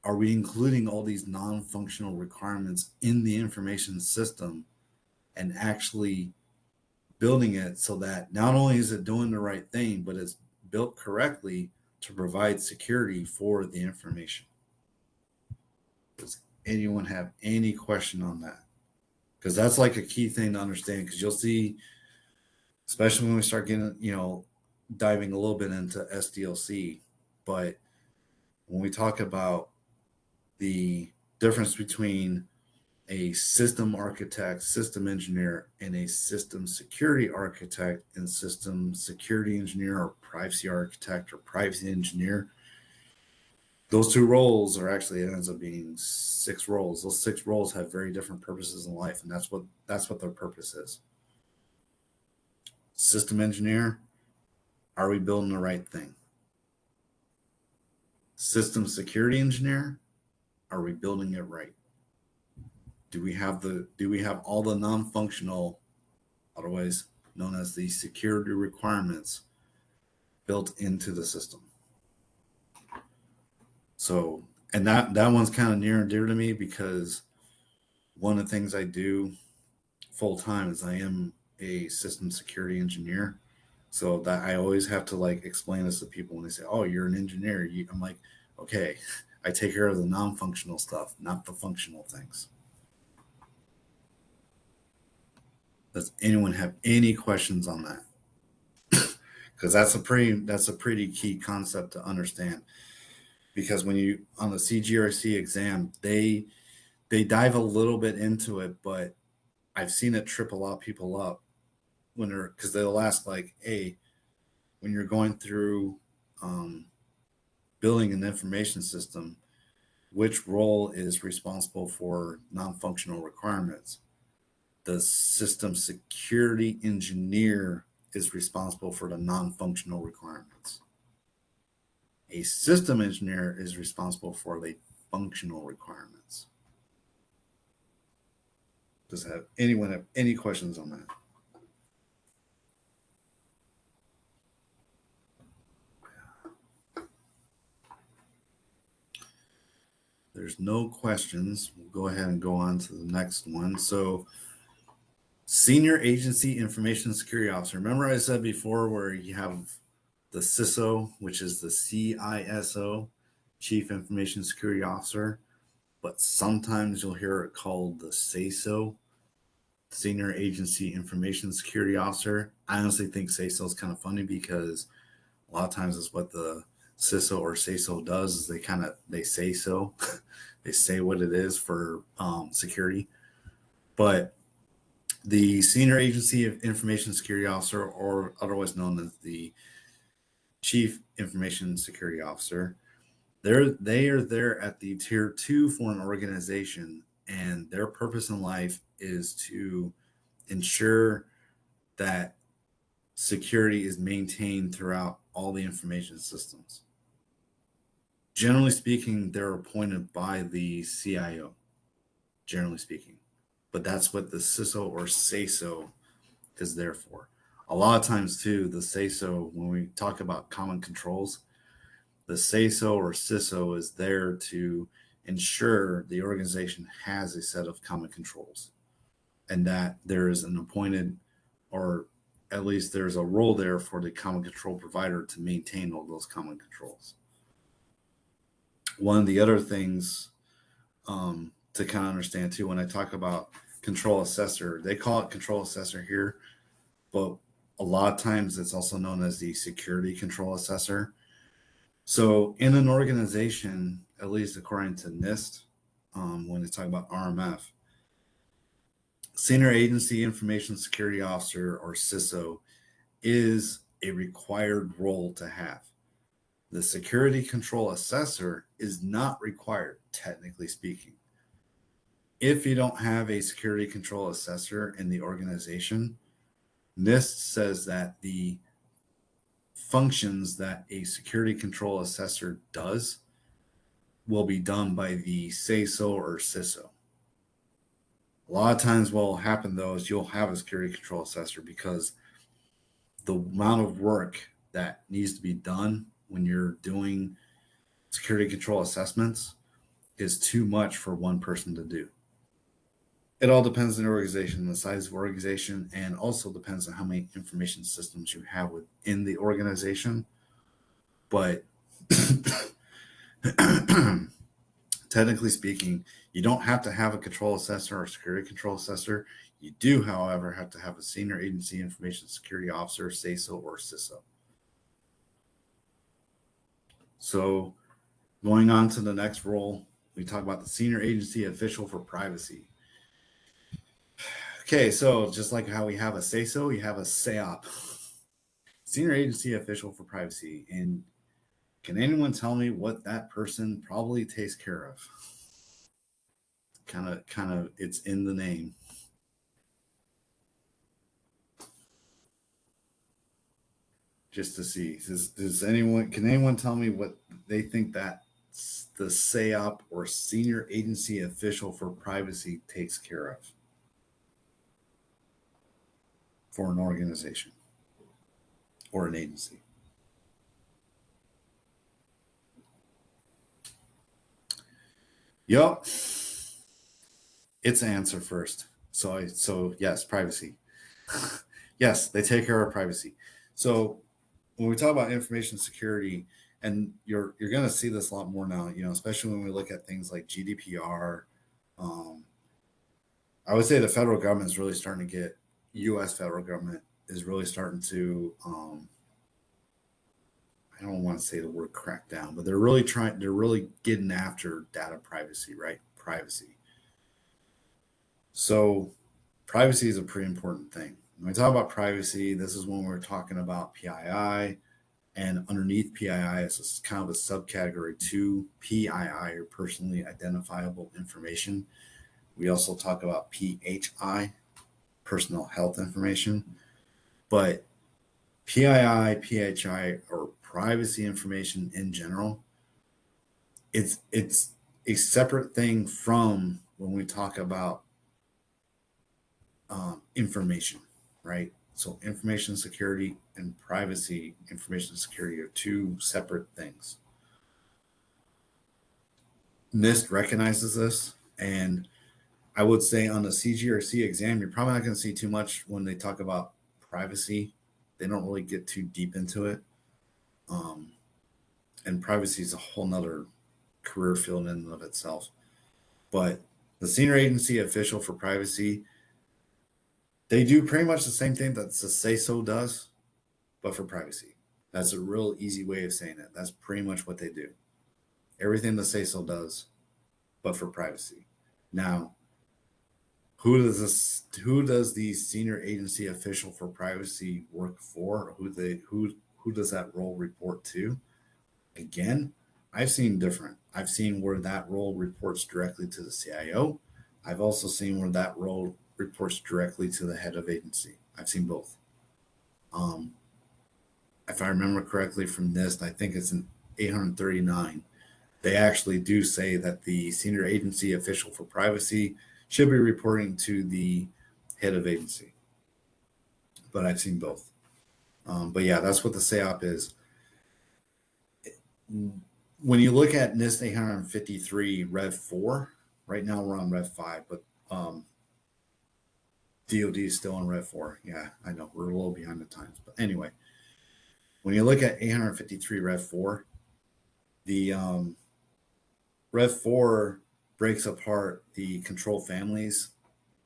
Are we including all these non-functional requirements in the information system and actually building it so that not only is it doing the right thing, but it's built correctly to provide security for the information? Does anyone have any question on that? Because that's like a key thing to understand, because you'll see, especially when we start getting, diving a little bit into SDLC, but when we talk about the difference between a system architect, system engineer, and a system security architect and system security engineer or privacy architect or privacy engineer, those two roles are actually, it ends up being 6 roles. Those 6 roles have very different purposes in life, and that's what their purpose is. System engineer, are we building the right thing? System security engineer, are we building it right? Do we have all the non-functional, otherwise known as the security requirements, built into the system? So, and that one's kind of near and dear to me, because one of the things I do full time is I am a system security engineer. So that I always have to like explain this to people when they say, "Oh, you're an engineer." I'm like, okay, I take care of the non-functional stuff, not the functional things. Does anyone have any questions on that? Because that's a pretty key concept to understand. Because when you on the CGRC exam, they dive a little bit into it, but I've seen it trip a lot of people up when because they'll ask like, "Hey, when you're going through building an information system, which role is responsible for non-functional requirements?" The system security engineer is responsible for the non-functional requirements. A system engineer is responsible for the functional requirements. Does anyone have any questions on that? There's no questions. We'll go ahead and go on to the next one. So, Senior Agency Information Security Officer. Remember I said before where you have the CISO, which is the CISO, Chief Information Security Officer, but sometimes you'll hear it called the SASO, Senior Agency Information Security Officer. I honestly think SASO is kind of funny because a lot of times it's what the CISO or SASO does is they say so, they say what it is for security. But the Senior Agency of Information Security Officer, or otherwise known as the Chief Information Security Officer, they are there at the tier 2 for an organization, and their purpose in life is to ensure that security is maintained throughout all the information systems. Generally speaking, they're appointed by the CIO, generally speaking. But that's what the CISO or SASO is there for. A lot of times, too, the SASO, when we talk about common controls, the SASO or CISO is there to ensure the organization has a set of common controls and that there is an appointed, or at least there's a role there for the common control provider to maintain all those common controls. One of the other things to kind of understand too, when I talk about control assessor, they call it control assessor here, but a lot of times it's also known as the security control assessor. So in an organization, at least according to NIST, when they talk about RMF, Senior Agency Information Security Officer, or CISO, is a required role to have. The security control assessor is not required, technically speaking. If you don't have a security control assessor in the organization, NIST says that the functions that a security control assessor does will be done by the SASO or CISO. A lot of times what will happen, though, is you'll have a security control assessor because the amount of work that needs to be done when you're doing security control assessments is too much for one person to do. It all depends on the organization, the size of the organization, and also depends on how many information systems you have within the organization. But technically speaking, you don't have to have a control assessor or security control assessor. You do, however, have to have a Senior Agency Information Security Officer, SASO, or CISO. So going on to the next role, we talk about the Senior Agency Official for Privacy. Okay, so just like how we have a SASO, you have a SAOP, Senior Agency Official for Privacy. And can anyone tell me what that person probably takes care of? Kind of, it's in the name. Just to see, can anyone tell me what they think that the SAOP, or Senior Agency Official for Privacy, takes care of for an organization or an agency? Yup. It's answer first. So yes, privacy. Yes, they take care of privacy. So when we talk about information security, and you're going to see this a lot more now, especially when we look at things like GDPR. I would say the federal government is really starting to get, U.S. federal government is really starting to, I don't want to say the word crack down, but they're really getting after data privacy, right? Privacy. So privacy is a pretty important thing. When we talk about privacy, this is when we're talking about PII, and underneath PII is kind of a subcategory to PII, or personally identifiable information. We also talk about PHI, personal health information, but PII, PHI, or privacy information in general, it's a separate thing from when we talk about information, right? So information security and privacy information security are two separate things. NIST recognizes this, and I would say on the CGRC exam, you're probably not going to see too much when they talk about privacy. They don't really get too deep into it. Um, and privacy is a whole nother career field in and of itself. But the senior agency official for privacy, they do pretty much the same thing that the say-so does, but for privacy. That's a real easy way of saying it. That's pretty much what they do. Everything the say-so does, but for privacy. Now, who does the senior agency official for privacy work for? Who does that role report to? Again, I've seen different. I've seen where that role reports directly to the CIO. I've also seen where that role reports directly to the head of agency. I've seen both. Um, if I remember correctly from NIST, I think it's in 839. They actually do say that the senior agency official for privacy should be reporting to the head of agency. But I've seen both. But yeah, that's what the SAOP is. When you look at NIST 853 Rev 4, right now we're on Rev 5, but DOD is still on Rev 4. Yeah, I know we're a little behind the times. But anyway, when you look at 853 Rev 4, the Rev 4 breaks apart the control families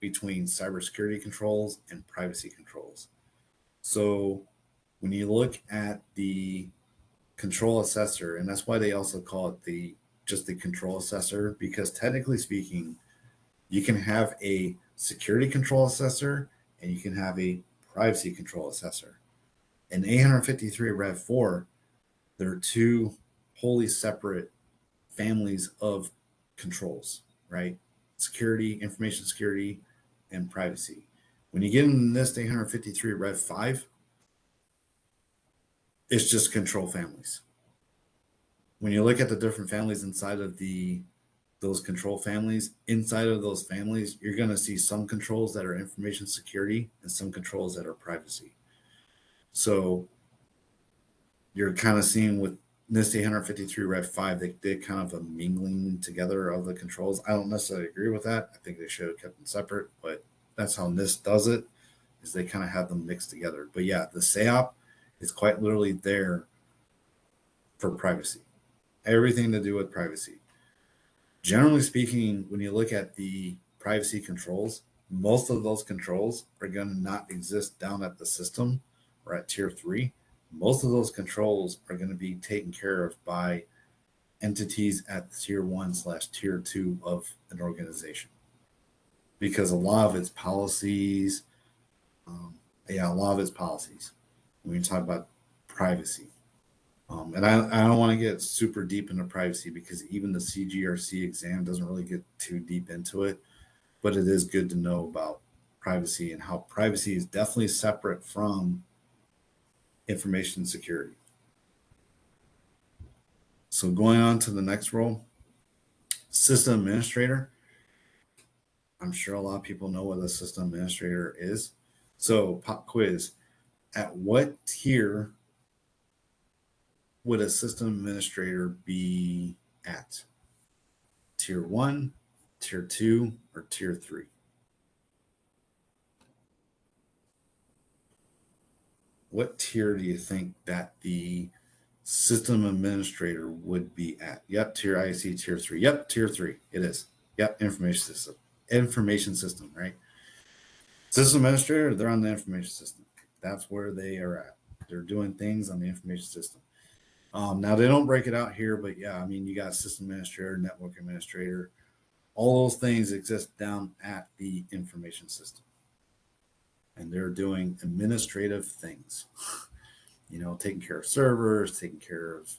between cybersecurity controls and privacy controls. So when you look at the control assessor, and that's why they also call it just the control assessor, because technically speaking, you can have a security control assessor and you can have a privacy control assessor. In 853 Rev 4, there are two wholly separate families of controls, right? Security, information security, and privacy. When you get in this 853 Rev 5, it's just control families. When you look at the different families inside of those control families, inside of those families, you're going to see some controls that are information security and some controls that are privacy. So you're kind of seeing with NIST 853 Rev 5, they did kind of a mingling together of the controls. I don't necessarily agree with that. I think they should have kept them separate, but that's how NIST does it, is they kind of have them mixed together. But yeah, the SAOP is quite literally there for privacy. Everything to do with privacy. Generally speaking, when you look at the privacy controls, most of those controls are going to not exist down at the system or at tier 3. Most of those controls are going to be taken care of by entities at tier 1/tier 2 of an organization, because a lot of its policies, a lot of its policies, when you talk about privacy, and I don't want to get super deep into privacy because even the CGRC exam doesn't really get too deep into it, but it is good to know about privacy and how privacy is definitely separate from information security. So going on to the next role, system administrator. I'm sure a lot of people know what a system administrator is. So pop quiz, at what tier would a system administrator be at? Tier 1, tier 2, or tier 3? What tier do you think that the system administrator would be at? Yep, tier IC, tier 3. Yep, tier 3. It is. Yep, information system. Information system, right? System administrator, they're on the information system. That's where they are at. They're doing things on the information system. Now they don't break it out here, but yeah, I mean, you got system administrator, network administrator, all those things exist down at the information system, and they're doing administrative things. Taking care of servers, taking care of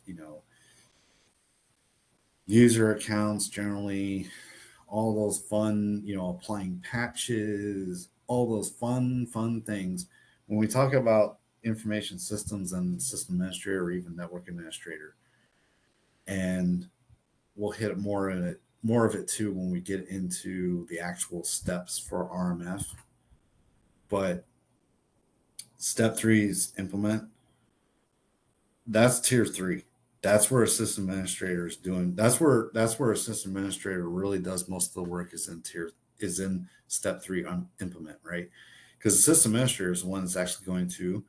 user accounts, generally, all those fun, applying patches, all those fun things. When we talk about information systems and system administrator or even network administrator, and we'll hit more of it too when we get into the actual steps for RMF. But step 3 is implement. That's tier 3. That's where a system administrator is doing. That's where a system administrator really does most of the work, is in step 3 on implement, right? Because the system administrator is the one that's actually going to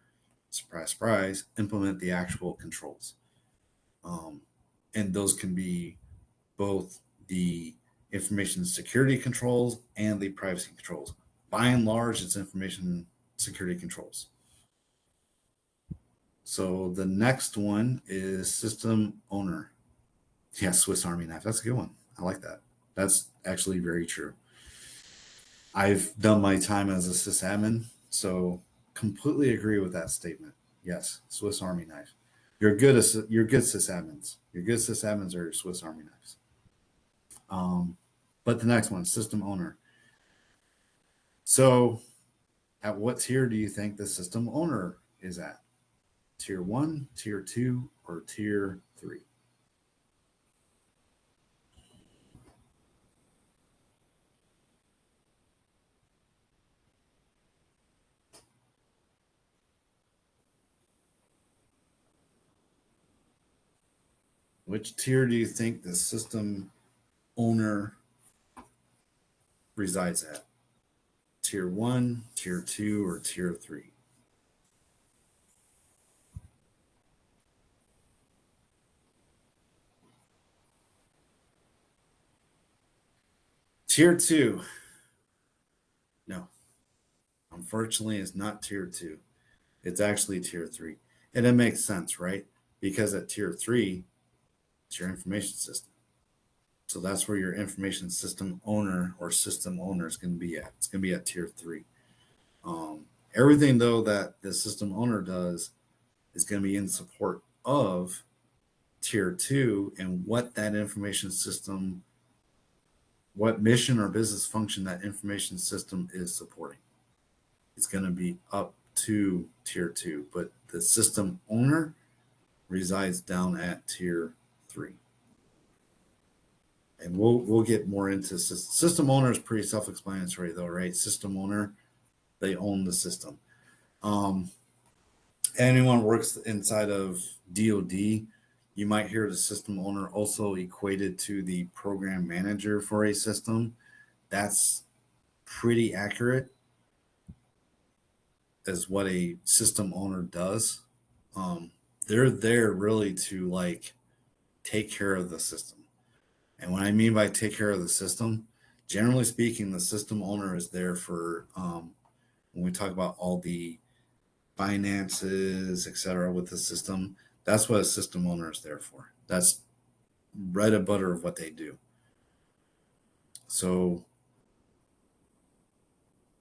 surprise, surprise, implement the actual controls. And those can be both the information security controls and the privacy controls. By and large, it's information security controls. So the next one is system owner. Yeah, Swiss Army knife. That's a good one. I like that. That's actually very true. I've done my time as a sysadmin, so completely agree with that statement. Yes, Swiss Army knife. You're good sysadmins. Your good sysadmins are your Swiss Army knives. Um, but the next one, system owner. So, at what tier do you think the system owner is at? Tier one, tier two, or tier three? Which tier do you think the system owner resides at? Tier one, tier two, or tier three? Tier two, no, unfortunately, it's not tier two. It's actually tier three. And it makes sense, right? Because at tier three, it's your information system. So that's where your information system owner or system owner is going to be at. It's going to be at tier three. Everything, though, that the system owner does is going to be in support of tier two and what that information system, what mission or business function that information system is supporting. It's going to be up to tier two, but the system owner resides down at tier three. And we'll get more into system owner is pretty self-explanatory though, right? System owner, they own the system. Um, Anyone works inside of DoD, you might hear the system owner also equated to the program manager for a system. That's pretty accurate as what a system owner does. Um, they're there really to like take care of the system. And what I mean by take care of the system, generally speaking, the system owner is there for when we talk about all the finances, etc., with the system. That's what a system owner is there for. That's bread and butter of what they do. So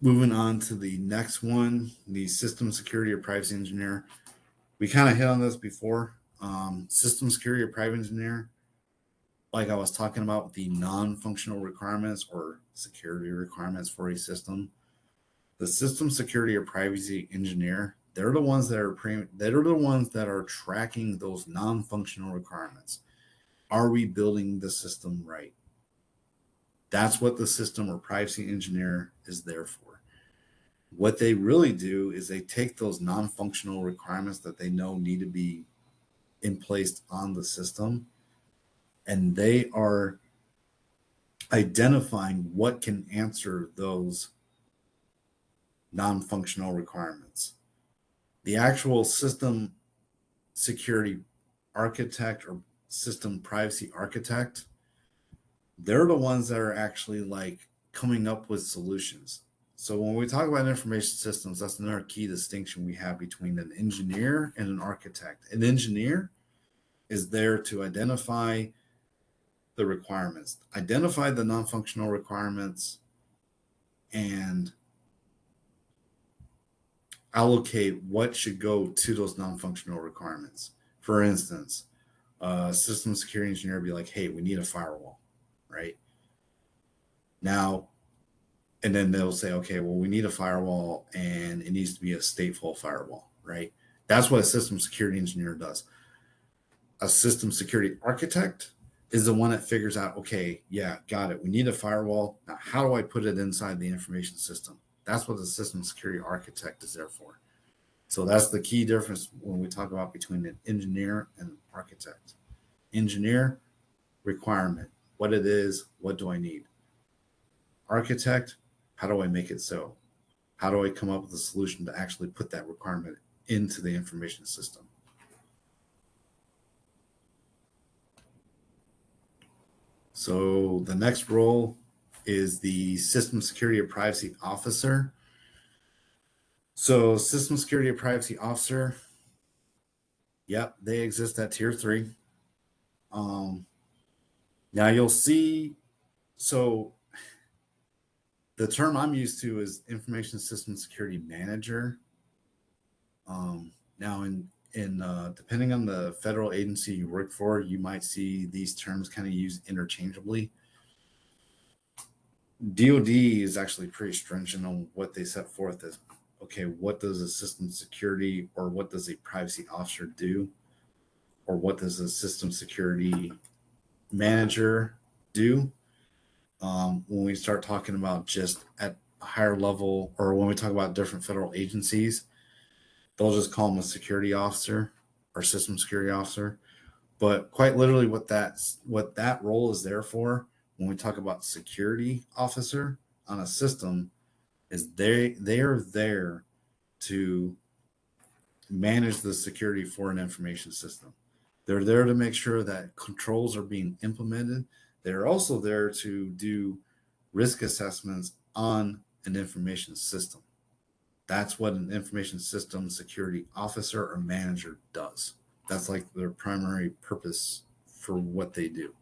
moving on to the next one, the system security or privacy engineer. We kind of hit on this before. System security or privacy engineer, like I was talking about, the non-functional requirements or security requirements for a system. The system security or privacy engineer, they're the ones that they're the ones that are tracking those non-functional requirements. Are we building the system right? That's what the system or privacy engineer is there for. What they really do is they take those non-functional requirements that they know need to be in place on the system, and they are identifying what can answer those non-functional requirements. The actual system security architect or system privacy architect, they're the ones that are actually like coming up with solutions. So when we talk about information systems, that's another key distinction we have between an engineer and an architect. An engineer is there to identify the requirements, identify the non-functional requirements, and allocate what should go to those non-functional requirements. For instance, a system security engineer would be like, hey, we need a firewall, right? Now, and then they'll say, okay, well, we need a firewall and it needs to be a stateful firewall, right? That's what a system security engineer does. A system security architect is the one that figures out, okay, yeah, got it. We need a firewall. Now, how do I put it inside the information system? That's what the system security architect is there for. So that's the key difference when we talk about between an engineer and an architect. Engineer, requirement, what it is, what do I need? Architect, how do I make it so? How do I come up with a solution to actually put that requirement into the information system. So the next role is the System Security or Privacy Officer. So System Security or Privacy Officer, yep, they exist at tier 3. Now you'll see, so the term I'm used to is Information System Security Manager. Now in depending on the federal agency you work for, you might see these terms kind of used interchangeably. DoD is actually pretty stringent on what they set forth as, okay, what does a system security or what does a privacy officer do? Or what does a system security manager do? When we start talking about just at a higher level, or when we talk about different federal agencies, they'll just call them a security officer or system security officer. But quite literally what that role is there for, when we talk about security officer on a system, is they are there to manage the security for an information system. They're there to make sure that controls are being implemented. They're also there to do risk assessments on an information system. That's what an information system security officer or manager does. That's like their primary purpose for what they do.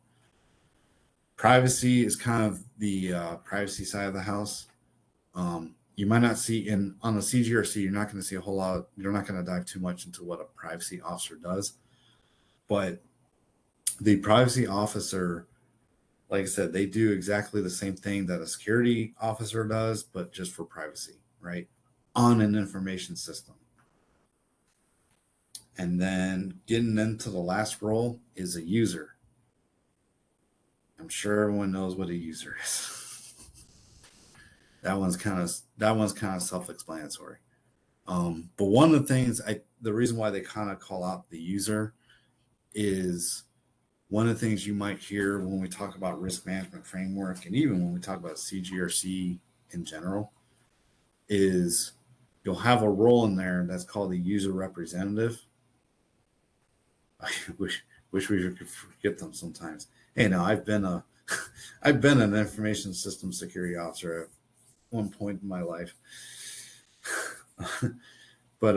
Privacy is kind of the privacy side of the house. You might not see on the CGRC, you're not going to see a whole lot. You're not going to dive too much into what a privacy officer does. But the privacy officer, like I said, they do exactly the same thing that a security officer does, but just for privacy, right? On an information system. And then getting into the last role is a user. I'm sure everyone knows what a user is. that one's kind of self-explanatory. But one of the things, the reason why they kind of call out the user is one of the things you might hear when we talk about risk management framework, and even when we talk about CGRC in general, is you'll have a role in there that's called a user representative. I wish we could forget them sometimes. Hey, now I've been an information system security officer at one point in my life. But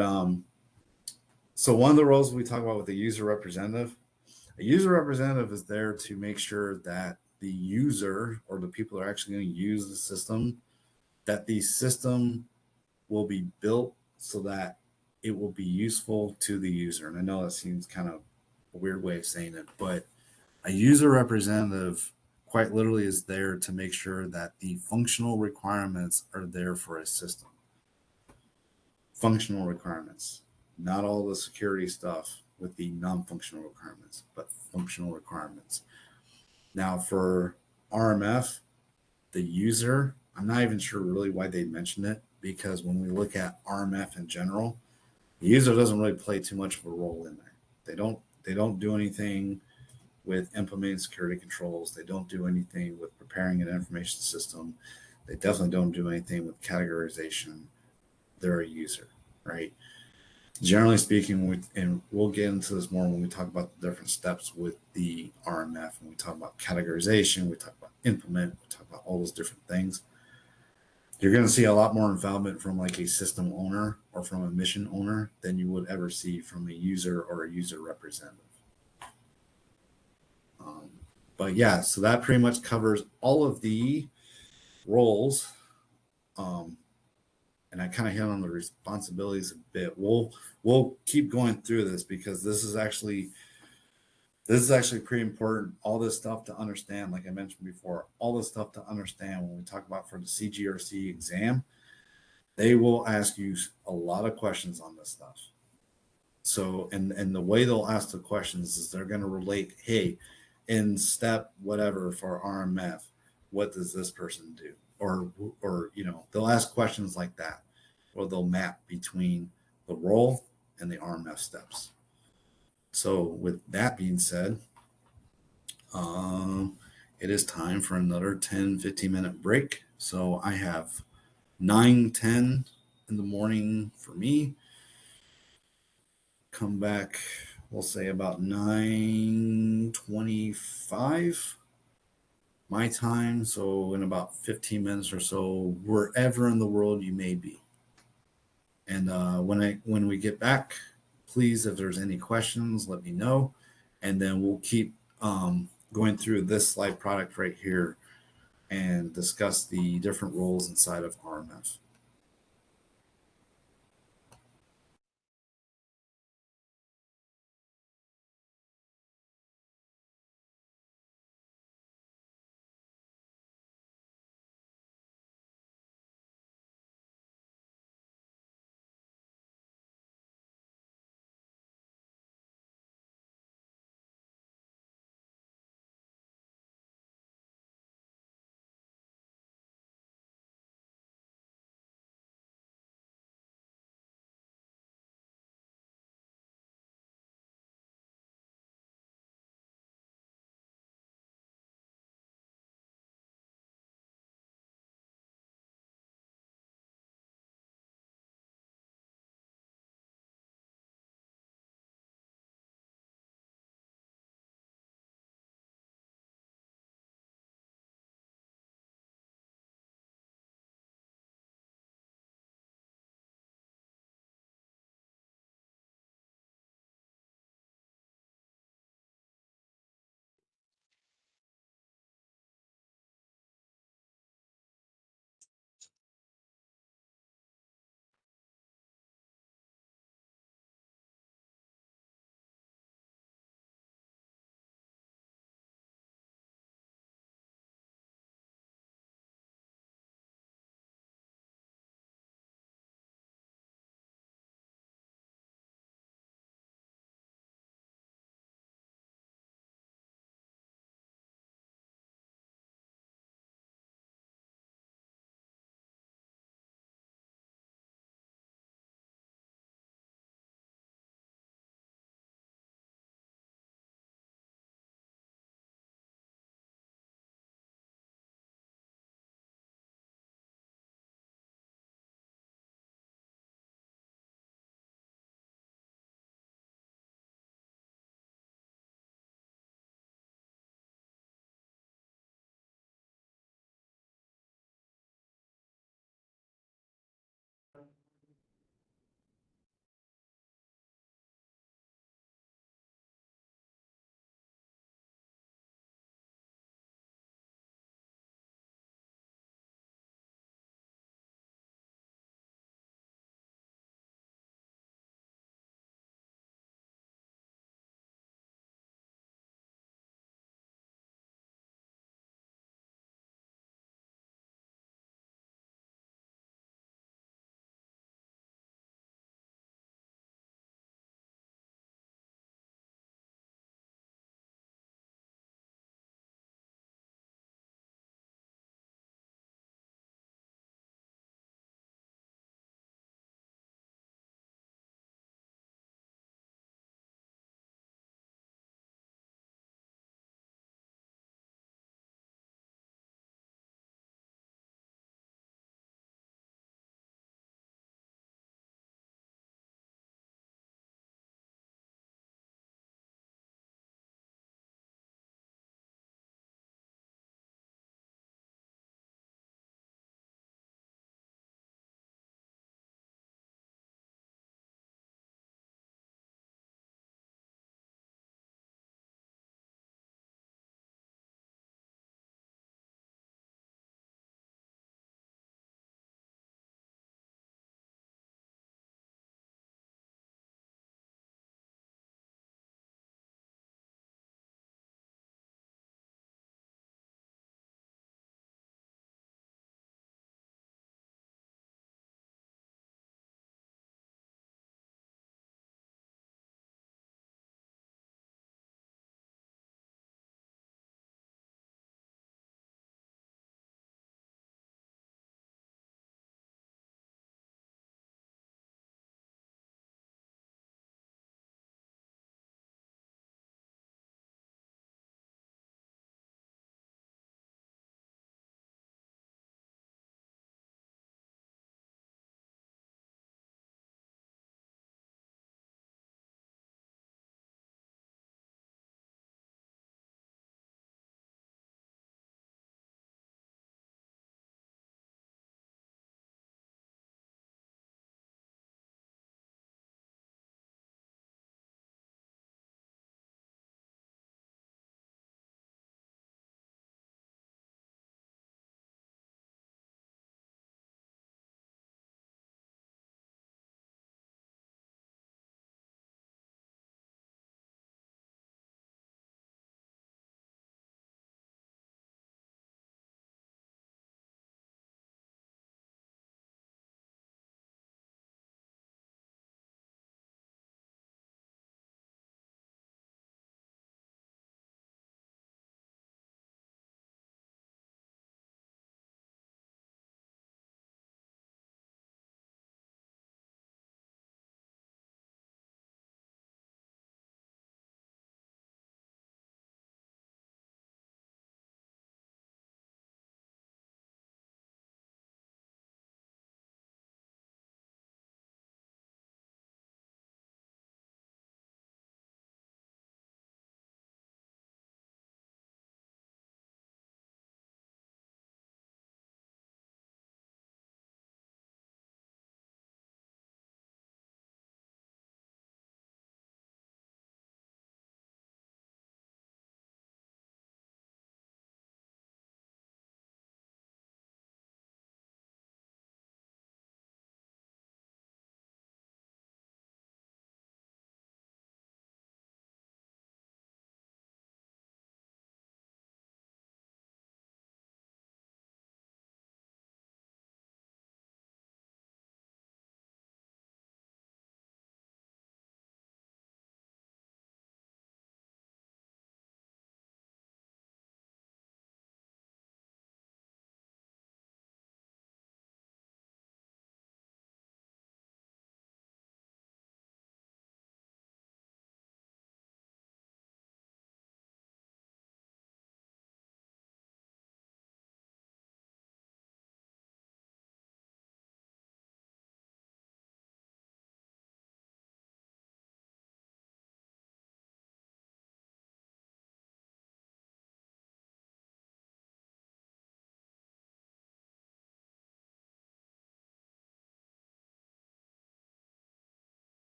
so one of the roles we talk about with the user representative, a user representative is there to make sure that the user or the people that are actually going to use the system, that the system will be built so that it will be useful to the user. And I know that seems kind of a weird way of saying it, but a user representative quite literally is there to make sure that the functional requirements are there for a system. Functional requirements, not all the security stuff with the non-functional requirements, but functional requirements. Now for RMF, the user, I'm not even sure really why they mentioned it, because when we look at RMF in general, the user doesn't really play too much of a role in there. They don't do anything with implementing security controls. They don't do anything with preparing an information system. They definitely don't do anything with categorization. They're a user, right? Generally speaking, and we'll get into this more when we talk about the different steps with the RMF, when we talk about categorization, we talk about implement, we talk about all those different things. You're going to see a lot more involvement from like a system owner or from a mission owner than you would ever see from a user or a user representative. But yeah, so that pretty much covers all of the roles. And I kind of hit on the responsibilities a bit. We'll keep going through this because this is actually pretty important. All this stuff to understand, like I mentioned before, all this stuff to understand when we talk about for the CGRC exam, they will ask you a lot of questions on this stuff. So, and the way they'll ask the questions is they're going to relate, hey, in step whatever for RMF, what does this person do? Or they'll ask questions like that, or they'll map between the role and the RMF steps. So with that being said, it is time for another 10-15 minute break. So I have 9-10 in the morning for me. come back, we'll say about 9:25 my time. So in about 15 minutes or so, wherever in the world you may be. And when we get back, please, if there's any questions, let me know, and then we'll keep going through this slide product right here and discuss the different roles inside of RMF.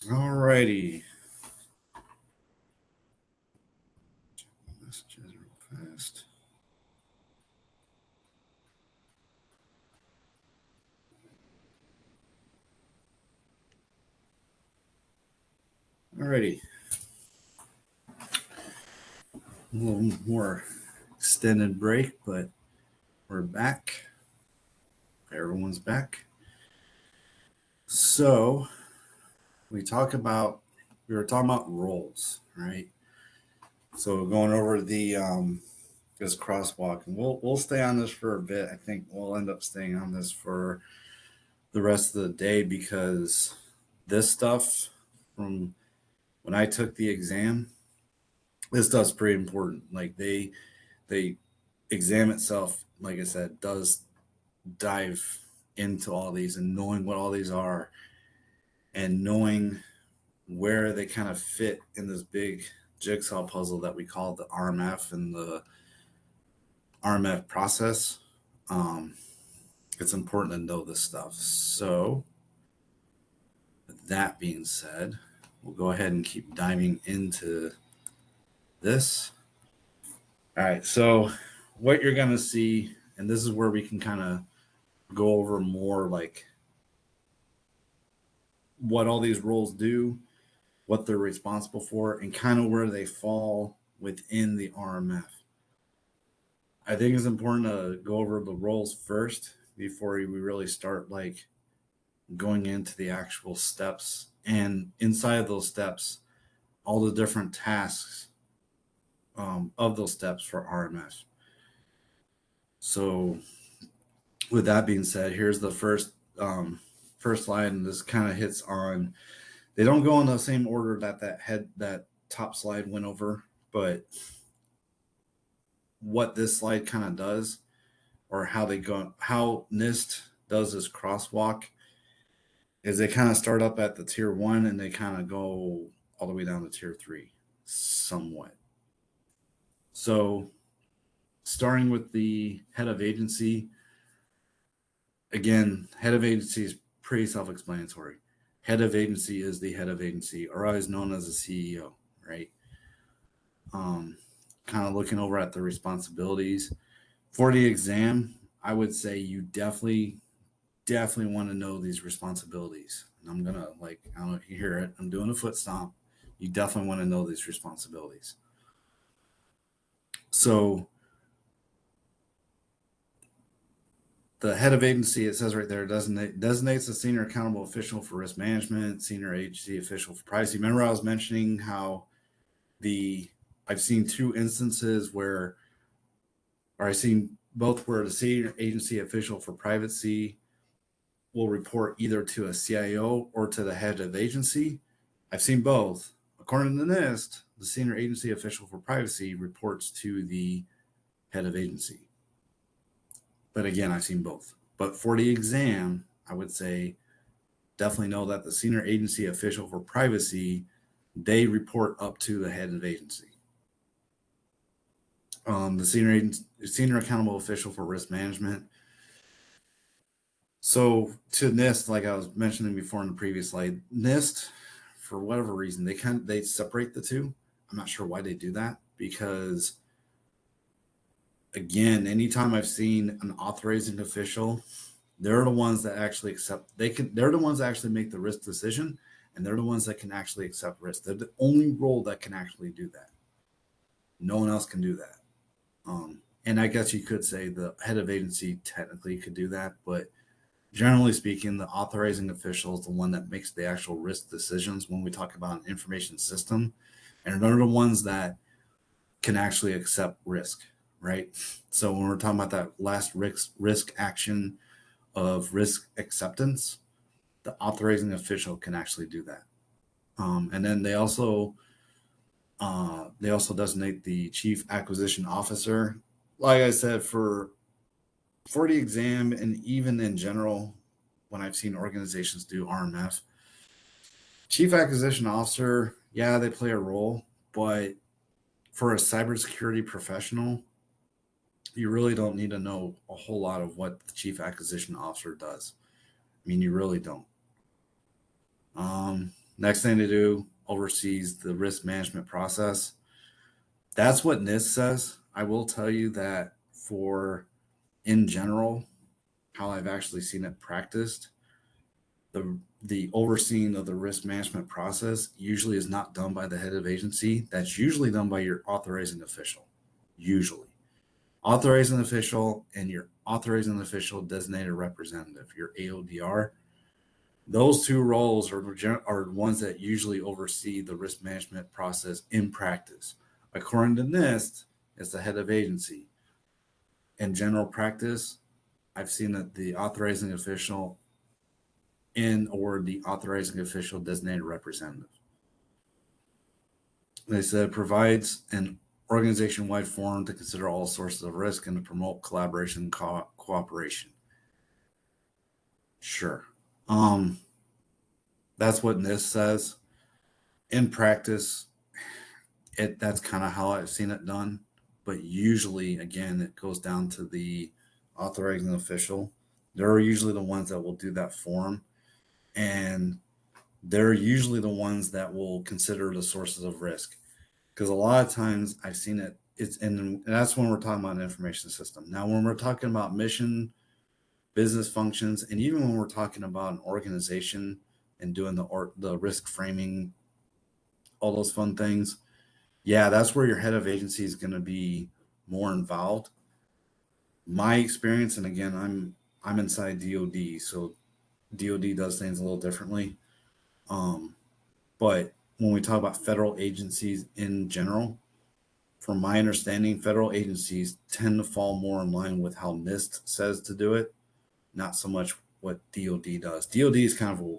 Alrighty. Let's just real fast. Alrighty. A little more extended break, but we're back. Everyone's back. So we were talking about roles, right? So going over the this crosswalk, and we'll stay on this for a bit. I think we'll end up staying on this for the rest of the day because this stuff from when I took the exam, this stuff's pretty important. Like they exam itself, like I said, does dive into all these and knowing what all these are and knowing where they kind of fit in this big jigsaw puzzle that we call the RMF and the RMF process. Um, it's important to know this stuff. So, with that being said, we'll go ahead and keep diving into this. All right. So, what you're going to see, and this is where we can kind of go over more like what all these roles do, what they're responsible for, and kind of where they fall within the RMF. I think it's important to go over the roles first before we really start like going into the actual steps. And inside of those steps, all the different tasks of those steps for RMF. So, with that being said, here's the first slide, and this kind of hits on. They don't go in the same order that top slide went over, but what this slide kind of does, or how NIST does this crosswalk, is they kind of start up at the tier one and they kind of go all the way down to tier three, somewhat. So, starting with the head of agency, again, head of agency is pretty self explanatory. Head of agency is the head of agency, or always known as a CEO, right? Um, Kind of looking over at the responsibilities for the exam. I would say you definitely want to know these responsibilities. And I'm gonna like I don't know if you hear it. I'm doing a foot stomp. You definitely want to know these responsibilities. So the head of agency, it says right there, designates a senior accountable official for risk management, senior agency official for privacy. Remember, I was mentioning how the I've seen two instances where, or I've seen both where the senior agency official for privacy will report either to a CIO or to the head of agency. I've seen both. According to NIST, the senior agency official for privacy reports to the head of agency. But again, I've seen both. But for the exam, I would say definitely know that the senior agency official for privacy, they report up to the head of agency. The senior accountable official for risk management. So to NIST, like I was mentioning before in the previous slide, NIST, for whatever reason, they separate the two. I'm not sure why they do that because again, anytime I've seen an authorizing official, they're the ones that actually they're the ones that actually make the risk decision, and they're the ones that can actually accept risk. They're the only role that can actually do that. No one else can do that. And I guess you could say the head of agency technically could do that, but generally speaking, the authorizing official is the one that makes the actual risk decisions when we talk about an information system. And they're the ones that can actually accept risk, right? So when we're talking about that last risk action of risk acceptance, the authorizing official can actually do that. And then they also designate the chief acquisition officer. Like I said, for the exam and even in general, when I've seen organizations do RMF, chief acquisition officer, yeah, they play a role, but for a cybersecurity professional, you really don't need to know a whole lot of what the chief acquisition officer does. I mean, you really don't. Next thing to do, oversees the risk management process. That's what NIST says. I will tell you that for in general, how I've actually seen it practiced, the overseeing of the risk management process usually is not done by the head of agency. That's usually done by your authorizing official. Usually, authorizing official and your authorizing official designated representative, your AODR. Those two roles are ones that usually oversee the risk management process in practice. According to NIST, it's the head of agency. In general practice, I've seen that the authorizing official or the authorizing official designated representative. They said provides an organization-wide forum to consider all sources of risk and to promote collaboration and cooperation. Sure. That's what NIST says. In practice, that's kind of how I've seen it done. But usually, again, it goes down to the authorizing official. They're usually the ones that will do that form. And they're usually the ones that will consider the sources of risk. Because a lot of times I've seen it, and that's when we're talking about an information system. Now, when we're talking about mission, business functions, and even when we're talking about an organization and doing the risk framing, all those fun things, yeah, that's where your head of agency is going to be more involved. My experience, and again, I'm inside DoD, so DoD does things a little differently. But when we talk about federal agencies in general, from my understanding, federal agencies tend to fall more in line with how NIST says to do it, not so much what DoD does. DoD is kind of a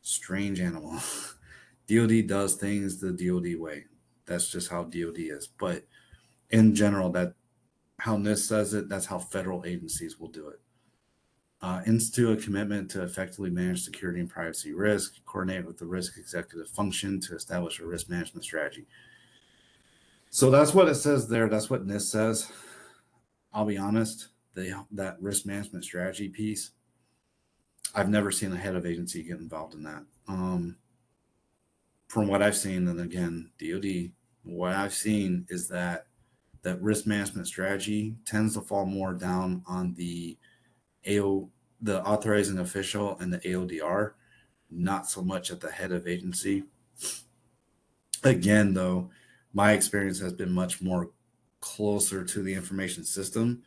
strange animal. DoD does things the DoD way. That's just how DoD is. But in general, that how NIST says it, that's how federal agencies will do it. Institute a commitment to effectively manage security and privacy risk, coordinate with the risk executive function to establish a risk management strategy. So that's what it says there. That's what NIST says. I'll be honest, that risk management strategy piece, I've never seen a head of agency get involved in that. From what I've seen, and again, DoD, what I've seen is that risk management strategy tends to fall more down on the authorizing official and the AODR, not so much at the head of agency. Again, though, my experience has been much more closer to the information system.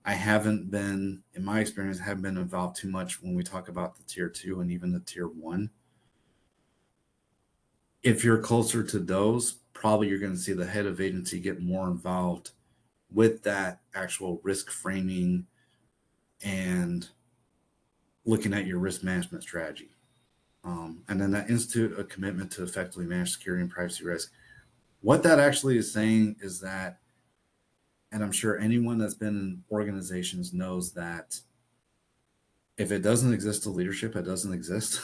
I haven't been, in my experience, haven't been involved too much when we talk about the tier 2 and even the tier 1. If you're closer to those, probably you're going to see the head of agency get more involved with that actual risk framing and looking at your risk management strategy. And then that institute a commitment to effectively manage security and privacy risk. What that actually is saying is that, and I'm sure anyone that's been in organizations knows that if it doesn't exist to leadership, it doesn't exist.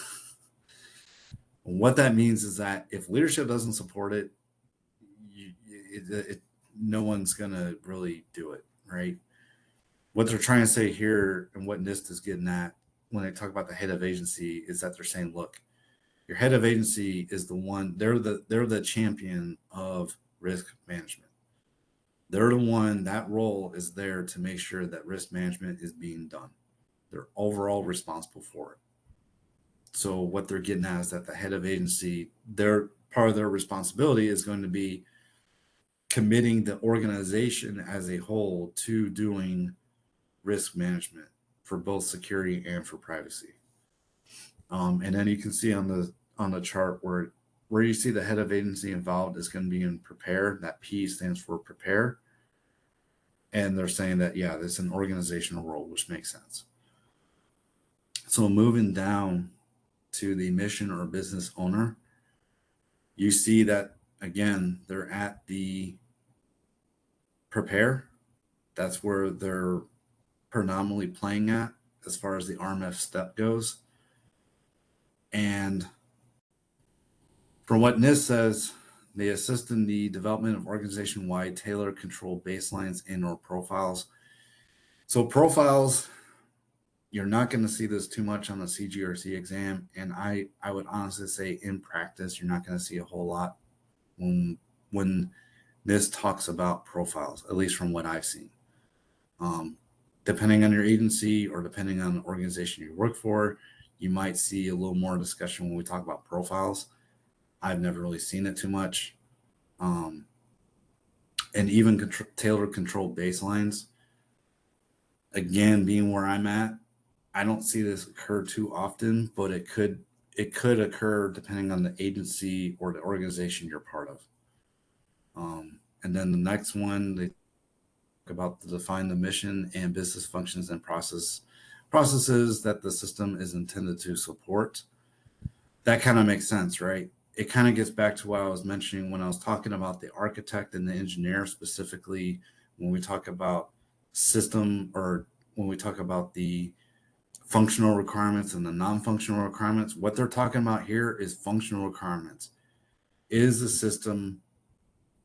What that means is that if leadership doesn't support it, no one's going to really do it, right? What they're trying to say here and what NIST is getting at when they talk about the head of agency is that they're saying, look, your head of agency is the one, they're the champion of risk management. They're the one, that role is there to make sure that risk management is being done. They're overall responsible for it. So what they're getting at is that the head of agency, part of their responsibility is going to be committing the organization as a whole to doing risk management for both security and for privacy. And then you can see on the chart where you see the head of agency involved is going to be in prepare. That P stands for prepare. And they're saying that, yeah, it's an organizational role, which makes sense. So moving down to the mission or business owner, you see that, again, they're at the prepare. That's where they're predominantly playing at as far as the RMF step goes. And from what NIST says, they assist in the development of organization-wide tailored control baselines and or profiles. So profiles, You're not going to see this too much on the CGRC exam, and I would honestly say in practice you're not going to see a whole lot when this talks about profiles, at least from what I've seen. Depending on your agency or depending on the organization you work for, you might see a little more discussion when we talk about profiles. I've never really seen it too much. And even tailored control baselines. Again, being where I'm at, I don't see this occur too often, but it could occur depending on the agency or the organization you're part of. And then the next one, they talk about to define the mission and business functions and processes that the system is intended to support. That kind of makes sense, right? It kind of gets back to what I was mentioning when I was talking about the architect and the engineer, specifically when we talk about system, or when we talk about the functional requirements and the non-functional requirements. What they're talking about here is functional requirements. Is the system,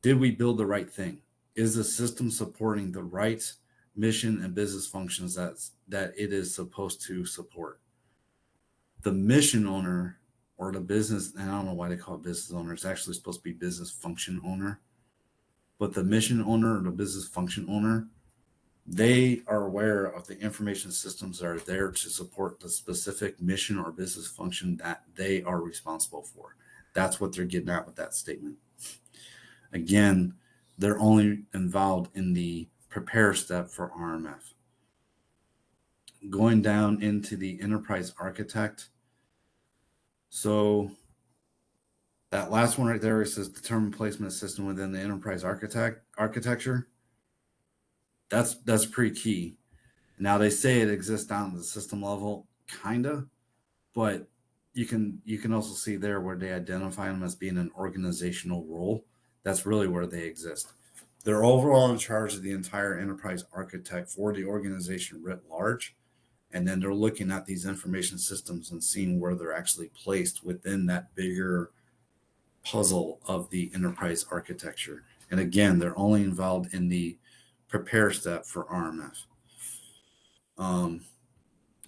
did we build the right thing? Is the system supporting the right mission and business functions that it is supposed to support? The mission owner or the business, and I don't know why they call it business owner, it's actually supposed to be business function owner. But the mission owner or the business function owner, they are aware of the information systems that are there to support the specific mission or business function that they are responsible for. That's what they're getting at with that statement. Again, they're only involved in the prepare step for RMF. Going down into the enterprise architect. So that last one right there, it says determine placement system within the enterprise architecture. That's pretty key. Now they say it exists down at the system level, kinda, but you can also see there where they identify them as being an organizational role. That's really where they exist. They're overall in charge of the entire enterprise architect for the organization writ large, and then they're looking at these information systems and seeing where they're actually placed within that bigger puzzle of the enterprise architecture. And again, they're only involved in the prepare step for RMF.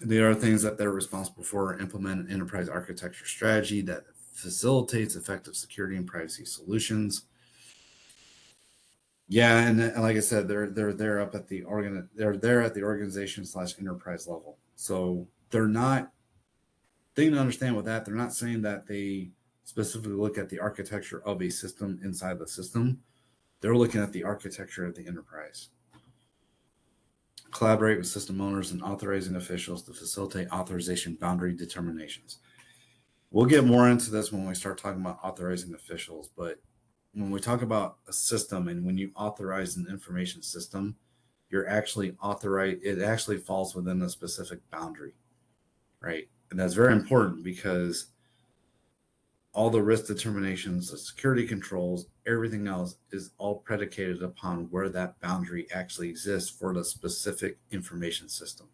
The other things that they're responsible for are implement an enterprise architecture strategy that facilitates effective security and privacy solutions. Yeah, and like I said, they're there up at the organization / enterprise level. So they're not, thing to understand with that, they're not saying that they specifically look at the architecture of a system inside the system. They're looking at the architecture of the enterprise. Collaborate with system owners and authorizing officials to facilitate authorization boundary determinations. We'll get more into this when we start talking about authorizing officials, but when we talk about a system and when you authorize an information system, you're actually it actually falls within a specific boundary, right? And that's very important because all the risk determinations, the security controls, everything else is all predicated upon where that boundary actually exists for the specific information system.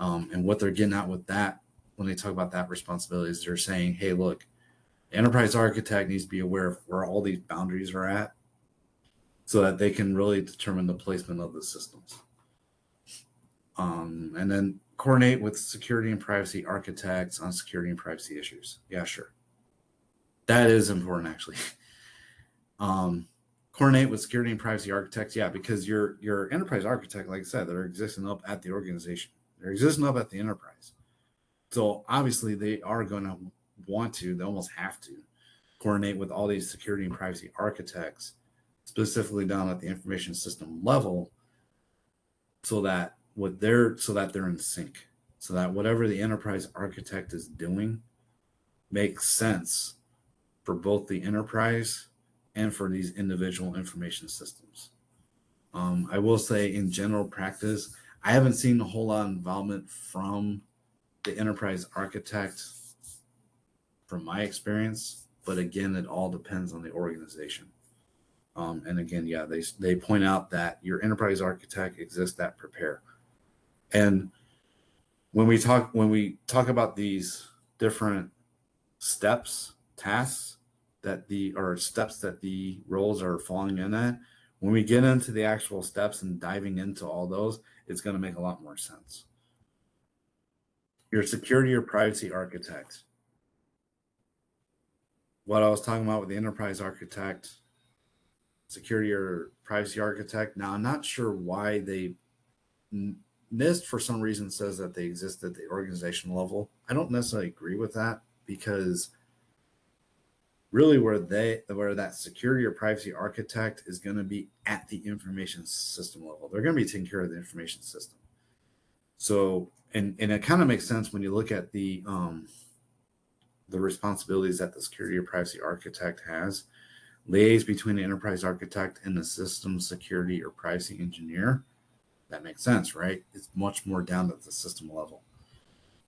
And what they're getting at with that, when they talk about that responsibility, is they're saying, hey, look, the enterprise architect needs to be aware of where all these boundaries are at so that they can really determine the placement of the systems. And then coordinate with security and privacy architects on security and privacy issues. Yeah, sure. That is important, actually. Coordinate with security and privacy architects. Yeah, because your enterprise architect, like I said, they're existing up at the organization. They're existing up at the enterprise. So obviously they are going to want to, they almost have to coordinate with all these security and privacy architects, specifically down at the information system level, so that they're in sync, so that whatever the enterprise architect is doing makes sense for both the enterprise and for these individual information systems. I will say in general practice, I haven't seen a whole lot of involvement from the enterprise architect from my experience, but again, it all depends on the organization. And again, yeah, they point out that your enterprise architect exists at prepare. And when we talk about these different steps, tasks that steps that the roles are falling in at, when we get into the actual steps and diving into all those, it's going to make a lot more sense. your security or privacy architect. What I was talking about with the enterprise architect, security or privacy architect. Now, I'm not sure why NIST for some reason says that they exist at the organizational level. I don't necessarily agree with that, because really where that security or privacy architect is going to be at the information system level. They're going to be taking care of the information system. So, and it kind of makes sense when you look at the responsibilities that the security or privacy architect has. Liaise between the enterprise architect and the system security or privacy engineer. That makes sense, right? It's much more down at the system level.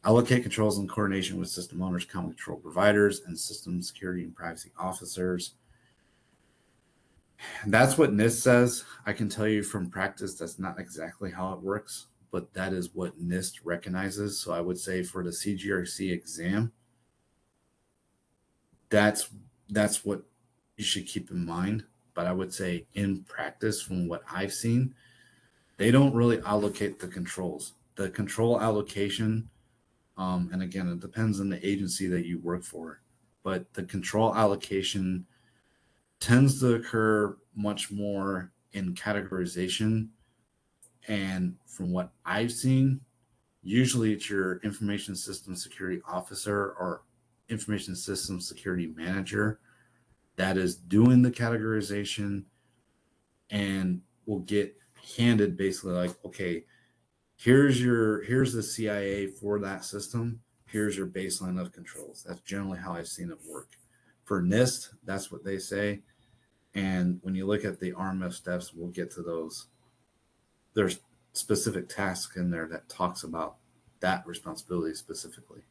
Allocate controls in coordination with system owners, common control providers, and system security and privacy officers. That's what NIST says. I can tell you from practice that's not exactly how it works, but that is what NIST recognizes. So I would say for the CGRC exam, that's what you should keep in mind. But I would say in practice, from what I've seen, they don't really allocate the controls. The control allocation, and again, it depends on the agency that you work for, but the control allocation tends to occur much more in categorization. And from what I've seen, usually it's your information system security officer or information system security manager that is doing the categorization and will get handed basically like, okay, here's the CIA for that system. Here's your baseline of controls. That's generally how I've seen it work. For NIST, that's what they say. And when you look at the RMF steps, we'll get to those. There's specific tasks in there that talks about that responsibility specifically.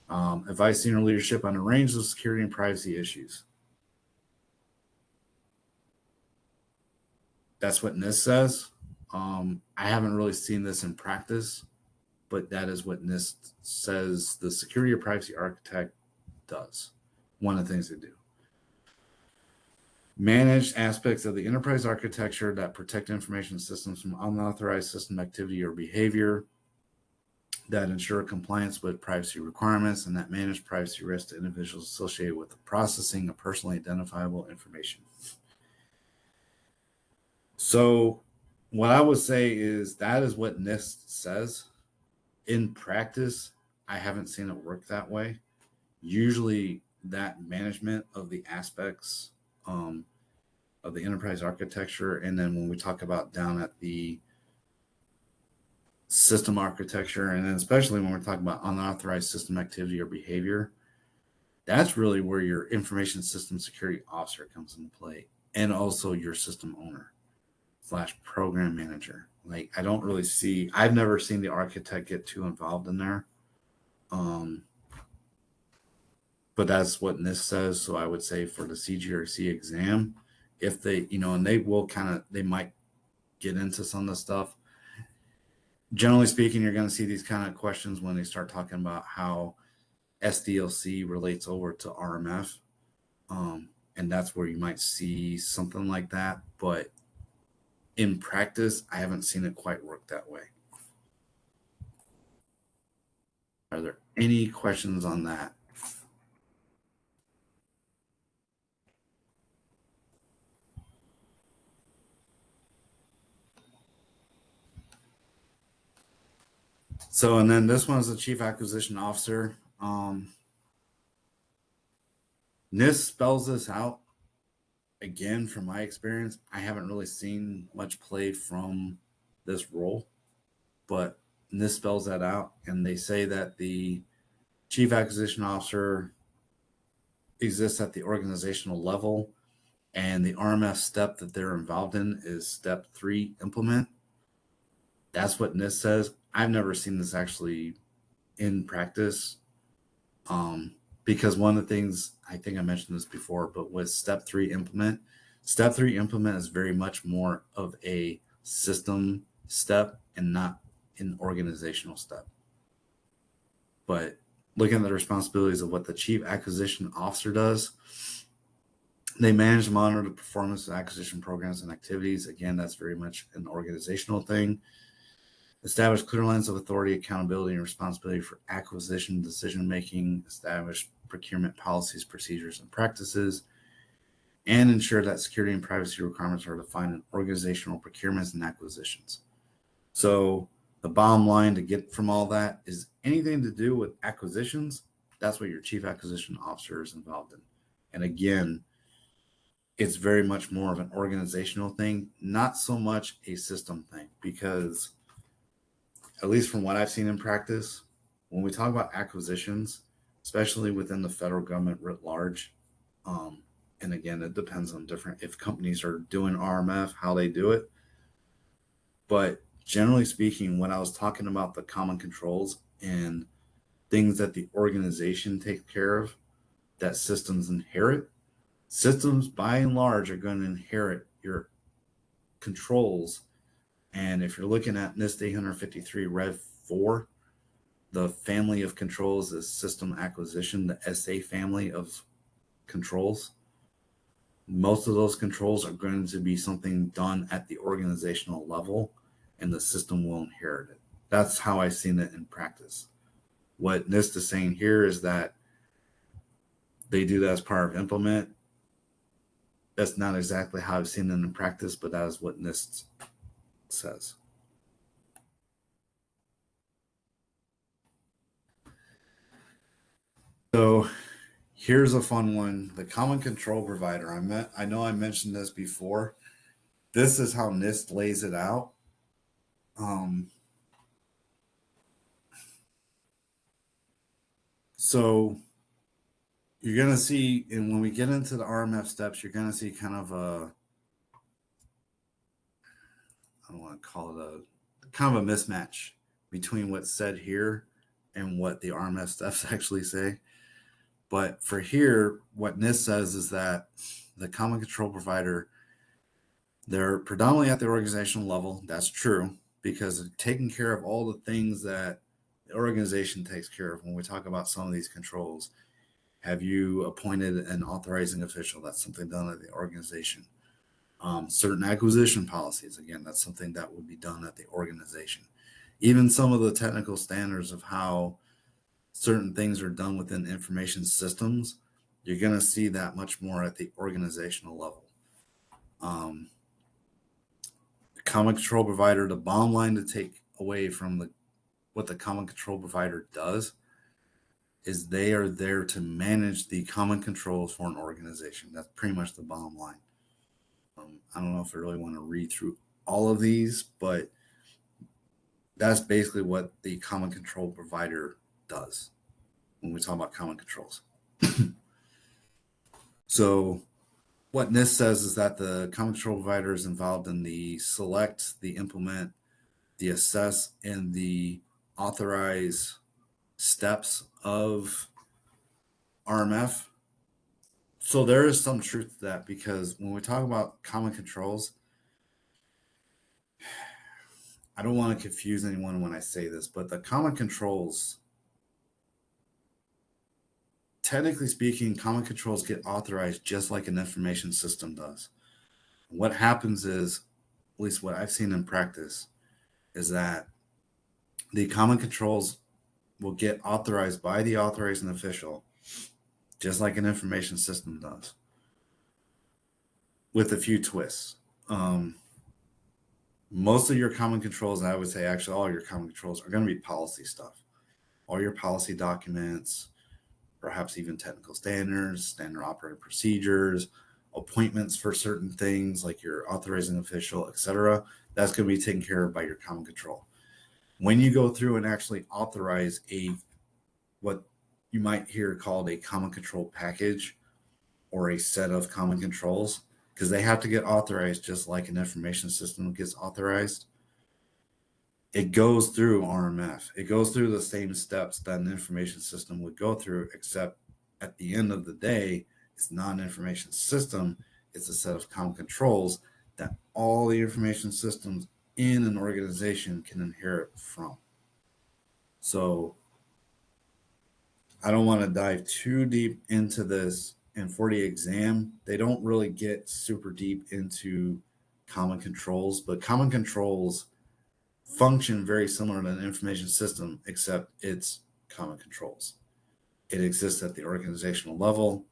Advise senior leadership on a range of security and privacy issues. That's what NIST says. I haven't really seen this in practice, but that is what NIST says the security or privacy architect does. One of the things they do. Manage aspects of the enterprise architecture that protect information systems from unauthorized system activity or behavior, that ensure compliance with privacy requirements, and that manage privacy risks to individuals associated with the processing of personally identifiable information. So what I would say is that is what NIST says. In practice, I haven't seen it work that way. Usually that management of the aspects of the enterprise architecture, and then when we talk about down at the system architecture, and then especially when we're talking about unauthorized system activity or behavior, that's really where your information system security officer comes into play, and also your system owner / program manager. Like, I've never seen the architect get too involved in there. But that's what NIST says. So I would say for the CGRC exam, if they, and they might get into some of the stuff. Generally speaking, you're going to see these kind of questions when they start talking about how SDLC relates over to RMF. And that's where you might see something like that. But in practice, I haven't seen it quite work that way. Are there any questions on that? So, and then this one is the Chief Acquisition Officer. NIST spells this out. Again, from my experience, I haven't really seen much play from this role, but NIST spells that out, and they say that the Chief Acquisition Officer exists at the organizational level, and the RMF step that they're involved in is step 3, implement. That's what NIST says. I've never seen this actually in practice, because one of the things, I think I mentioned this before, but with step 3, implement is very much more of a system step and not an organizational step. But looking at the responsibilities of what the Chief Acquisition Officer does, they manage and monitor the performance of acquisition programs and activities. Again, that's very much an organizational thing. establish clear lines of authority, accountability, and responsibility for acquisition decision-making, establish procurement policies, procedures, and practices, and ensure that security and privacy requirements are defined in organizational procurements and acquisitions. So the bottom line to get from all that is anything to do with acquisitions, that's what your chief acquisition officer is involved in. And again, it's very much more of an organizational thing, not so much a system thing, because at least from what I've seen in practice, when we talk about acquisitions, especially within the federal government writ large, and again, it depends on different, if companies are doing RMF, how they do it. But generally speaking, when I was talking about the common controls and things that the organization takes care of that systems inherit, systems by and large are going to inherit your controls. And if you're looking at NIST 853 Rev 4, the family of controls is system acquisition, the SA family of controls. Most of those controls are going to be something done at the organizational level, and the system will inherit it. That's how I've seen it in practice. What NIST is saying here is that they do that as part of implement. That's not exactly how I've seen it in practice, but that is what NIST says. So here's a fun one. The common control provider. I know I mentioned this before. This is how NIST lays it out. So you're going to see, and when we get into the RMF steps, you're going to see kind of a, I don't want to call it a, kind of a mismatch between what's said here and what the RMF steps actually say. But for here, what NIST says is that the common control provider, they're predominantly at the organizational level. That's true, because they're taking care of all the things that the organization takes care of. When we talk about some of these controls, have you appointed an authorizing official? That's something done at the organization. Certain acquisition policies, again, that's something that would be done at the organization. Even some of the technical standards of how certain things are done within information systems, you're going to see that much more at the organizational level. Common control provider, the bottom line to take away from what the common control provider does is they are there to manage the common controls for an organization. That's pretty much the bottom line. I don't know if I really want to read through all of these, but that's basically what the common control provider does when we talk about common controls. So what NIST says is that the common control provider is involved in the select, the implement, the assess, and the authorize steps of RMF. So there is some truth to that, because when we talk about common controls, I don't want to confuse anyone when I say this, but the common controls, technically speaking, common controls get authorized just like an information system does. What happens is, at least what I've seen in practice, is that the common controls will get authorized by the authorizing official, just like an information system does, with a few twists. Most of your common controls, I would say actually all your common controls, are going to be policy stuff. All your policy documents, perhaps even technical standards, standard operating procedures, appointments for certain things like your authorizing official, etc. That's going to be taken care of by your common control. When you go through and actually authorize what you might hear called a common control package or a set of common controls, because they have to get authorized just like an information system gets authorized, it goes through RMF. It goes through the same steps that an information system would go through, except at the end of the day, it's not an information system. It's a set of common controls that all the information systems in an organization can inherit from. So I don't want to dive too deep into this. And for the exam, they don't really get super deep into common controls, but common controls function very similar to an information system, except it's common controls. It exists at the organizational level.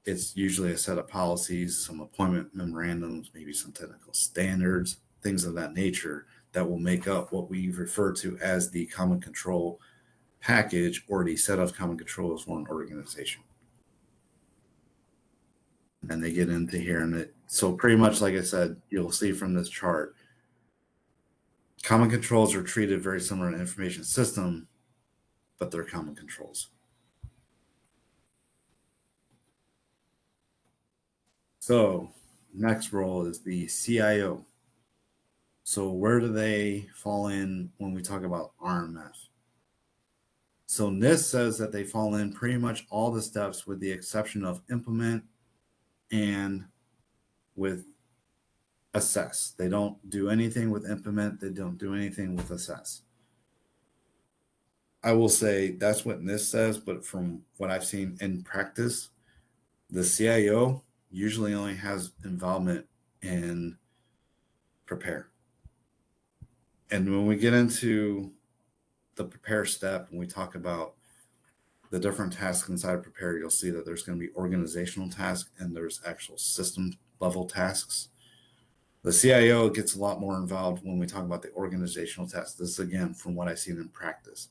It's usually a set of policies, some appointment memorandums, maybe some technical standards, things of that nature that will make up what we refer to as the common control package or the set of common controls for an organization. And they get into here and it, so pretty much like I said, you'll see from this chart, common controls are treated very similar to an information system, but they're common controls. So next role is the CIO. So where do they fall in when we talk about RMF? So NIST says that they fall in pretty much all the steps with the exception of implement and with assess. They don't do anything with implement. They don't do anything with assess. I will say that's what NIST says, but from what I've seen in practice, the CIO usually only has involvement in prepare. And when we get into the prepare step, when we talk about the different tasks inside of prepare, you'll see that there's going to be organizational tasks and there's actual system level tasks. The CIO gets a lot more involved when we talk about the organizational tasks. This is again from what I've seen in practice.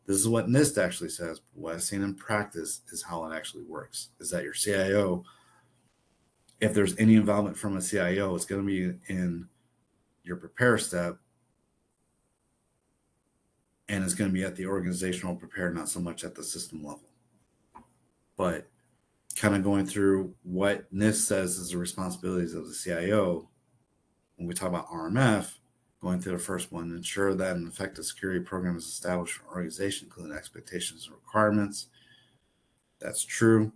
This is what NIST actually says, but what I've seen in practice is how it actually works. Is that your CIO, if there's any involvement from a CIO, it's going to be in your prepare step, and it's going to be at the organizational prepare, not so much at the system level. But kind of going through what NIST says is the responsibilities of the CIO, when we talk about RMF, going through the first one, ensure that an effective security program is established for an organization, including expectations and requirements. That's true.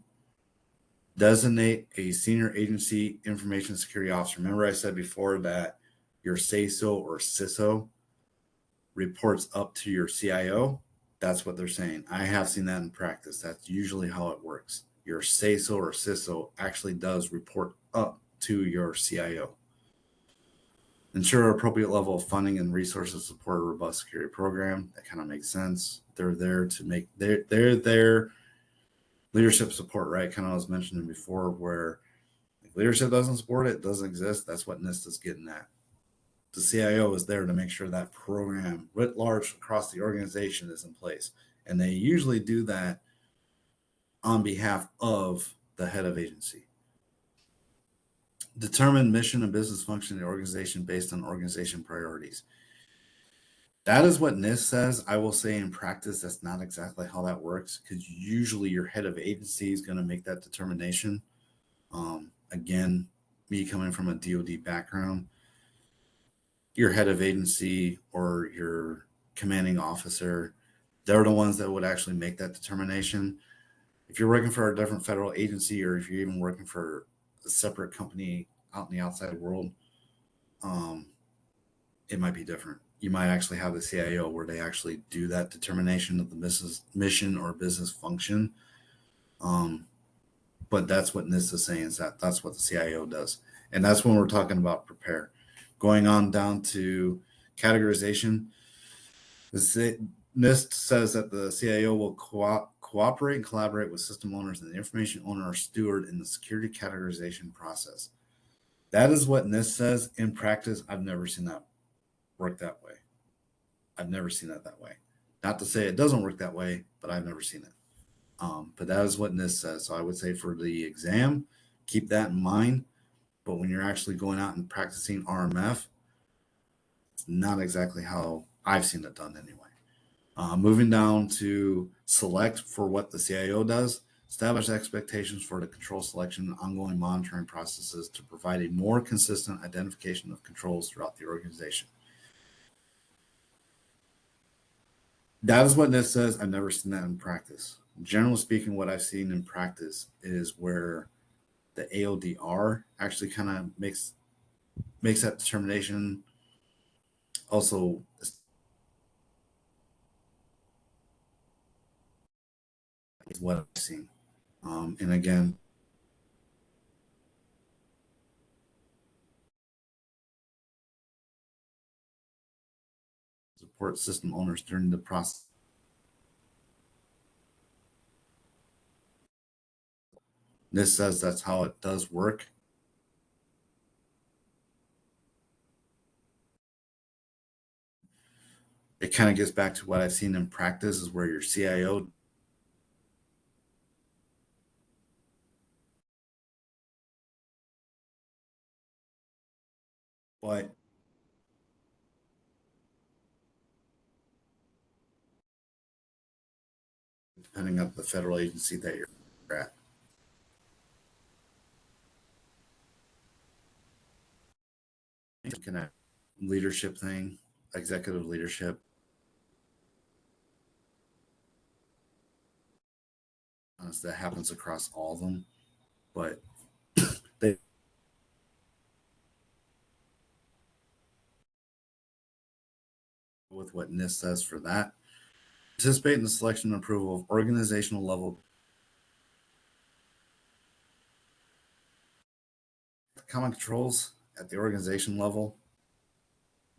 Designate a senior agency information security officer. Remember I said before that your CISO or CISO reports up to your CIO? That's what they're saying. I have seen that in practice. That's usually how it works. Your CISO or CISO actually does report up to your CIO. Ensure appropriate level of funding and resources to support a robust security program. That kind of makes sense. They're there to make their leadership support, right? Kind of was mentioning before, where if leadership doesn't support it, it doesn't exist. That's what NIST is getting at. The CIO is there to make sure that program writ large across the organization is in place. And they usually do that on behalf of the head of agency. Determine mission and business function of the organization based on organization priorities. That is what NIST says. I will say in practice, that's not exactly how that works, because usually your head of agency is going to make that determination. Again, me coming from a DoD background, your head of agency or your commanding officer, they're the ones that would actually make that determination. If you're working for a different federal agency, or if you're even working for a separate company out in the outside world, it might be different. You might actually have the CIO where they actually do that determination of the business mission or business function. But that's what NIST is saying, is that that's what the CIO does. And that's when we're talking about prepare. Going on down to categorization, NIST says that the CIO will cooperate and collaborate with system owners and the information owner or steward in the security categorization process. That is what NIST says. In practice, I've never seen that work that way. I've never seen it that way. Not to say it doesn't work that way, but I've never seen it. But that is what NIST says. So I would say for the exam, keep that in mind. But when you're actually going out and practicing RMF, it's not exactly how I've seen it done anyway. Moving down to select for what the CIO does, establish expectations for the control selection and ongoing monitoring processes to provide a more consistent identification of controls throughout the organization. That is what NIST says. I've never seen that in practice. Generally speaking, what I've seen in practice is where the AODR actually kind of makes that determination. Also, is what I've seen. And again, support system owners during the process. This says that's how it does work. It kind of gets back to what I've seen in practice is where your CIO but depending on the federal agency that you're at. Kind of leadership thing, executive leadership. That happens across all of them, but they with what NIST says for that. Participate in the selection and approval of organizational level common controls at the organization level.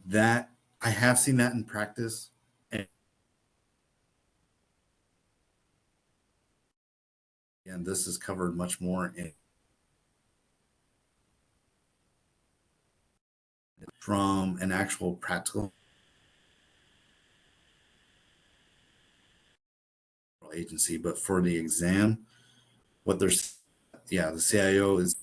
That I have seen that in practice. And this is covered much more from an actual practical agency, but for the exam, what there's, yeah, the CIO is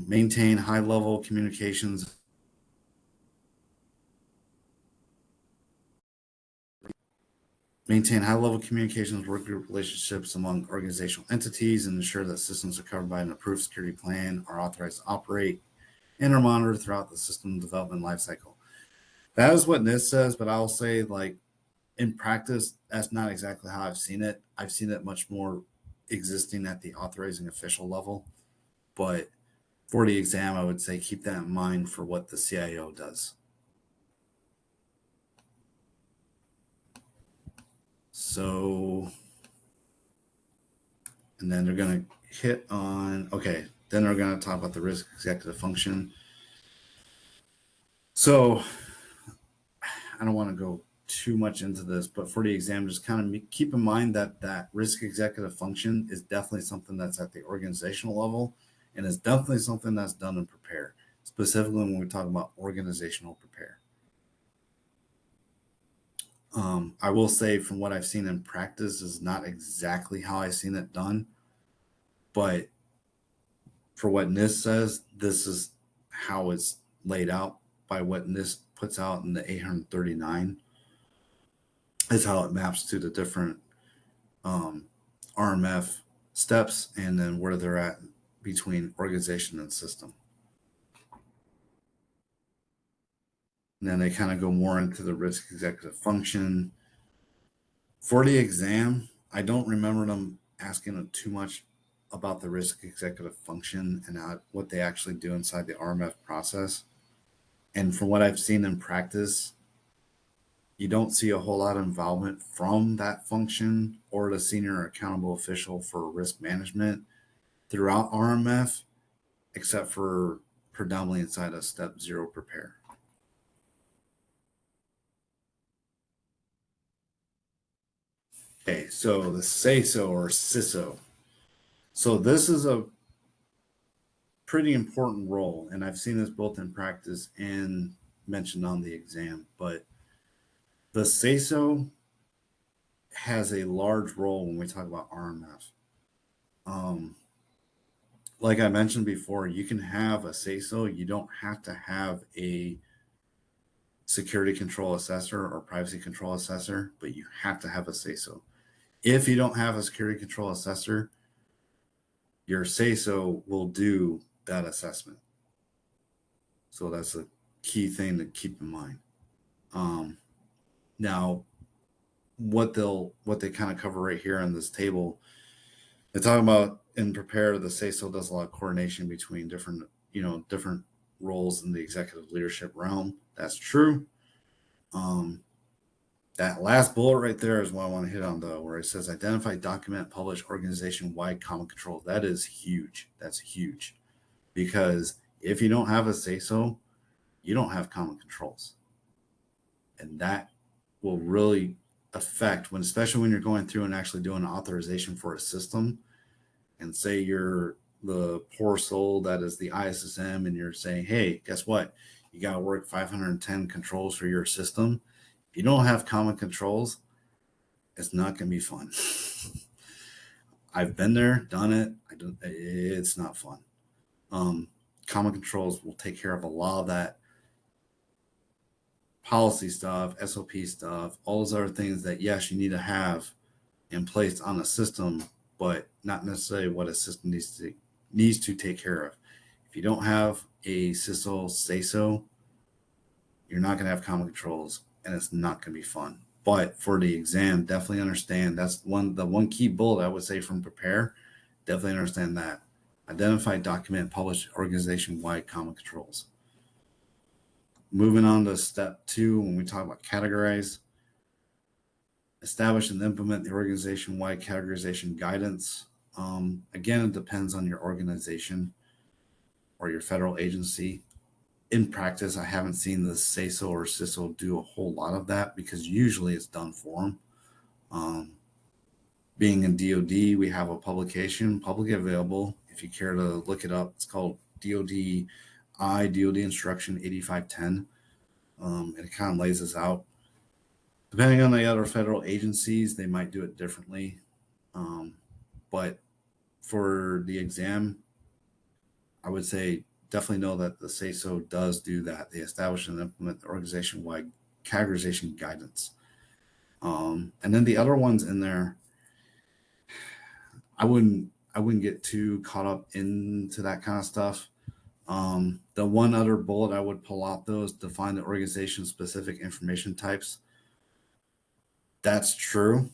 maintain high level communications. Maintain high level communications, work group relationships among organizational entities, and ensure that systems are covered by an approved security plan, are authorized to operate, and are monitored throughout the system development lifecycle. That is what NIST says, but I'll say, like, in practice, that's not exactly how I've seen it. I've seen it much more existing at the authorizing official level. But for the exam, I would say keep that in mind for what the CIO does. So, and then they're going to hit on, okay, then they're going to talk about the risk executive function. So, I don't want to go too much into this, but for the exam, just kind of keep in mind that that risk executive function is definitely something that's at the organizational level and is definitely something that's done and prepare, specifically when we talk about organizational prepare. I will say from what I've seen in practice is not exactly how I've seen it done, but for what NIST says, this is how it's laid out by what NIST puts out in the 839 is how it maps to the different RMF steps and then where they're at between organization and system. And then they kind of go more into the risk executive function. For the exam, I don't remember them asking too much about the risk executive function and what they actually do inside the RMF process. And from what I've seen in practice, You don't see a whole lot of involvement from that function or the senior accountable official for risk management throughout RMF, except for predominantly inside of step zero prepare. Okay, so the SASO or CISO. So this is a pretty important role, and I've seen this both in practice and mentioned on the exam. But the SASO has a large role when we talk about RMF. Um, like I mentioned before, you can have a SASO. You don't have to have a security control assessor or privacy control assessor, but you have to have a SASO. If you don't have a security control assessor, your SASO will do that assessment. So that's a key thing to keep in mind. Um, Now, what they kind of cover right here on this table, they're talking about in prepare. The SASO does a lot of coordination between different roles in the executive leadership realm. That's true. Um, that last bullet right there is what I want to hit on, though, where it says identify, document, publish organization wide common control. That is huge. That's huge because if you don't have a SASO, you don't have common controls, and that will really affect when, especially when you're going through and actually doing an authorization for a system, and say you're the poor soul that is the ISSM, and you're saying, hey, guess what? You got to work 510 controls for your system. If you don't have common controls, it's not going to be fun. I've been there, done it. It's not fun. Um, Common controls will take care of a lot of that policy stuff, SOP stuff, all those other things that, yes, you need to have in place on a system, but not necessarily what a system needs to take care of. If you don't have a CISO say so, you're not going to have common controls, and it's not going to be fun. But for the exam, definitely understand that's the one key bullet I would say from prepare. Definitely understand that. Identify, document, publish organization wide common controls. Moving on to step 2, when we talk about categorize, establish and implement the organization wide categorization guidance. Again, it depends on your organization or your federal agency. In practice, I haven't seen the SASO or CISO do a whole lot of that because usually it's done for them. Being in DoD, we have a publication publicly available. If you care to look it up, it's called DoD Instruction 8510. And it kind of lays this out. Depending on the other federal agencies, they might do it differently. But for the exam, I would say definitely know that the SASO does do that. They establish and implement the organization-wide categorization guidance. And then the other ones in there, I wouldn't get too caught up into that kind of stuff. The one other bullet I would pull out though is define the organization specific information types. That's true.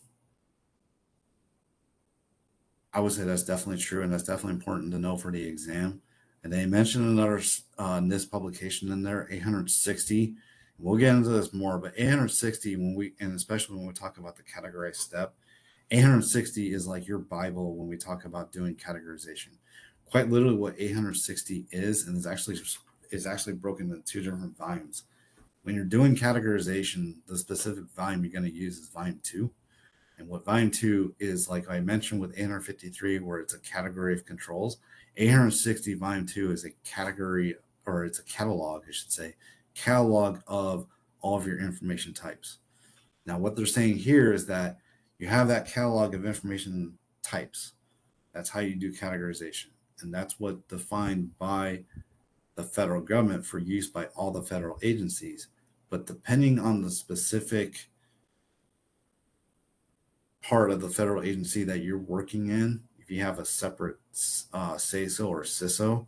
I would say that's definitely true, and that's definitely important to know for the exam. And they mentioned another NIST publication in there, 860. We'll get into this more, but 860 and especially when we talk about the categorized step, 860 is like your Bible when we talk about doing categorization. Quite literally, what 860 is, and is actually broken into 2 different volumes. When you're doing categorization, the specific volume you're going to use is volume 2. And what volume 2 is, like I mentioned with 853, where it's a category of controls, 860 volume 2 is a category, or it's a catalog, I should say, catalog of all of your information types. Now, what they're saying here is that you have that catalog of information types. That's how you do categorization. And that's what defined by the federal government for use by all the federal agencies. But depending on the specific part of the federal agency that you're working in, if you have a separate SASO or CISO,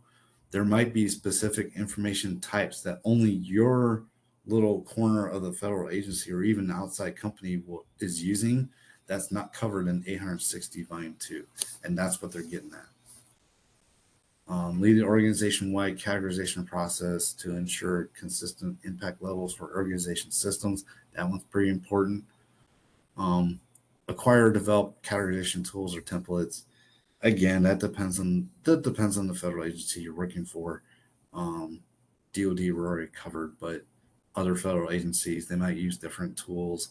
there might be specific information types that only your little corner of the federal agency or even outside company is using that's not covered in 860 volume 2. And that's what they're getting at. Lead the organization-wide categorization process to ensure consistent impact levels for organization systems. That one's pretty important. Acquire or develop categorization tools or templates. Again, that depends on the federal agency you're working for. DoD we're already covered, but other federal agencies, they might use different tools.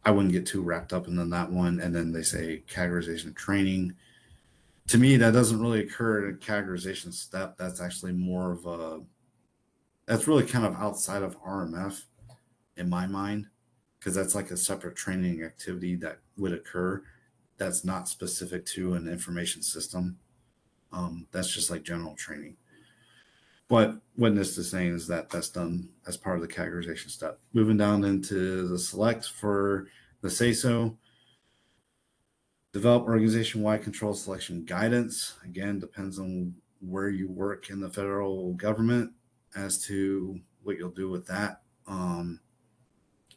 I wouldn't get too wrapped up in that one. And then they say categorization training. To me, that doesn't really occur at a categorization step. That's actually more of that's really kind of outside of RMF in my mind, because that's like a separate training activity that would occur that's not specific to an information system. That's just like general training. But what NIST is saying is that that's done as part of the categorization step. Moving down into the select for the SASO, develop organization-wide control selection guidance. Again, depends on where you work in the federal government as to what you'll do with that.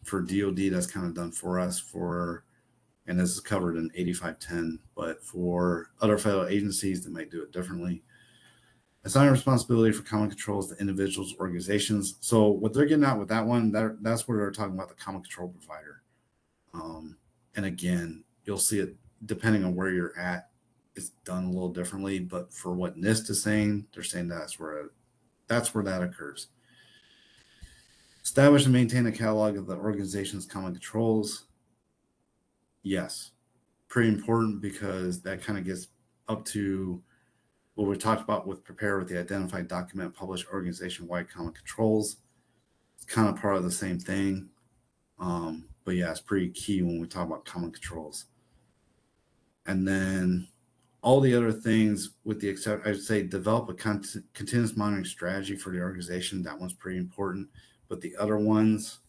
For DoD, that's kind of done for us and this is covered in 8510, but for other federal agencies that might do it differently. Assign responsibility for common controls to individuals, organizations. So what they're getting at with that one, that's where they're talking about the common control provider. And again, you'll see it depending on where you're at. It's done a little differently, but for what NIST is saying, they're saying that's where that occurs. Establish and maintain a catalog of the organization's common controls. Yes, pretty important, because that kind of gets up to what we talked about with prepare with the identified document, publish organization-wide common controls. It's kind of part of the same thing. But yeah, it's pretty key when we talk about common controls. And then all the other things, with the exception, I'd say develop a continuous monitoring strategy for the organization. That one's pretty important. But the other ones,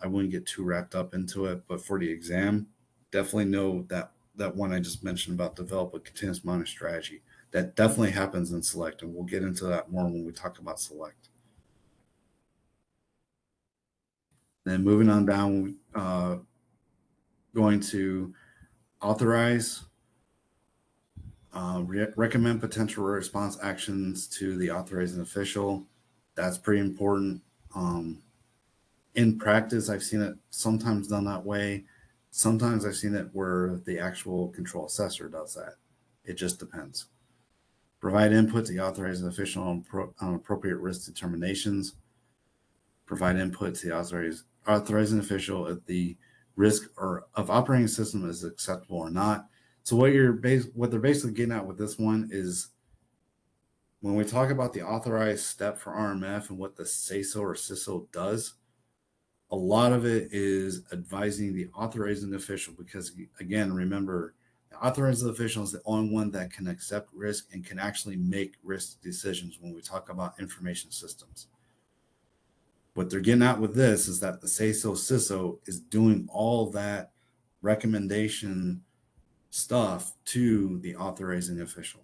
I wouldn't get too wrapped up into it. But for the exam, definitely know that one I just mentioned about develop a continuous monitoring strategy. That definitely happens in select, and we'll get into that more when we talk about select. Then moving on down, going to authorize, recommend potential response actions to the authorizing official. That's pretty important. In practice, I've seen it sometimes done that way. Sometimes I've seen it where the actual control assessor does that. It just depends. Provide input to the authorizing official on appropriate risk determinations. Provide input to the authorizing official if the risk or of operating a system is acceptable or not. So what they're basically getting at with this one is, when we talk about the authorized step for RMF and what the SASO or CISO does, a lot of it is advising the authorizing official, because again, remember, the authorizing official is the only one that can accept risk and can actually make risk decisions when we talk about information systems. What they're getting at with this is that the SASO CISO is doing all that recommendation stuff to the authorizing official.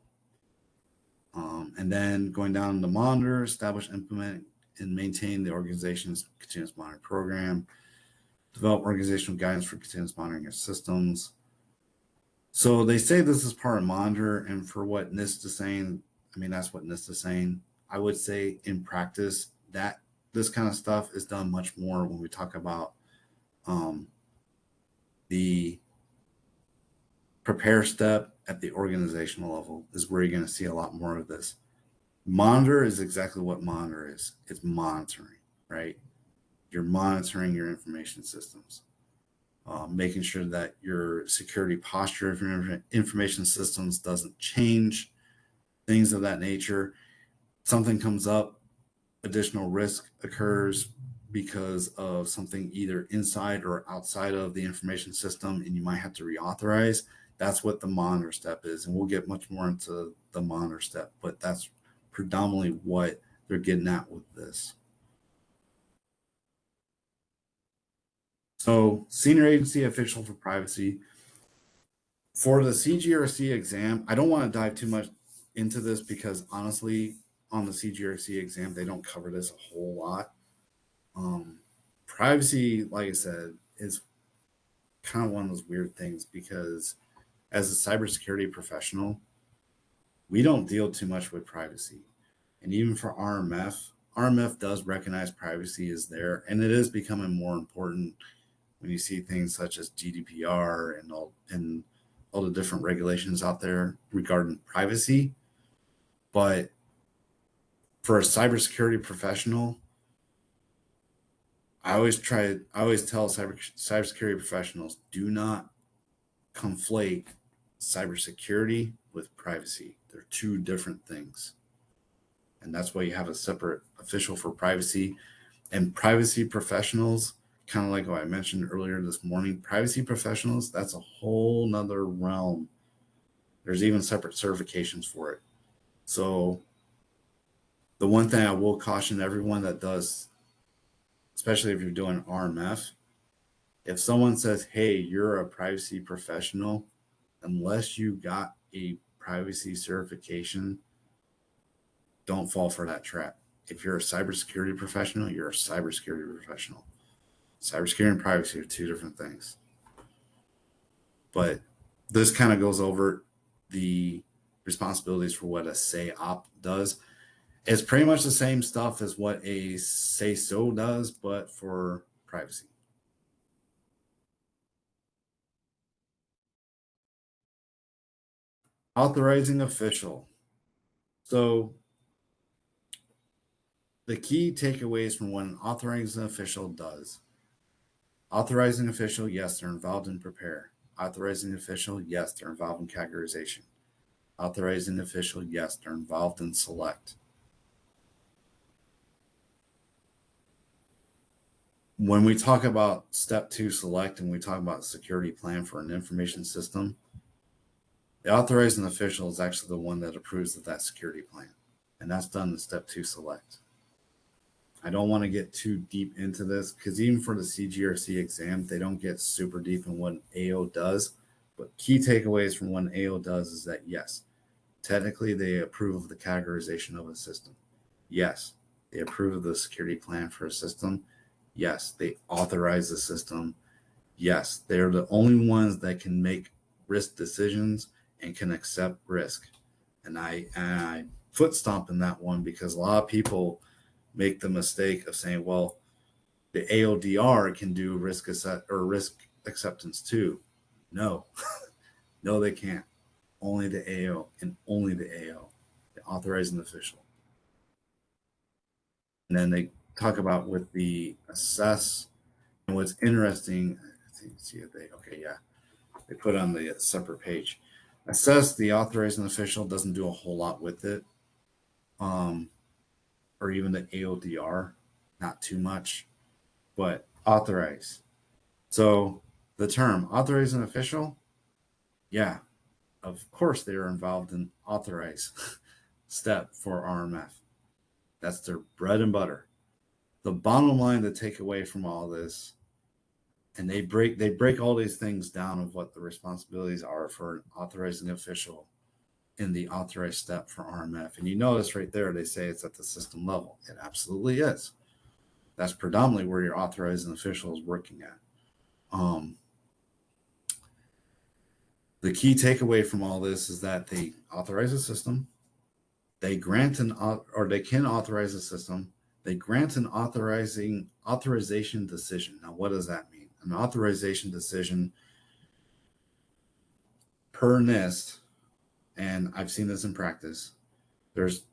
And then going down to monitor, establish, implement, and maintain the organization's continuous monitoring program, develop organizational guidance for continuous monitoring of systems. So they say this is part of monitor, and for what NIST is saying, I mean, that's what NIST is saying. I would say in practice that this kind of stuff is done much more when we talk about the prepare step at the organizational level is where you're going to see a lot more of this. Monitor is exactly what monitor is. It's monitoring, right? You're monitoring your information systems, making sure that your security posture of your information systems doesn't change, things of that nature. Something comes up, additional risk occurs because of something either inside or outside of the information system, and you might have to reauthorize. That's what the monitor step is. And we'll get much more into the monitor step, but that's predominantly what they're getting at with this. So senior agency official for privacy. For the CGRC exam, I don't want to dive too much into this because honestly, on the CGRC exam, they don't cover this a whole lot. Privacy, like I said, is kind of one of those weird things because as a cybersecurity professional, we don't deal too much with privacy. And even for RMF, RMF does recognize privacy is there, and it is becoming more important when you see things such as GDPR and all the different regulations out there regarding privacy. But for a cybersecurity professional, I always tell cybersecurity professionals, do not conflate cybersecurity with privacy. They're two different things. And that's why you have a separate official for privacy. And privacy professionals, kind of like what I mentioned earlier this morning, privacy professionals, that's a whole nother realm. There's even separate certifications for it. So the one thing I will caution everyone that does, especially if you're doing RMF, if someone says, hey, you're a privacy professional, unless you got a privacy certification, don't fall for that trap. If you're a cybersecurity professional, you're a cybersecurity professional. Cybersecurity and privacy are two different things. But this kind of goes over the responsibilities for what a SAOP does. It's pretty much the same stuff as what a say-so does, but for privacy. Authorizing official. So the key takeaways from what an authorizing official does. Authorizing official, yes, they're involved in prepare. Authorizing official, yes, they're involved in categorization. Authorizing official, yes, they're involved in select. When we talk about step 2 select and we talk about security plan for an information system, the authorizing official is actually the one that approves of that security plan. And that's done in step 2 select. I don't want to get too deep into this because even for the CGRC exam, they don't get super deep in what an AO does. But key takeaways from what an AO does is that yes, technically they approve of the categorization of a system. Yes, they approve of the security plan for a system. Yes, they authorize the system. Yes, they're the only ones that can make risk decisions and can accept risk. And I foot stomp in that one because a lot of people make the mistake of saying, well, the AODR can do risk acceptance too. No, no, they can't. Only the AO and only the AO, the authorizing official. And then they talk about with the assess. And what's interesting, I think, see if they, okay, yeah, they put on the separate page. Assess, the authorizing official doesn't do a whole lot with it. Or even the AODR, not too much, but authorize. So the term authorizing official, yeah, of course they are involved in authorize step for RMF. That's their bread and butter. The bottom line to take away from all this, and they break all these things down of what the responsibilities are for an authorizing official in the authorized step for RMF. And you notice right there, they say it's at the system level. It absolutely is. That's predominantly where your authorizing official is working at. The key takeaway from all this is that they authorize a system, they grant they can authorize a system, they grant an authorization decision. Now, what does that mean? An authorization decision per NIST, and I've seen this in practice, there's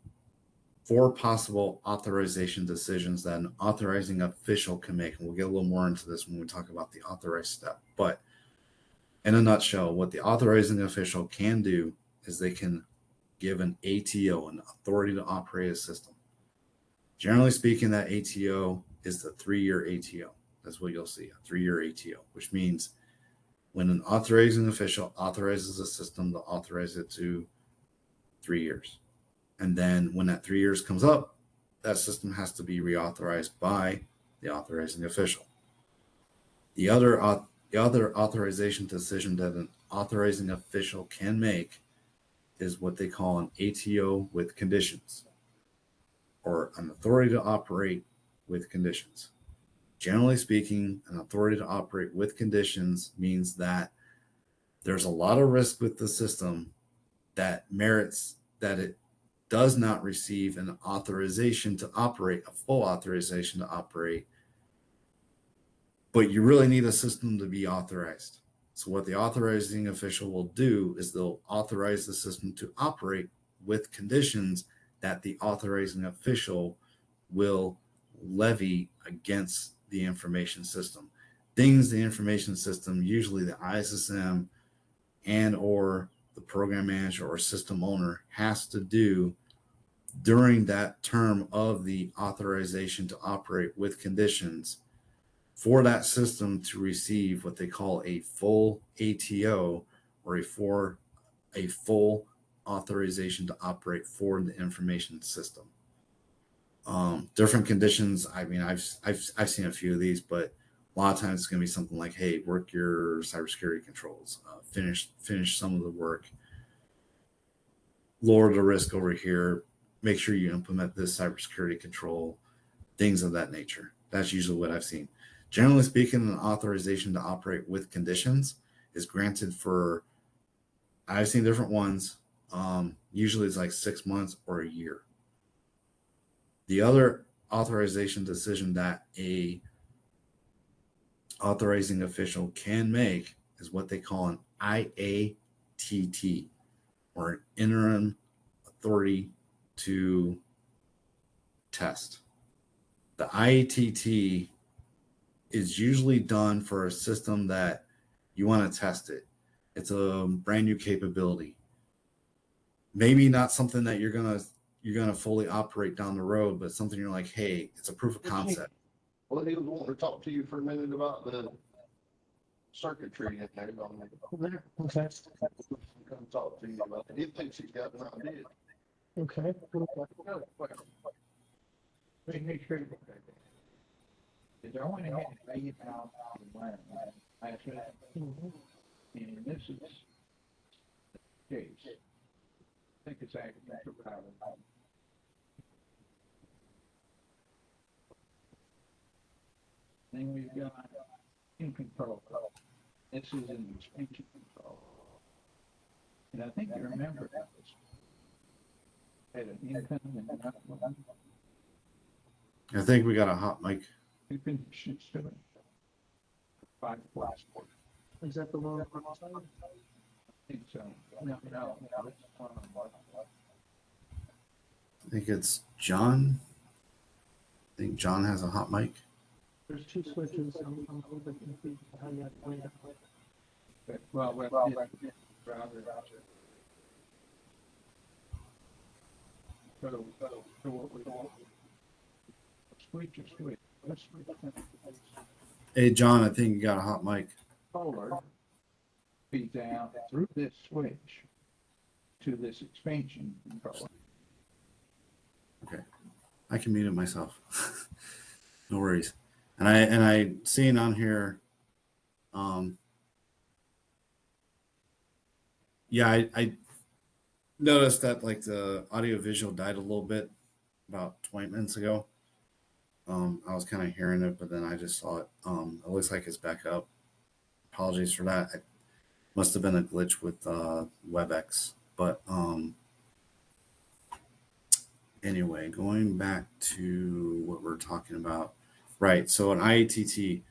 4 possible authorization decisions that an authorizing official can make. And we'll get a little more into this when we talk about the authorized step. But in a nutshell, what the authorizing official can do is they can give an ATO, an authority to operate a system. Generally speaking, that ATO is the 3-year ATO. That's what you'll see, a 3-year ATO, which means when an authorizing official authorizes a system, they'll authorize it to 3 years. And then when that 3 years comes up, that system has to be reauthorized by the authorizing official. The other authorization decision that an authorizing official can make is what they call an ATO with conditions, or an authority to operate with conditions. Generally speaking, an authority to operate with conditions means that there's a lot of risk with the system that merits that it does not receive an authorization to operate, a full authorization to operate, but you really need a system to be authorized. So what the authorizing official will do is they'll authorize the system to operate with conditions that the authorizing official will levy against the information system. Things the information system, usually the ISSM and or the program manager or system owner, has to do during that term of the authorization to operate with conditions for that system to receive what they call a full ATO, or a full authorization to operate for the information system. Different conditions. I mean, I've seen a few of these, but a lot of times it's going to be something like, "Hey, work your cybersecurity controls, finish some of the work, lower the risk over here, make sure you implement this cybersecurity control," things of that nature. That's usually what I've seen. Generally speaking, an authorization to operate with conditions is granted for, I've seen different ones. Usually it's like 6 months or a year. The other authorization decision that a authorizing official can make is what they call an IATT, or an interim authority to test. The IATT is usually done for a system that you want to test it. It's a brand new capability. Maybe not something that you're gonna fully operate down the road, but something you're like, hey, it's a proof of concept. Well, he was wanting to talk to you for a minute about the circuitry in there. Okay. Come talk to you about it. He thinks he's got an idea. Okay. Make sure. Is I went ahead and laid out the plan last week, and this is the case. I think it's actually provided. Then we've got in control. This is an expansion control. And I think you remember that was had an income and an outcome. I think we got a hot mic. You can shoot to it. 5 plus 4. Is that the one? I think so. No, it's one on one. I think it's John. I think John has a hot mic. There's 2 switches. I'm a little bit confused how you have to play that. Well, rather. So what we want. Switch. Let's switch. Hey, John, I think you got a hot mic. Solar feeds out through this switch to this expansion controller. Okay, I can mute it myself. No worries. And I seen on here. Yeah, I noticed that like the audio visual died a little bit about 20 minutes ago. I was kind of hearing it, but then I just saw it. It looks like it's back up. Apologies for that. It must have been a glitch with WebEx. But anyway, going back to what we're talking about. Right, so an IATT,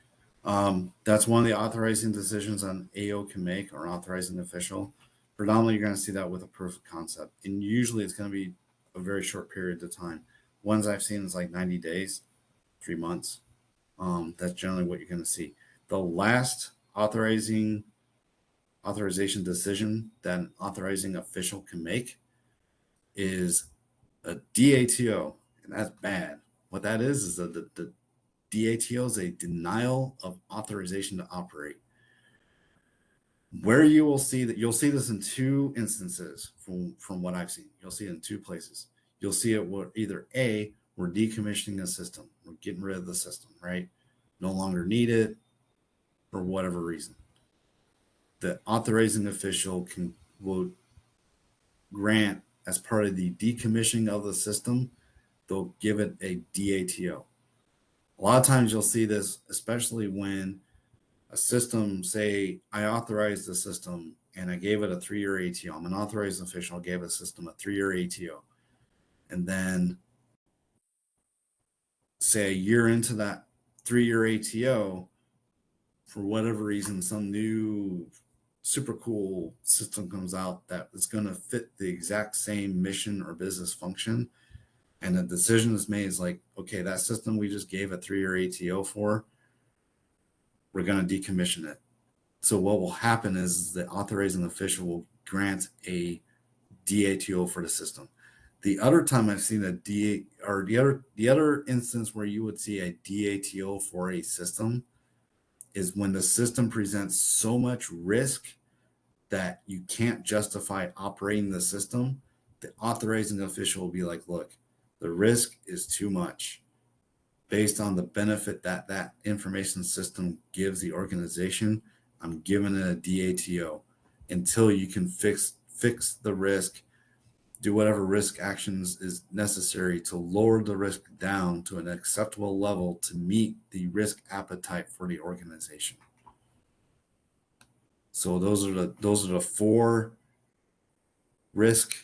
that's one of the authorizing decisions an AO can make, or authorizing official. Predominantly, you're going to see that with a proof of concept. And usually it's going to be a very short period of time. Ones I've seen is like 90 days, 3 months. That's generally what you're going to see. The last authorization decision that an authorizing official can make is a DATO, and that's bad. What that is the DATO is a denial of authorization to operate. Where you will see that, you'll see this in 2 instances from what I've seen. You'll see it in 2 places. You'll see it where either A, we're decommissioning a system, we're getting rid of the system, right? No longer need it for whatever reason. The authorizing official will grant, as part of the decommissioning of the system, they'll give it a DATO. A lot of times you'll see this, especially when a system, say I authorized the system and I gave it a 3-year ATO. I'm an authorized official, I gave a system a 3-year ATO. and then say a year into that 3-year ATO, for whatever reason, some new super cool system comes out that is going to fit the exact same mission or business function, and the decision is made is like, okay, that system we just gave a 3-year ATO for, we're going to decommission it. So what will happen is the authorizing official will grant a DATO for the system. The other time I've seen a the other instance where you would see a DATO for a system is when the system presents so much risk that you can't justify operating the system. The authorizing official will be like, look, the risk is too much based on the benefit that that information system gives the organization. I'm giving it a DATO until you can fix the risk, do whatever risk actions is necessary to lower the risk down to an acceptable level to meet the risk appetite for the organization. So those are the 4 risk,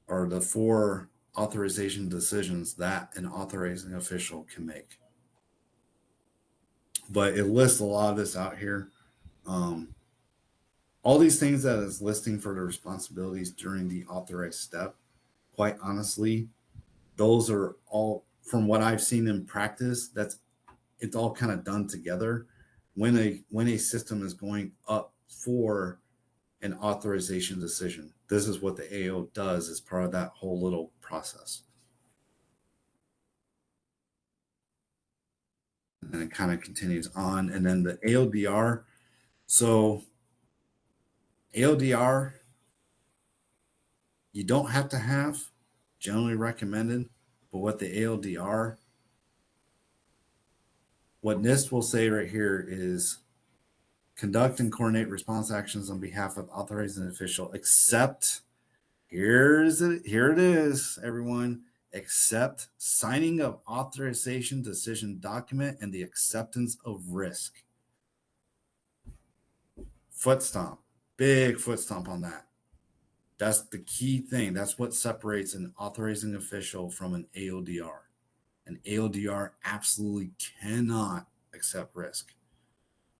or the 4 authorization decisions that an authorizing official can make. But it lists a lot of this out here. All these things that is listing for the responsibilities during the authorized step, quite honestly, those are all, from what I've seen in practice, it's all kind of done together. When a system is going up for an authorization decision, this is what the AO does as part of that whole little process. And it kind of continues on. And then the AODR. So AODR, you don't have to have, generally recommended, but what the AODR, what NIST will say right here is conduct and coordinate response actions on behalf of authorizing official, except, here it is, everyone, except signing of authorization decision document and the acceptance of risk. Foot stomp, big foot stomp on that. That's the key thing. That's what separates an authorizing official from an AODR. An AODR absolutely cannot accept risk.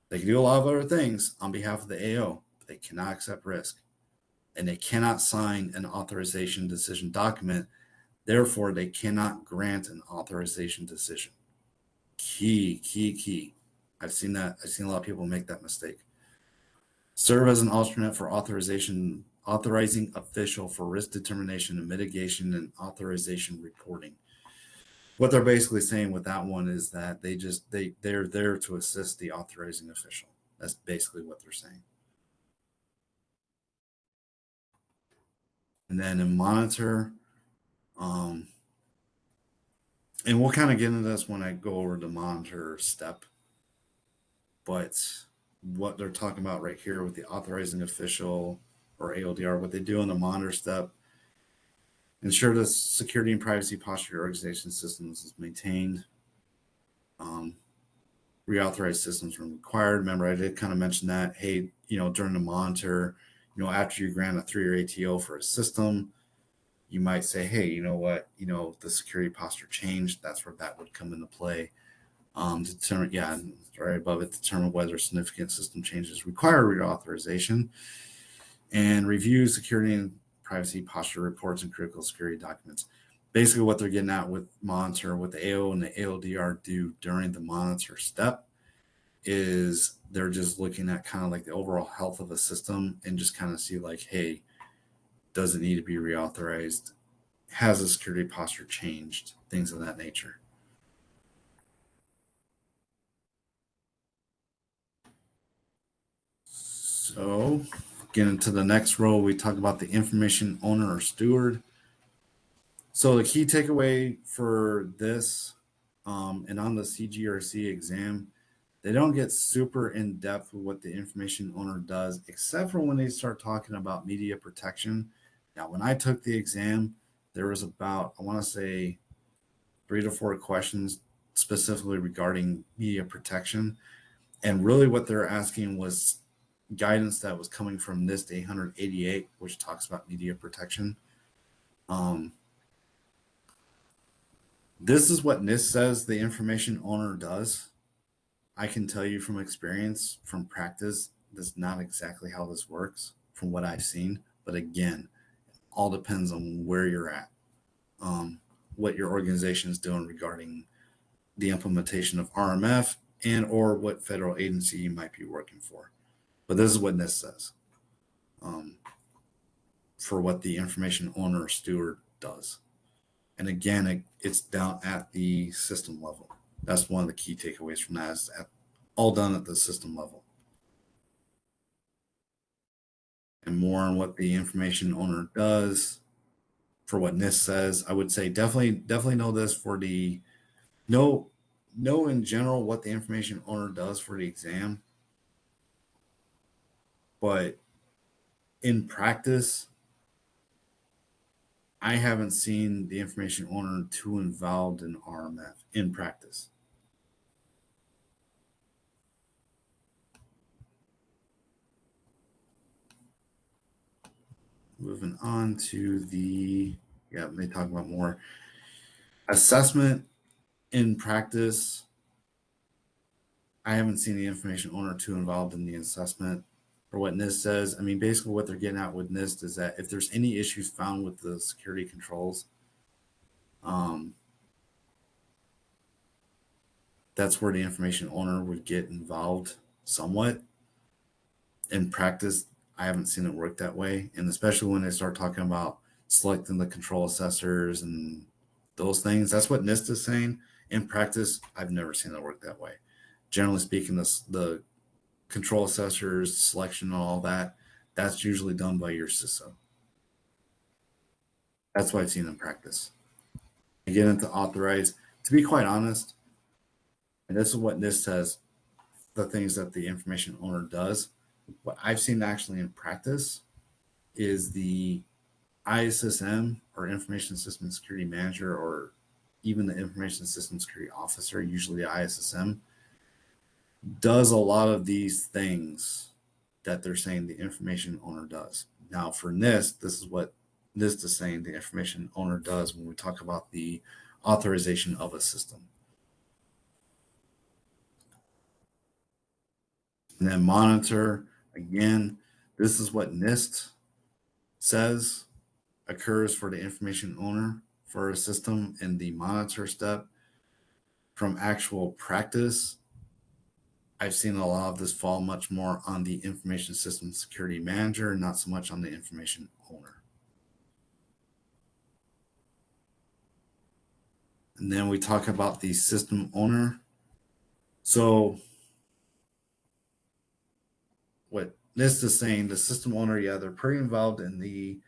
They can do a lot of other things on behalf of the AO, but they cannot accept risk. And they cannot sign an authorization decision document. Therefore, they cannot grant an authorization decision. Key. I've seen that. I've seen a lot of people make that mistake. Serve as an alternate for authorizing official for risk determination and mitigation and authorization reporting. What they're basically saying with that one is that they're there to assist the authorizing official. That's basically what they're saying. And then in monitor, and we'll kind of get into this when I go over the monitor step, but what they're talking about right here with the authorizing official or AODR, what they do in the monitor step, ensure the security and privacy posture of your organization systems is maintained. Reauthorize systems when required. Remember, I did kind of mention that, hey, during the monitor, after you grant a 3-year ATO for a system, you might say, hey, you know what, the security posture changed. That's where that would come into play. Determine, right above it, determine whether significant system changes require reauthorization, and review security and privacy posture reports and critical security documents. Basically, what they're getting at with monitor, what the AO and the AODR do during the monitor step is they're just looking at kind of like the overall health of the system and just kind of see like, hey, does it need to be reauthorized? Has the security posture changed? Things of that nature. So getting to the next role, we talk about the information owner or steward. So the key takeaway for this, and on the CGRC exam, they don't get super in depth with what the information owner does, except for when they start talking about media protection. Now, when I took the exam, there was about, I want to say, 3 to 4 questions specifically regarding media protection. And really what they're asking was guidance that was coming from NIST 888, which talks about media protection. This is what NIST says the information owner does. I can tell you from experience, from practice, that's not exactly how this works from what I've seen. But again, all depends on where you're at, what your organization is doing regarding the implementation of RMF and or what federal agency you might be working for. But this is what NIST says um, for what the information owner or steward does. And again, it's down at the system level. That's one of the key takeaways from that is all done at the system level. And more on what the information owner does for what NIST says. I would say definitely know this for the know in general what the information owner does for the exam. But in practice, I haven't seen the information owner too involved in RMF in practice. Moving on to they talk about more assessment in practice. I haven't seen the information owner too involved in the assessment. For what NIST says, I mean, basically what they're getting at with NIST is that if there's any issues found with the security controls, that's where the information owner would get involved somewhat. In practice, I haven't seen it work that way. And especially when they start talking about selecting the control assessors and those things, that's what NIST is saying. In practice, I've never seen it work that way. Generally speaking, the control assessors, selection, and all that, that's usually done by your CISO. That's what I've seen in practice. I get into authorize. To be quite honest, and this is what NIST says, the things that the information owner does. What I've seen actually in practice is the ISSM or Information System Security Manager or even the Information System Security Officer, usually the ISSM, does a lot of these things that they're saying the information owner does. Now for NIST, this is what NIST is saying the information owner does when we talk about the authorization of a system. And then monitor, again, this is what NIST says occurs for the information owner for a system in the monitor step. From actual practice, I've seen a lot of this fall much more on the information system security manager, not so much on the information owner. And then we talk about the system owner. So what NIST is saying, the system owner, yeah, they're pretty involved in the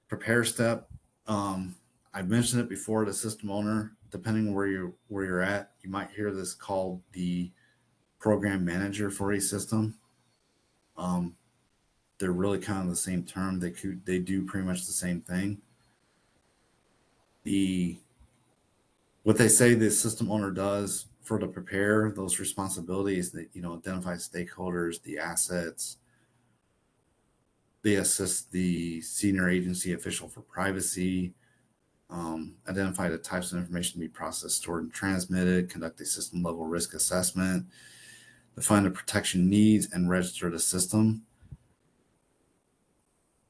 prepare step. I've mentioned it before, the system owner, depending where you're at, you might hear this called the program manager for a system. They're really kind of the same term. They do pretty much the same thing. What they say the system owner does for the prepare those responsibilities that identify stakeholders, the assets. They assist the senior agency official for privacy, identify the types of information to be processed, stored, and transmitted, conduct a system level risk assessment, define the protection needs, and register the system.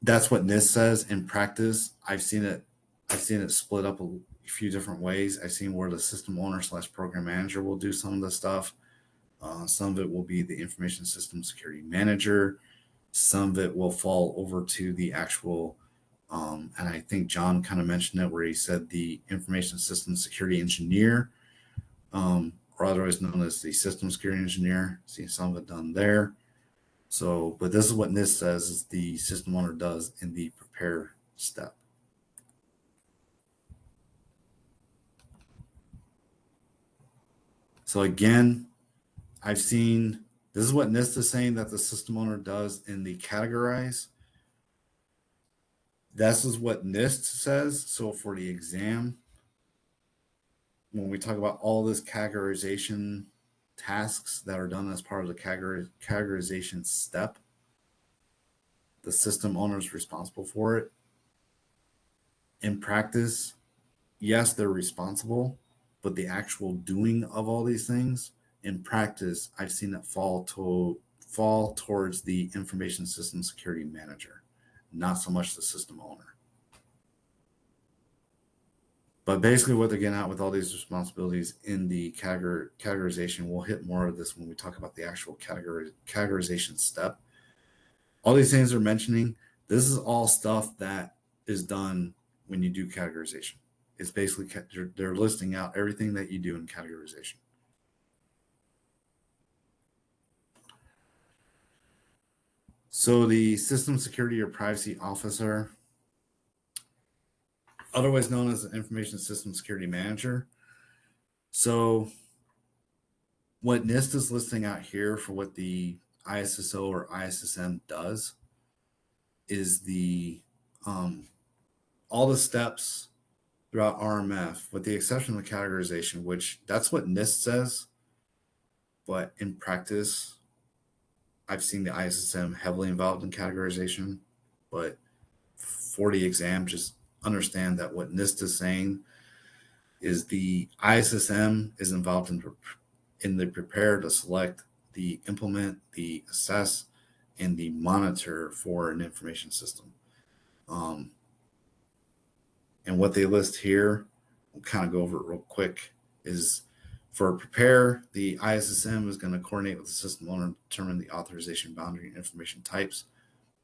That's what NIST says. In practice, I've seen it split up a few different ways. I've seen where the system owner / program manager will do some of the stuff. Some of it will be the information system security manager. Some of it will fall over to the actual, and I think John kind of mentioned it where he said the information system security engineer, or otherwise known as the system security engineer. See some of it done there. So, but this is what NIST says is the system owner does in the prepare step. So again, I've seen, this is what NIST is saying that the system owner does in the categorize. This is what NIST says. So for the exam, when we talk about all this categorization tasks that are done as part of the categorization step, the system owner is responsible for it. In practice, yes, they're responsible, but the actual doing of all these things in practice, I've seen it fall towards the information system security manager, not so much the system owner. But basically, what they're getting at with all these responsibilities in the categorization, we'll hit more of this when we talk about the actual categorization step. All these things they're mentioning, this is all stuff that is done when you do categorization. It's basically they're listing out everything that you do in categorization. So the system security or privacy officer, otherwise known as the information system security manager. So what NIST is listing out here for what the ISSO or ISSM does is all the steps throughout RMF, with the exception of the categorization, which that's what NIST says, but in practice, I've seen the ISSM heavily involved in categorization. But for the exam, just understand that what NIST is saying is the ISSM is involved in the prepare, the select, the implement, the assess, and the monitor for an information system. And what they list here, we'll kind of go over it real quick, is for prepare, the ISSM is going to coordinate with the system owner to determine the authorization boundary and information types.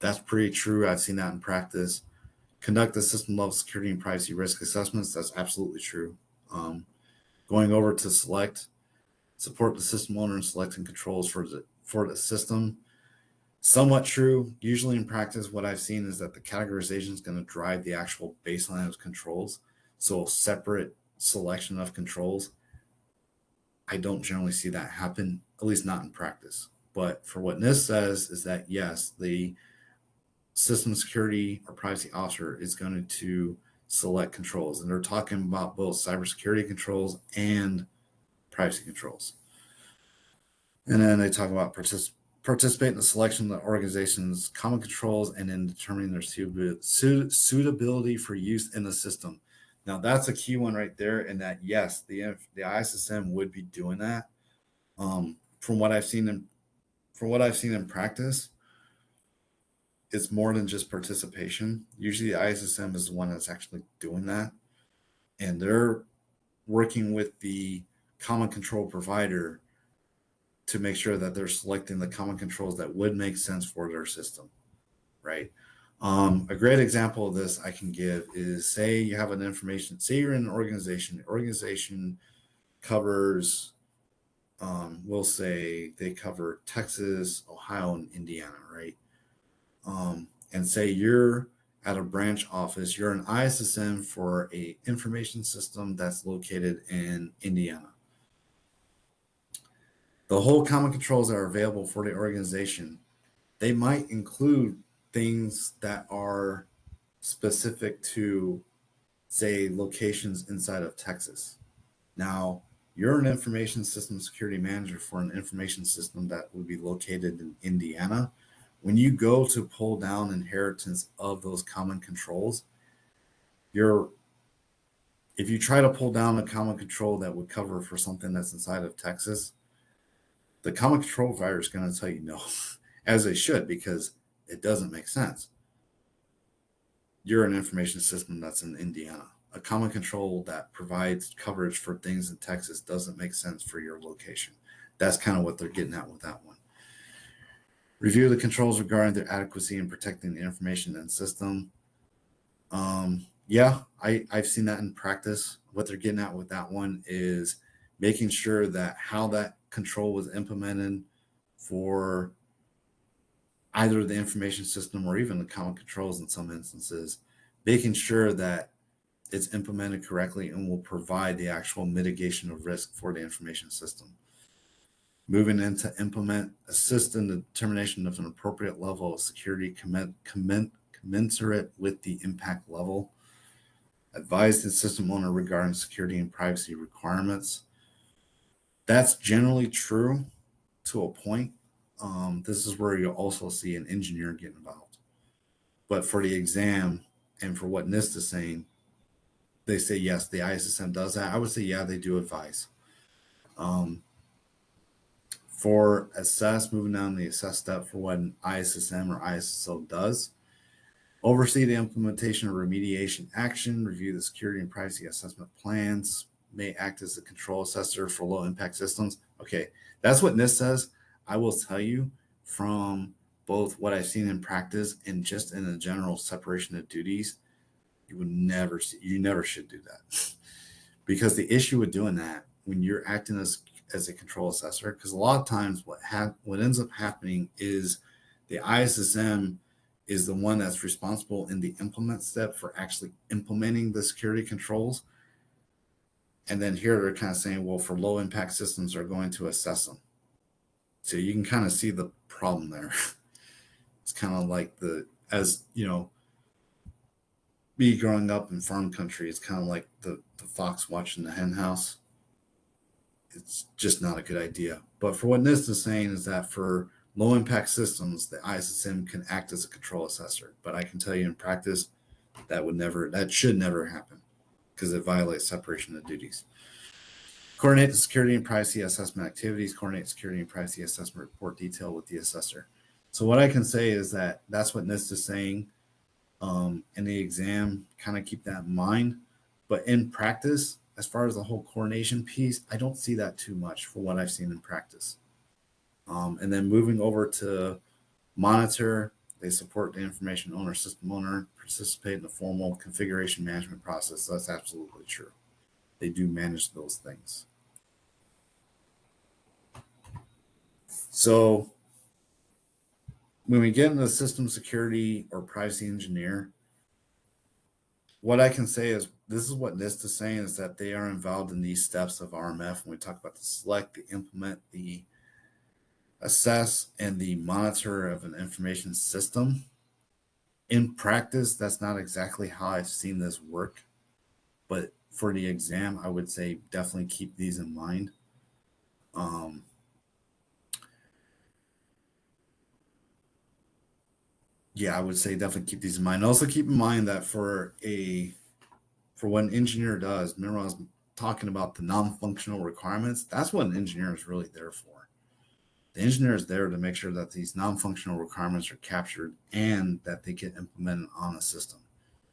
That's pretty true. I've seen that in practice. Conduct the system level security and privacy risk assessments. That's absolutely true. Going over to select, support the system owner in selecting controls for the system. Somewhat true. Usually in practice, what I've seen is that the categorization is going to drive the actual baseline of controls. So a separate selection of controls, I don't generally see that happen, at least not in practice. But for what NIST says is that, yes, the system security or privacy officer is going to select controls. And they're talking about both cybersecurity controls and privacy controls. And then they talk about participate in the selection of the organization's common controls and in determining their suitability for use in the system. Now that's a key one right there, in that yes, the ISSM would be doing that. From what I've seen in practice, it's more than just participation. Usually, the ISSM is the one that's actually doing that, and they're working with the common control provider to make sure that they're selecting the common controls that would make sense for their system, right? A great example of this I can give is, say you have say you're in an organization. The organization covers, we'll say they cover Texas, Ohio, and Indiana, right? And say you're at a branch office, you're an ISSM for a information system that's located in Indiana. The whole common controls that are available for the organization, they might include things that are specific to, say, locations inside of Texas. Now, you're an information system security manager for an information system that would be located in Indiana. When you go to pull down inheritance of those common controls, if you try to pull down a common control that would cover for something that's inside of Texas, the common control provider is going to tell you no, as they should, because it doesn't make sense. You're an information system that's in Indiana. A common control that provides coverage for things in Texas doesn't make sense for your location. That's kind of what they're getting at with that one. Review the controls regarding their adequacy in protecting the information and system. Yeah, I've seen that in practice. What they're getting at with that one is making sure that how that control was implemented for either the information system or even the common controls in some instances, making sure that it's implemented correctly and will provide the actual mitigation of risk for the information system. Moving into implement, assist in the determination of an appropriate level of security commensurate with the impact level. Advise the system owner regarding security and privacy requirements. That's generally true to a point. This is where you'll also see an engineer get involved. But for the exam and for what NIST is saying, they say, yes, the ISSM does that. I would say, yeah, they do advise. For assess, moving down the assess step for what an ISSM or ISSO does, oversee the implementation of remediation action, review the security and privacy assessment plans, may act as a control assessor for low impact systems. Okay, that's what NIST says. I will tell you from both what I've seen in practice and just in a general separation of duties, you never should do that. Because the issue with doing that, when you're acting as a control assessor, because a lot of times what ends up happening is the ISSM is the one that's responsible in the implement step for actually implementing the security controls. And then here they're kind of saying, well, for low impact systems, they're going to assess them. So you can kind of see the problem there. It's kind of like as you know, me growing up in farm country, it's kind of like the fox watching the hen house. It's just not a good idea. But for what NIST is saying is that for low impact systems, the ISSM can act as a control assessor. But I can tell you in practice, that should never happen because it violates separation of duties. Coordinate the security and privacy assessment activities, coordinate security and privacy assessment report detail with the assessor. So what I can say is that that's what NIST is saying. In the exam, kind of keep that in mind. But in practice, as far as the whole coordination piece, I don't see that too much for what I've seen in practice. And then moving over to monitor, they support the information owner, system owner, participate in the formal configuration management process. So that's absolutely true. They do manage those things. So when we get into system security or privacy engineer, what I can say is this is what NIST is saying is that they are involved in these steps of RMF when we talk about the select, the implement, the assess, and the monitor of an information system. In practice, that's not exactly how I've seen this work, but for the exam, I would say definitely keep these in mind. Yeah, I would say definitely keep these in mind. Also keep in mind that for what an engineer does, remember I was talking about the non-functional requirements, that's what an engineer is really there for. The engineer is there to make sure that these non-functional requirements are captured and that they get implemented on a system.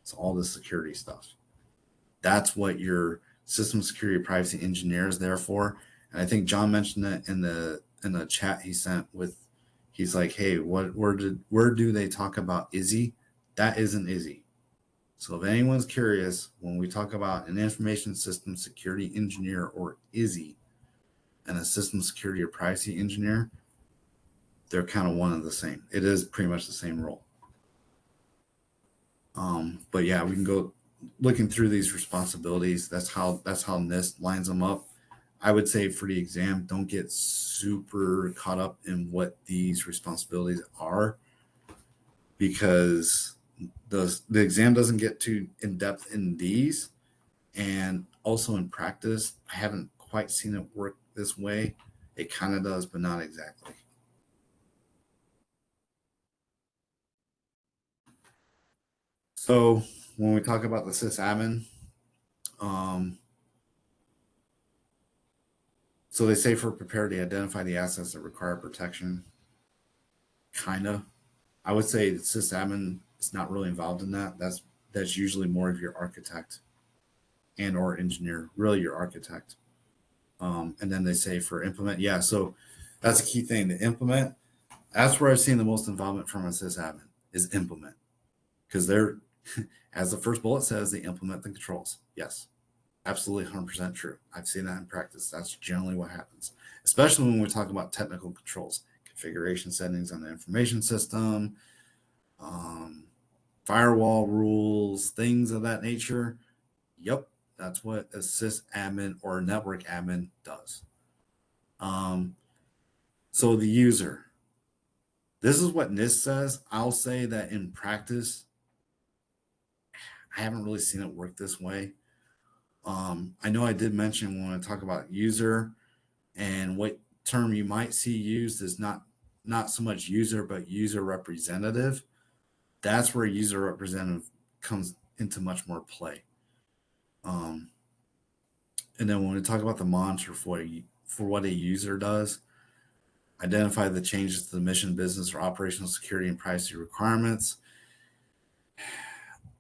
So all the security stuff. That's what your system security privacy engineer is there for. And I think John mentioned it in the chat he sent with, he's like, hey, where do they talk about ISI? That isn't ISI. So if anyone's curious, when we talk about an information system security engineer or ISI and a system security or privacy engineer, they're kind of one and the same. It is pretty much the same role. But yeah, we can go looking through these responsibilities. That's how NIST lines them up. I would say for the exam, don't get super caught up in what these responsibilities are, because the exam doesn't get too in depth in these. And also in practice, I haven't quite seen it work this way. It kind of does, but not exactly. So when we talk about the sysadmin, so they say for prepare to identify the assets that require protection. Kind of. I would say the sysadmin is not really involved in that. That's usually more of your architect and or engineer, really your architect. And then they say for implement, yeah. So that's a key thing. To implement, that's where I've seen the most involvement from a sysadmin is implement, because they're, as the first bullet says, they implement the controls. Yes, absolutely 100% true. I've seen that in practice. That's generally what happens, especially when we talk about technical controls, configuration settings on the information system, firewall rules, things of that nature. Yep, that's what a sysadmin or a network admin does. So the user, this is what NIST says. I'll say that in practice, I haven't really seen it work this way. I know I did mention when I talk about user, and what term you might see used is not so much user, but user representative. That's where user representative comes into much more play. Um, and then when we talk about the monitor for what a user does, identify the changes to the mission, business, or operational security and privacy requirements.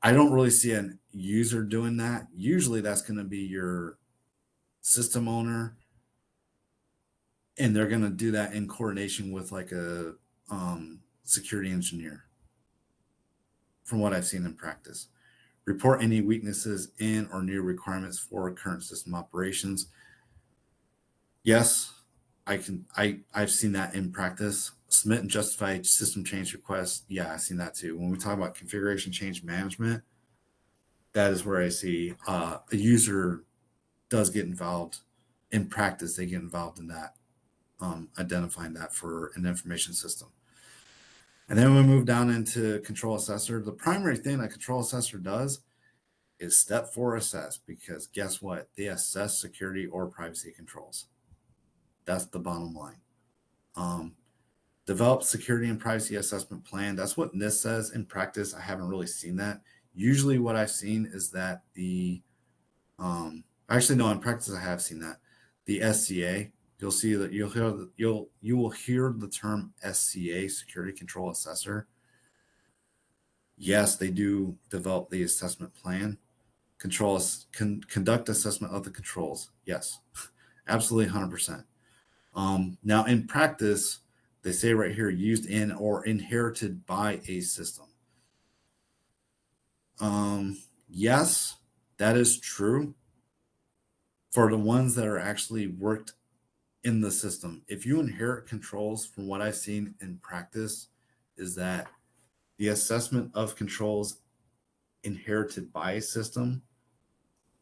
I don't really see a user doing that. Usually that's going to be your system owner, and they're going to do that in coordination with like a security engineer, from what I've seen in practice. Report any weaknesses in or new requirements for current system operations. Yes, I've seen that in practice. Submit and justify system change requests. Yeah, I've seen that too. When we talk about configuration change management, that is where I see a user does get involved. In practice, they get involved in that, identifying that for an information system. And then we move down into control assessor. The primary thing that control assessor does is step 4 assess, because guess what? They assess security or privacy controls. That's the bottom line. Develop security and privacy assessment plan. That's what NIST says. In practice, I haven't really seen that. Usually what I've seen is that the, actually no, in practice I have seen that. The SCA, you'll see that you will hear the term SCA, security control assessor. Yes, they do develop the assessment plan. Conduct assessment of the controls. Yes, absolutely 100%. Now in practice, they say right here, used in or inherited by a system. Yes, that is true for the ones that are actually worked in the system. If you inherit controls, from what I've seen in practice, is that the assessment of controls inherited by a system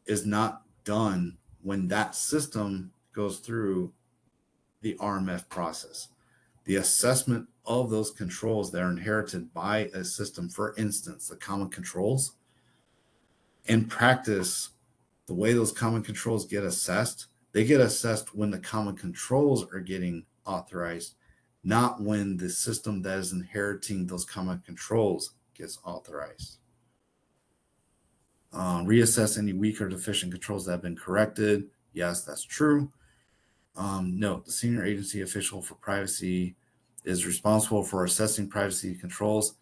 is not done when that system goes through the RMF process. The assessment of those controls that are inherited by a system, for instance, the common controls, in practice, the way those common controls get assessed, they get assessed when the common controls are getting authorized, not when the system that is inheriting those common controls gets authorized. Reassess any weak or deficient controls that have been corrected. Yes, that's true. Note, the senior agency official for privacy is responsible for assessing privacy controls.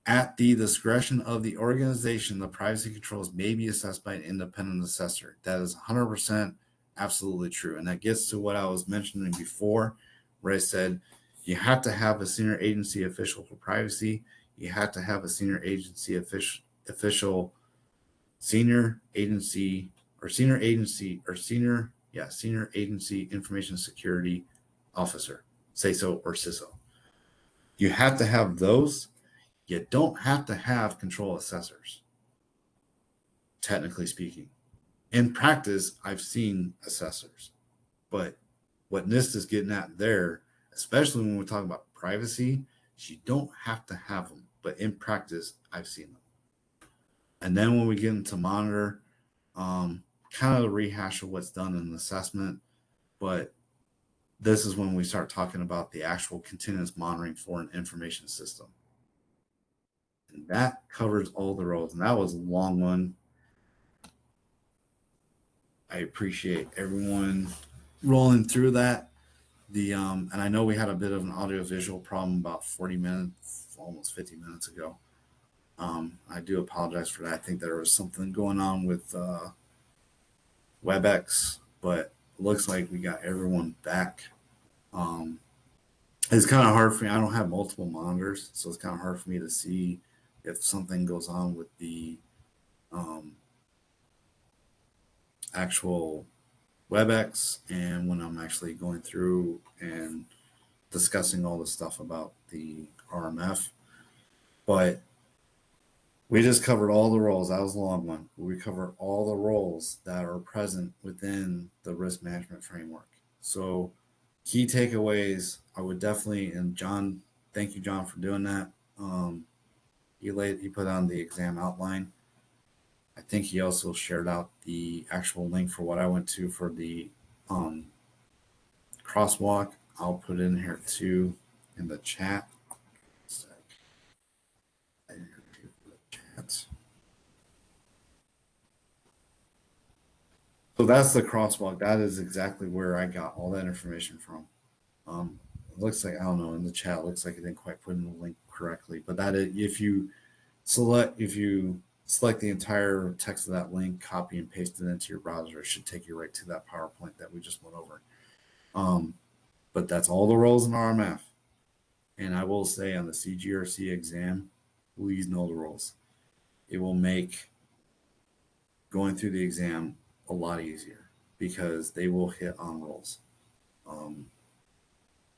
At the discretion of the organization, the privacy controls may be assessed by an independent assessor. That is 100% absolutely true. And that gets to what I was mentioning before, where I said you have to have a senior agency official for privacy. You have to have a senior agency official, senior agency information security officer, SASO or CISO. You have to have those. You don't have to have control assessors, technically speaking. In practice, I've seen assessors, but what NIST is getting at there, especially when we talk about privacy, is you don't have to have them, but in practice, I've seen them. And then when we get into monitor, kind of a rehash of what's done in the assessment, but this is when we start talking about the actual continuous monitoring for an information system. And that covers all the roles. And that was a long one. I appreciate everyone rolling through that. And I know we had a bit of an audio visual problem about 40 minutes, almost 50 minutes ago. I do apologize for that. I think there was something going on with WebEx, but it looks like we got everyone back. It's kind of hard for me. I don't have multiple monitors, so it's kind of hard for me to see if something goes on with the actual WebEx and when I'm actually going through and discussing all the stuff about the RMF. But we just covered all the roles. That was a long one. We covered all the roles that are present within the risk management framework. So key takeaways, I would definitely, and John, thank you, John, for doing that. He put on the exam outline. I think he also shared out the actual link for what I went to for the crosswalk. I'll put it in here too in the chat. So that's the crosswalk. That is exactly where I got all that information from. It looks like, I don't know, in the chat, it looks like I didn't quite put in the link correctly, but that is, if you select the entire text of that link, copy and paste it into your browser, it should take you right to that PowerPoint that we just went over. But that's all the roles in RMF. And I will say on the CGRC exam, please know the roles. It will make going through the exam a lot easier because they will hit on roles.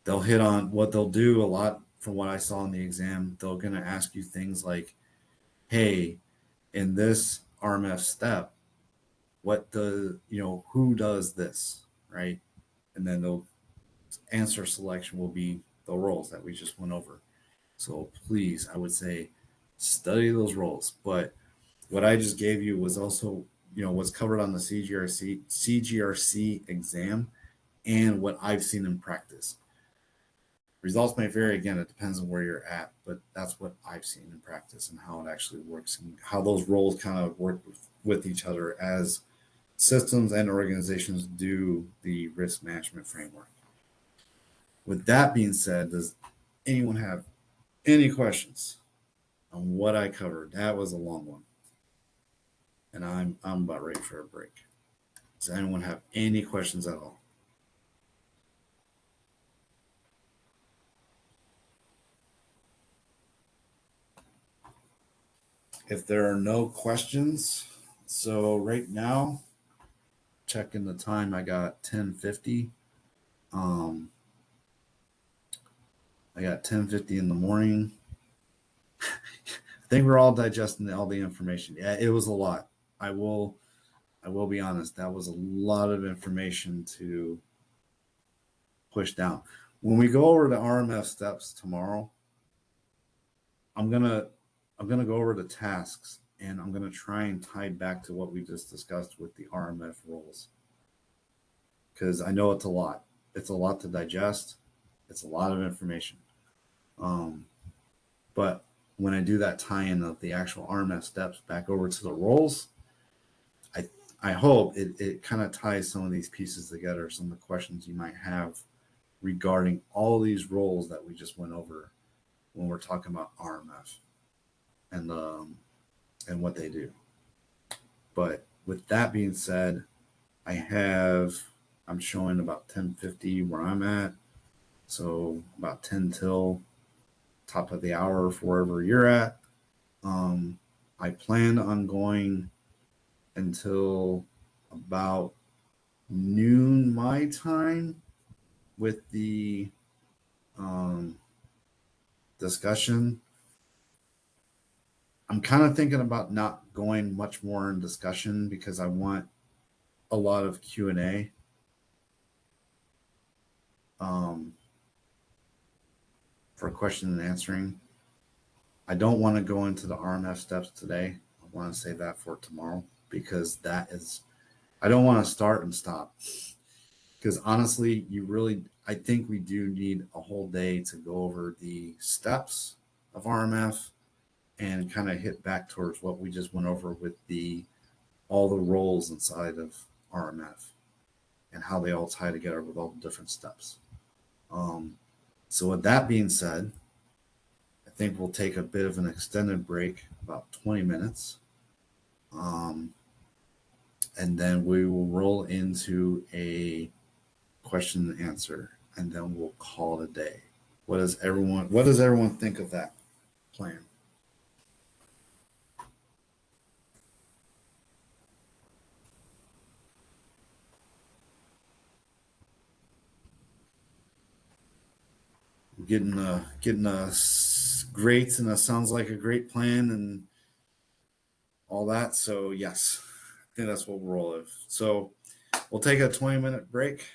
They'll hit on what they'll do a lot from what I saw in the exam. They're going to ask you things like, hey, in this RMF step, who does this, right? And then they'll answer selection will be the roles that we just went over. So please, I would say study those roles. But what I just gave you was also, what's covered on the CGRC exam and what I've seen in practice. Results may vary. Again, it depends on where you're at, but that's what I've seen in practice and how it actually works and how those roles kind of work with each other as systems and organizations do the risk management framework. With that being said, does anyone have any questions on what I covered? That was a long one, and I'm about ready for a break. Does anyone have any questions at all? If there are no questions, so right now, checking the time, I got 10:50. I got 10:50 in the morning. I think we're all digesting all the information. Yeah, it was a lot. I will be honest, that was a lot of information to push down. When we go over the RMF steps tomorrow, I'm gonna go over the tasks and I'm gonna try and tie back to what we just discussed with the RMF roles. Because I know it's a lot. It's a lot to digest. It's a lot of information. But when I do that tie-in of the actual RMF steps back over to the roles, I hope it kind of ties some of these pieces together, some of the questions you might have regarding all these roles that we just went over when we're talking about RMF and what they do. But with that being said, I'm showing about 10:50 where I'm at, so about 10 till top of the hour for wherever you're at. I plan on going until about noon my time with the discussion. I'm kind of thinking about not going much more in discussion because I want a lot of Q&A. For question and answering. I don't want to go into the RMF steps today. I want to save that for tomorrow because I don't want to start and stop. Because honestly, I think we do need a whole day to go over the steps of RMF and kind of hit back towards what we just went over with all the roles inside of RMF and how they all tie together with all the different steps. So with that being said, I think we'll take a bit of an extended break, about 20 minutes. And then we will roll into a question and answer, and then we'll call it a day. What does everyone think of that plan? Getting great, and that sounds like a great plan and all that. So yes, I think that's what we'll roll with. So we'll take a 20-minute break.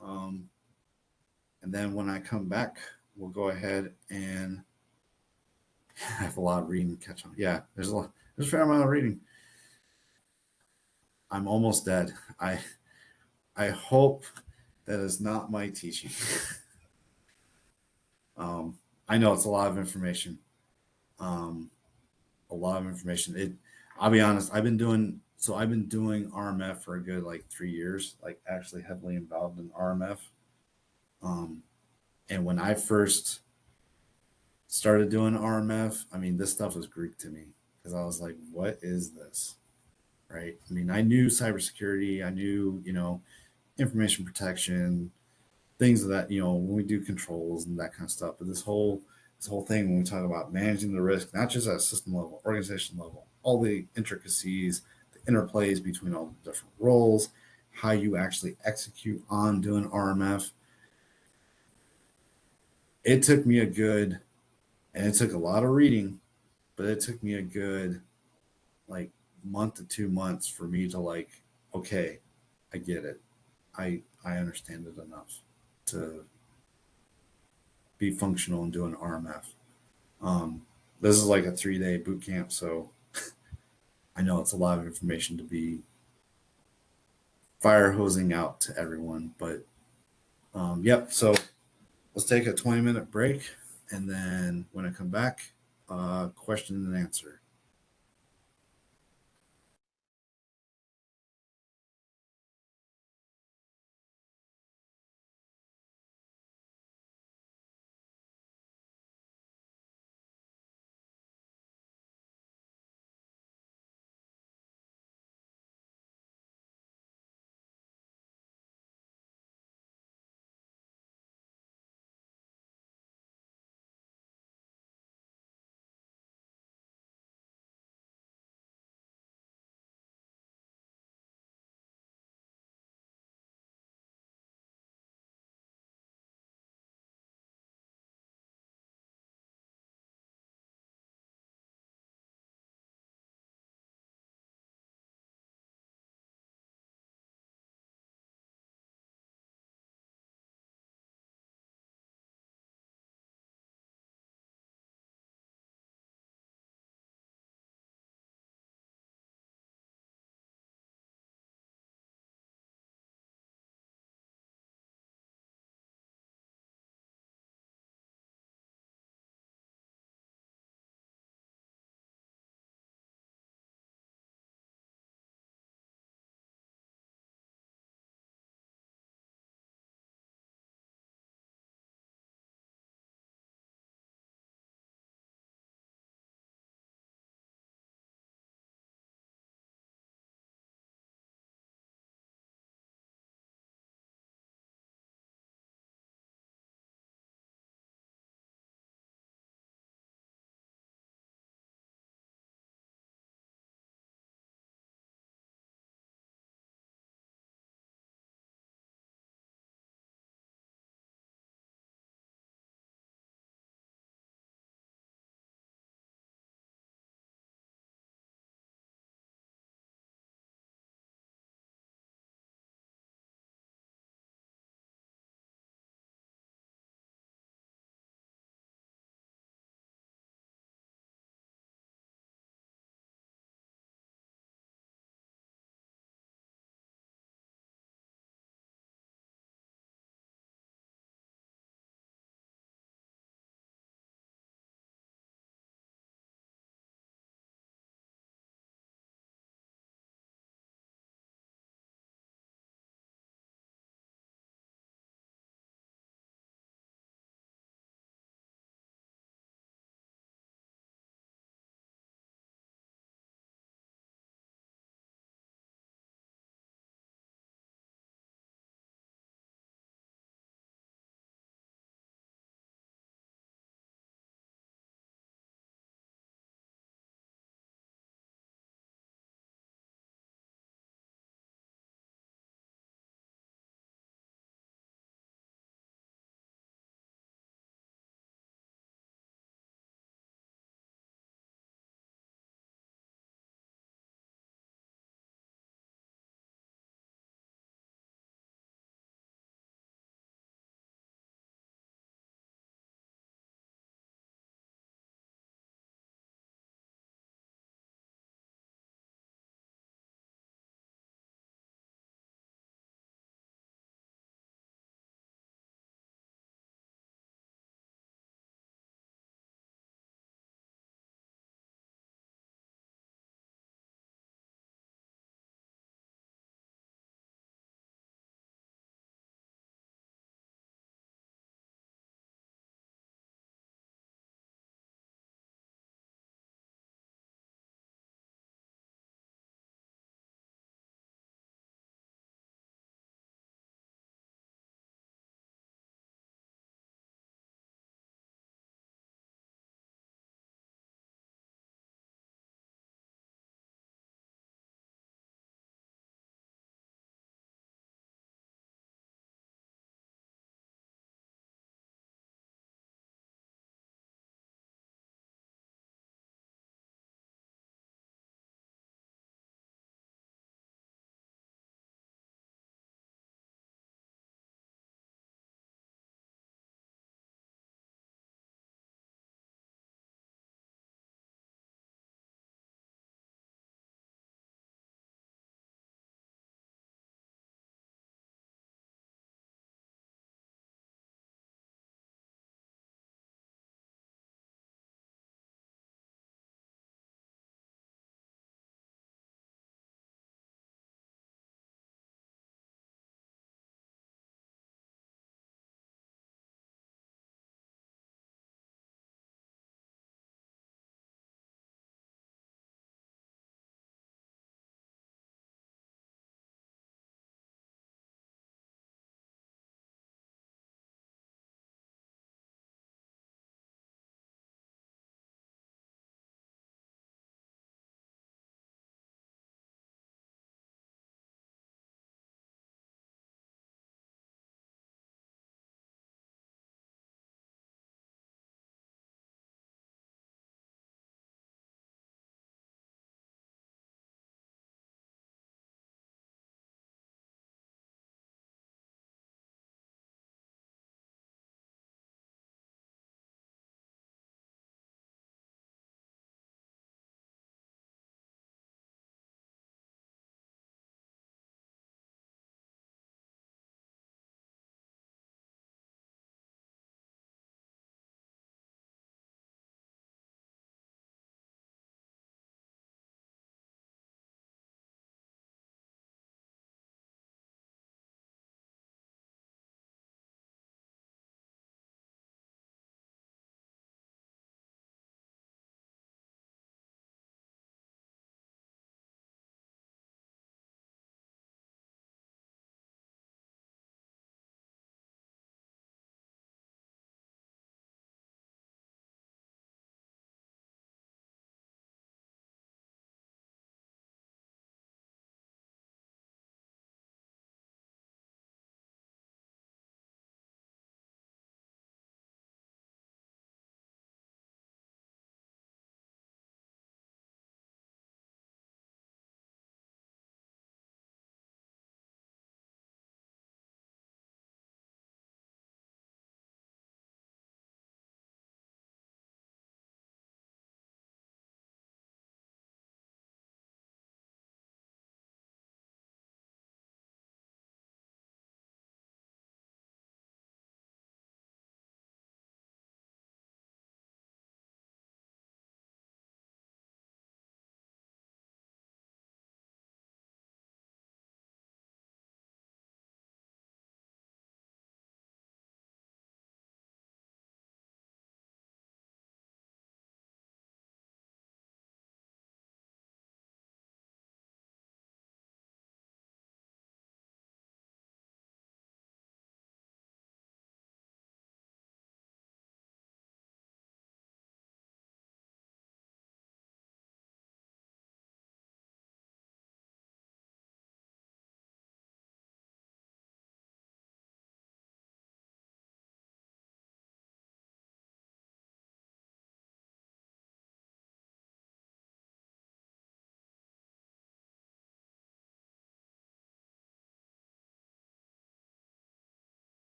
And then when I come back, we'll go ahead and I have a lot of reading to catch on. Yeah, there's a fair amount of reading. I'm almost dead. I hope that is not my teaching. I know it's a lot of information. I'll be honest. I've been doing So I've been doing RMF for a good like 3 years, like actually heavily involved in RMF. Um, and when I first started doing RMF, I mean, this stuff was Greek to me because I was like, what is this? Right. I mean, I knew cybersecurity, I knew, information protection, things of that, when we do controls and that kind of stuff. But this whole thing when we talk about managing the risk, not just at a system level, organization level, all the intricacies, the interplays between all the different roles, how you actually execute on doing RMF. It took me a good, and it took a lot of reading, but it took me a good like month to 2 months for me to like, okay, I get it. I understand it enough to be functional in doing RMF. This is like a 3-day boot camp, so I know it's a lot of information to be fire hosing out to everyone. But yep. So let's take a 20-minute break, and then when I come back, question and answer.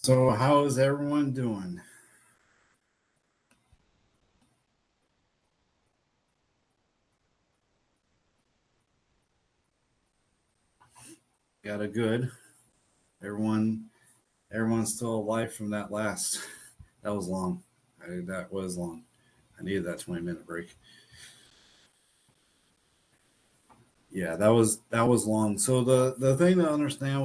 So how is everyone doing? Got a good. Everyone's still alive from that last. That was long. That was long. I needed that 20-minute break. Yeah, that was long. So the thing to understand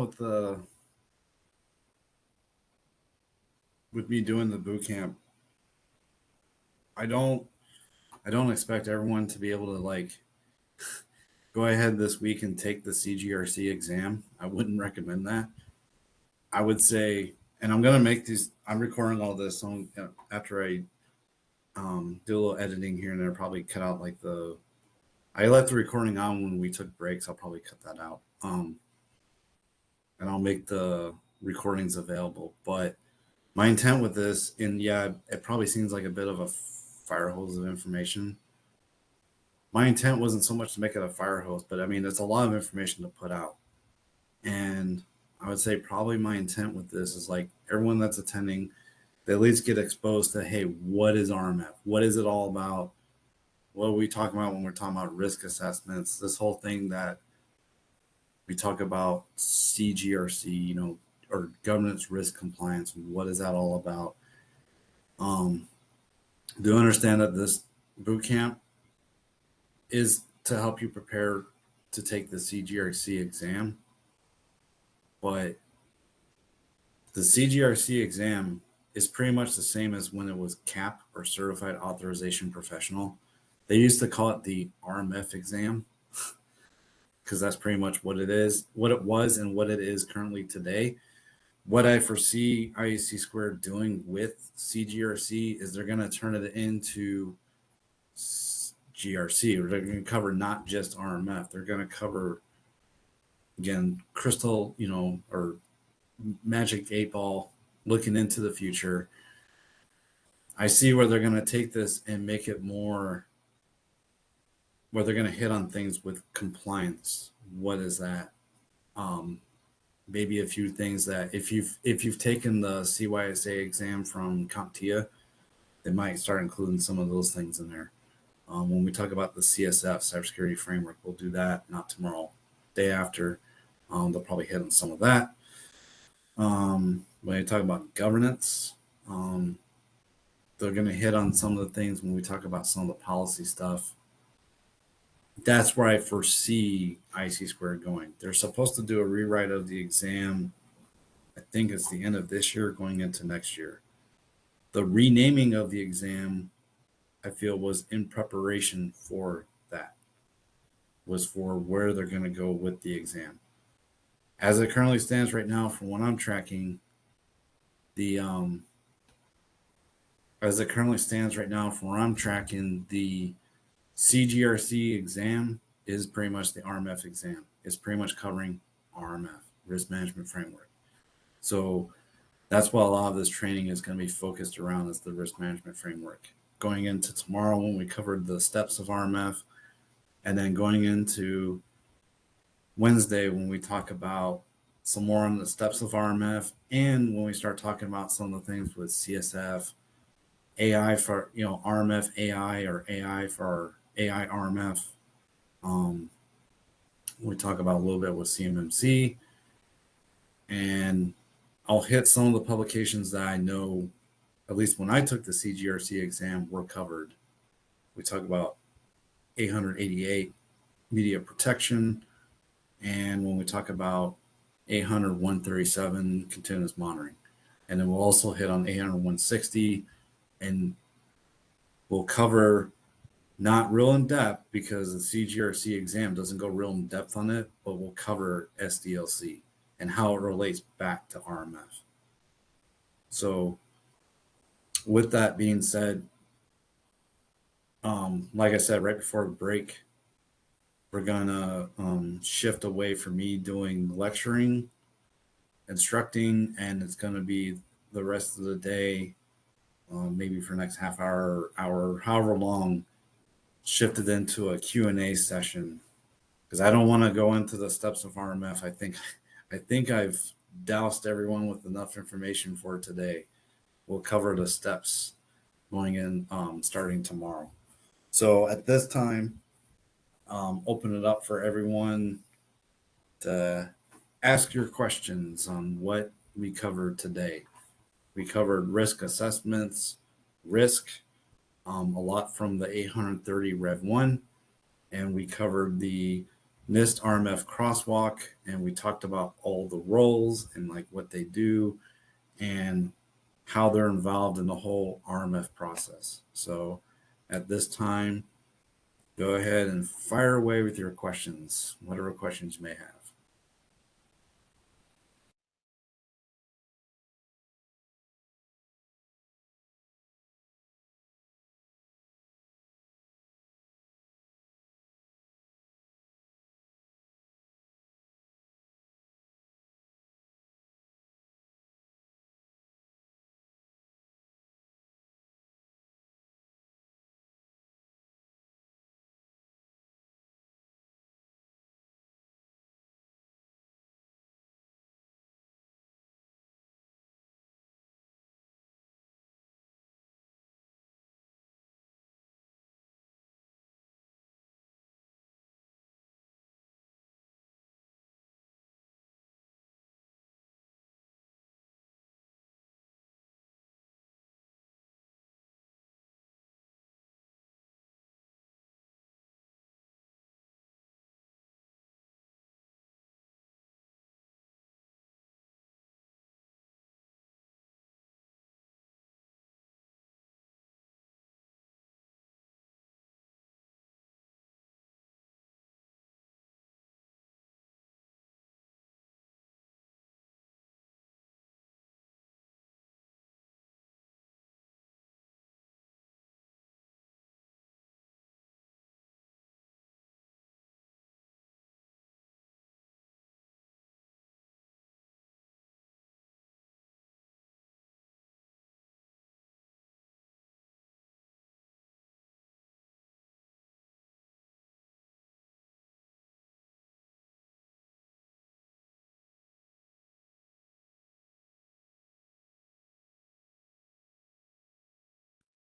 with me doing the boot camp, I don't I don't expect everyone to be able to like go ahead this week and take the CGRC exam. I wouldn't recommend that. I would say, and I'm gonna make these. I'm recording all this on after I do a little editing here and there. Probably cut out like the. I let the recording on when we took breaks. I'll probably cut that out. And I'll make the recordings available. But my intent with this, and yeah, it probably seems like a bit of a fire hose of information. My intent wasn't so much to make it a fire hose, but I mean, it's a lot of information to put out. And I would say probably my intent with this is like everyone that's attending, they at least get exposed to, hey, what is RMF? What is it all about? What are we talking about when we're talking about risk assessments? This whole thing that we talk about CGRC, or governance risk compliance. What is that all about? Do understand that this boot camp is to help you prepare to take the CGRC exam, but the CGRC exam is pretty much the same as when it was CAP or Certified Authorization Professional. They used to call it the RMF exam because that's pretty much what it is, what it was, and what it is currently today. What I foresee IEC Squared doing with CGRC is they're going to turn it into GRC. They're going to cover not just RMF. They're going to cover, again, crystal, or magic 8 ball, looking into the future. I see where they're going to take this and make it more, where they're going to hit on things with compliance. What is that? Maybe a few things that if you've taken the CYSA exam from CompTIA, they might start including some of those things in there. When we talk about the CSF, Cybersecurity Framework, we'll do that not tomorrow, day after. They'll probably hit on some of that. When you talk about governance, they're going to hit on some of the things when we talk about some of the policy stuff. That's where I foresee IC Squared going. They're supposed to do a rewrite of the exam. I think it's the end of this year, going into next year. The renaming of the exam, I feel, was in preparation for that, was for where they're going to go with the exam. As it currently stands right now, from what I'm tracking, the CGRC exam is pretty much the RMF exam. It's pretty much covering RMF, Risk Management Framework. So that's what a lot of this training is going to be focused around, is the Risk Management Framework. Going into tomorrow when we covered the steps of RMF, and then going into Wednesday when we talk about some more on the steps of RMF, and when we start talking about some of the things with CSF, AI for RMF AI, or AI for AI RMF. We talk about a little bit with CMMC, and I'll hit some of the publications that I know, at least when I took the CGRC exam, were covered. We talk about 888 media protection, and when we talk about 800 137 continuous monitoring, and then we'll also hit on 800 160, and we'll cover, not real in depth because the CGRC exam doesn't go real in depth on it, but we'll cover SDLC and how it relates back to RMF. So with that being said, like I said, right before the break, we're gonna shift away from me doing lecturing, instructing, and it's gonna be the rest of the day, maybe for next half hour, however long, shifted into a Q&A session, because I don't want to go into the steps of RMF. I think I've doused everyone with enough information for today. We'll cover the steps going in starting tomorrow. So at this time, open it up for everyone to ask your questions on what we covered today. We covered risk assessments, risk, a lot from the 830 Rev 1, and we covered the NIST RMF crosswalk, and we talked about all the roles and like what they do and how they're involved in the whole RMF process. So at this time, go ahead and fire away with your questions, whatever questions you may have.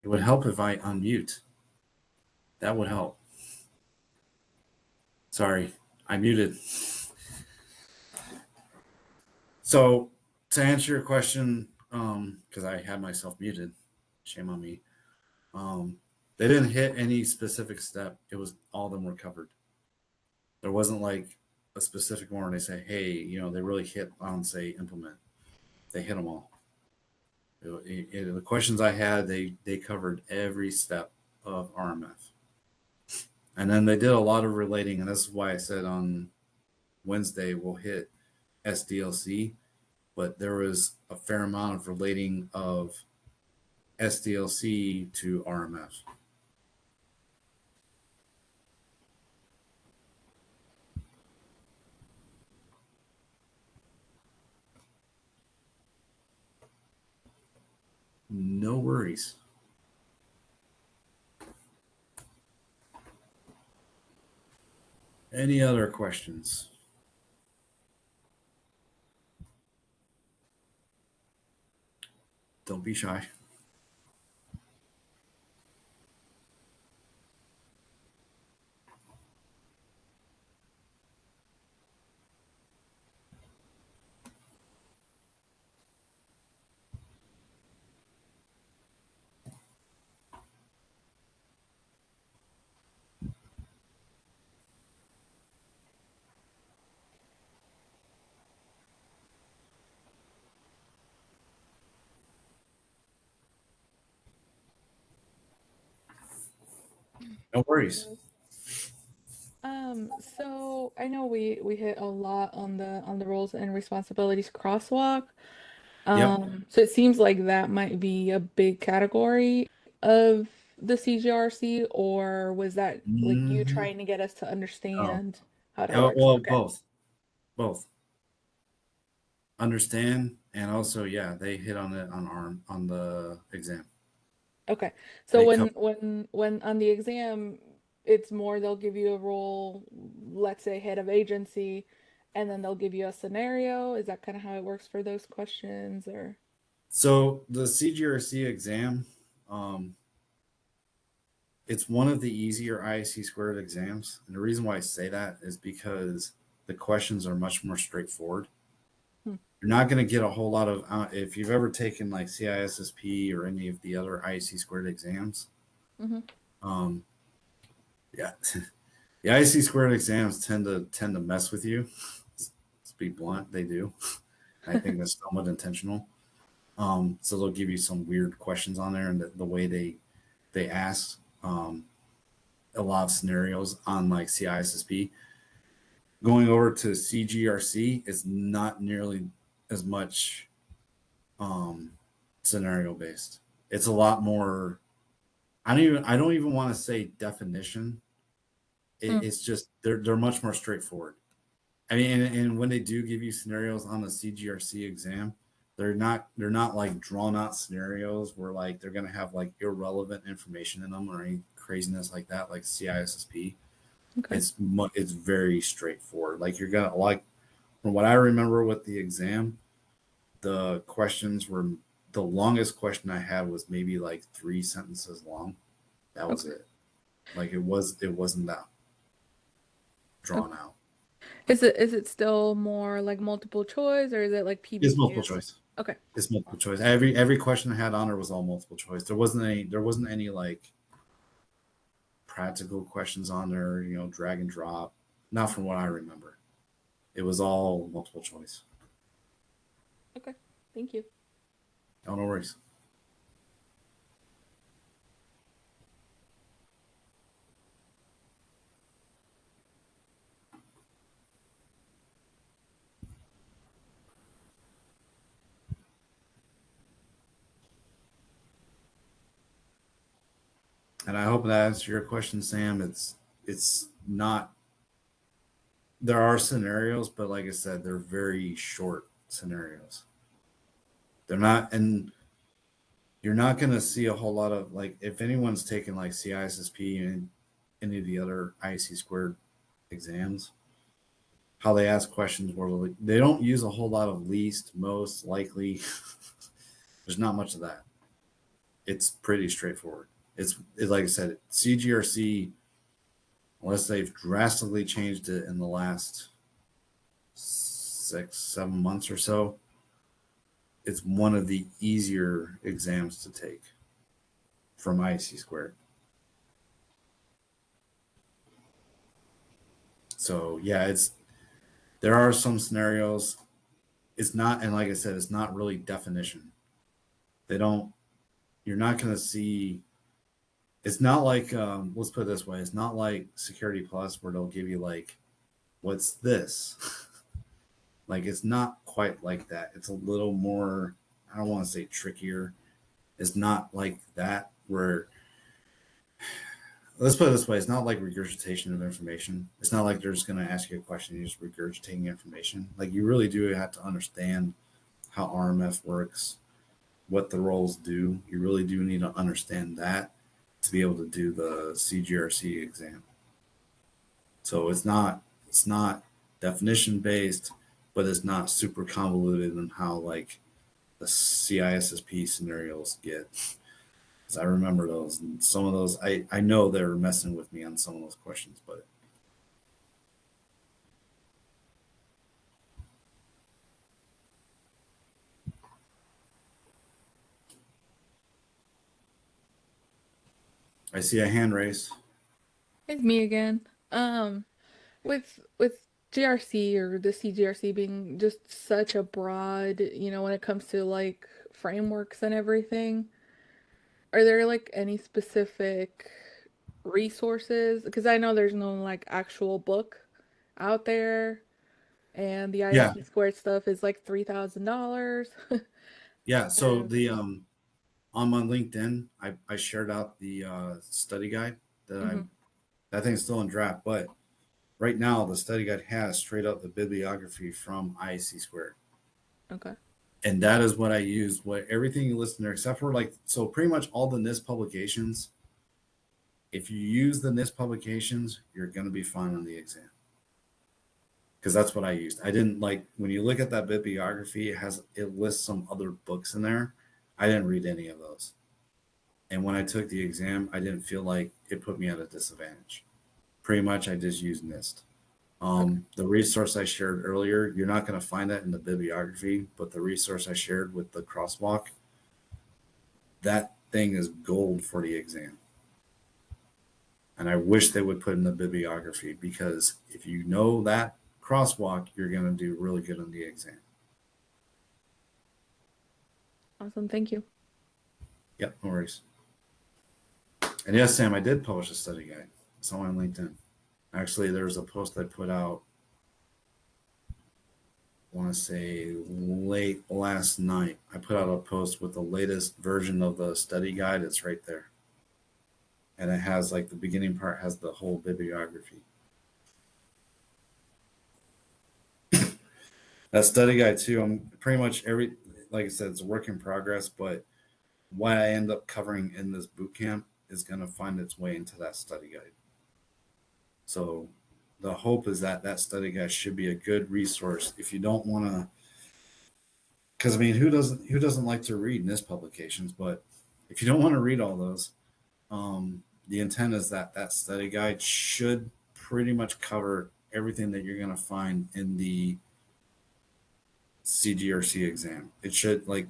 It would help if I unmute. That would help. Sorry, I muted. So to answer your question, because I had myself muted, shame on me. They didn't hit any specific step. It was all of them were covered. There wasn't like a specific one where they say, hey, they really hit on say implement. They hit them all. The questions I had, they covered every step of RMF. And then they did a lot of relating, and this is why I said on Wednesday we'll hit SDLC, but there was a fair amount of relating of SDLC to RMF. No worries. Any other questions? Don't be shy. No worries. So I know we hit a lot on the roles and responsibilities crosswalk. Yep. So it seems like that might be a big category of the CGRC, or was that like you Mm-hmm. trying to get us to Oh, understand how that works? well, Okay. both understand and also, yeah, they hit on it on the exam. Okay. So They when come. when on the exam, it's more they'll give you a role, let's say head of agency, and then they'll give you a scenario. Is that kind of how it works for those questions, or? So the CGRC exam, it's one of the easier ISC squared exams. And the reason why I say that is because the questions are much more straightforward. Hmm. You're not going to get a whole lot of, if you've ever taken like CISSP or any of the other ISC squared exams, Mm-hmm. yeah, the ISC squared exams tend to mess with you. Let's be blunt, they do. I think that's somewhat intentional. So they'll give you some weird questions on there, and the way they ask a lot of scenarios on like CISSP. Going over to CGRC is not nearly as much scenario based. It's a lot more. I don't even want to say definition. It's just they're much more straightforward. I mean, and when they do give you scenarios on the CGRC exam, they're not like drawn out scenarios where like they're gonna have like irrelevant information in them or any craziness like that, like CISSP. Okay. It's very straightforward. Like you're gonna like from what I remember with the exam, the questions were the longest question I had was maybe like 3 sentences long. That was Okay. it. Like it wasn't that Okay. drawn out. Is it still more like multiple choice, or is it like It's multiple PBQ? choice. Okay. It's multiple choice. Every question I had on her was all multiple choice. There wasn't any like practical questions on there, drag and drop. Not from what I remember. It was all multiple choice. Okay. Thank you. Oh, no worries. And I hope that answers your question, Sam. It's not. There are scenarios, but like I said, they're very short scenarios. They're not, and you're not going to see a whole lot of like if anyone's taken like CISSP and any of the other IC squared exams, how they ask questions where they don't use a whole lot of least, most, likely. There's not much of that. It's pretty straightforward. It's like I said, CGRC, unless they've drastically changed it in the last 6, 7 months or so, it's one of the easier exams to take from IC squared. So yeah, there are some scenarios. It's not, and like I said, it's not really definition. They don't. You're not going to see. It's not like let's put it this way. It's not like Security Plus where they'll give you like, what's this? Like it's not quite like that. It's a little more. I don't want to say trickier. It's not like that where. Let's put it this way: it's not like regurgitation of information. It's not like they're just going to ask you a question. You're just regurgitating information. Like you really do have to understand how RMF works, what the roles do. You really do need to understand that to be able to do the CGRC exam. So it's not definition based, but it's not super convoluted in how like the CISSP scenarios get. Because I remember those, and some of those I know they were messing with me on some of those questions, but I see a hand raised. It's me again. With GRC or the CGRC being just such a broad, when it comes to like frameworks and everything, are there like any specific resources? Because I know there's no like actual book out there, and the Yeah, ISC squared stuff is like $3,000. yeah. So And the on my LinkedIn, I shared out the study guide that mhm, that thing's still in draft, but right now the study guide has straight up the bibliography from IC squared. okay. And that is what I use. What everything you listen there, except for like so pretty much all the NIST publications. If you use the NIST publications, you're gonna be fine on the exam. because that's what I used. I didn't like when you look at that bibliography, it lists some other books in there. I didn't read any of those. And when I took the exam, I didn't feel like it put me at a disadvantage. Pretty much I just used NIST. The resource I shared earlier, you're not going to find that in the bibliography, but the resource I shared with the crosswalk, that thing is gold for the exam. And I wish they would put in the bibliography, because if you know that crosswalk, you're going to do really good on the exam. Awesome. Thank you. Yep, no worries. And yes, Sam, I did publish a study guide. It's on LinkedIn. Actually, there's a post I put out, I want to say late last night. I put out a post with the latest version of the study guide. It's right there. And it has, like, the beginning part has the whole bibliography. That study guide too, I'm pretty much like I said, it's a work in progress, but what I end up covering in this boot camp is going to find its way into that study guide. So the hope is that that study guide should be a good resource if you don't want to, because I mean, who doesn't like to read NIST publications? But if you don't want to read all those, the intent is that that study guide should pretty much cover everything that you're going to find in the CGRC exam. It should, like,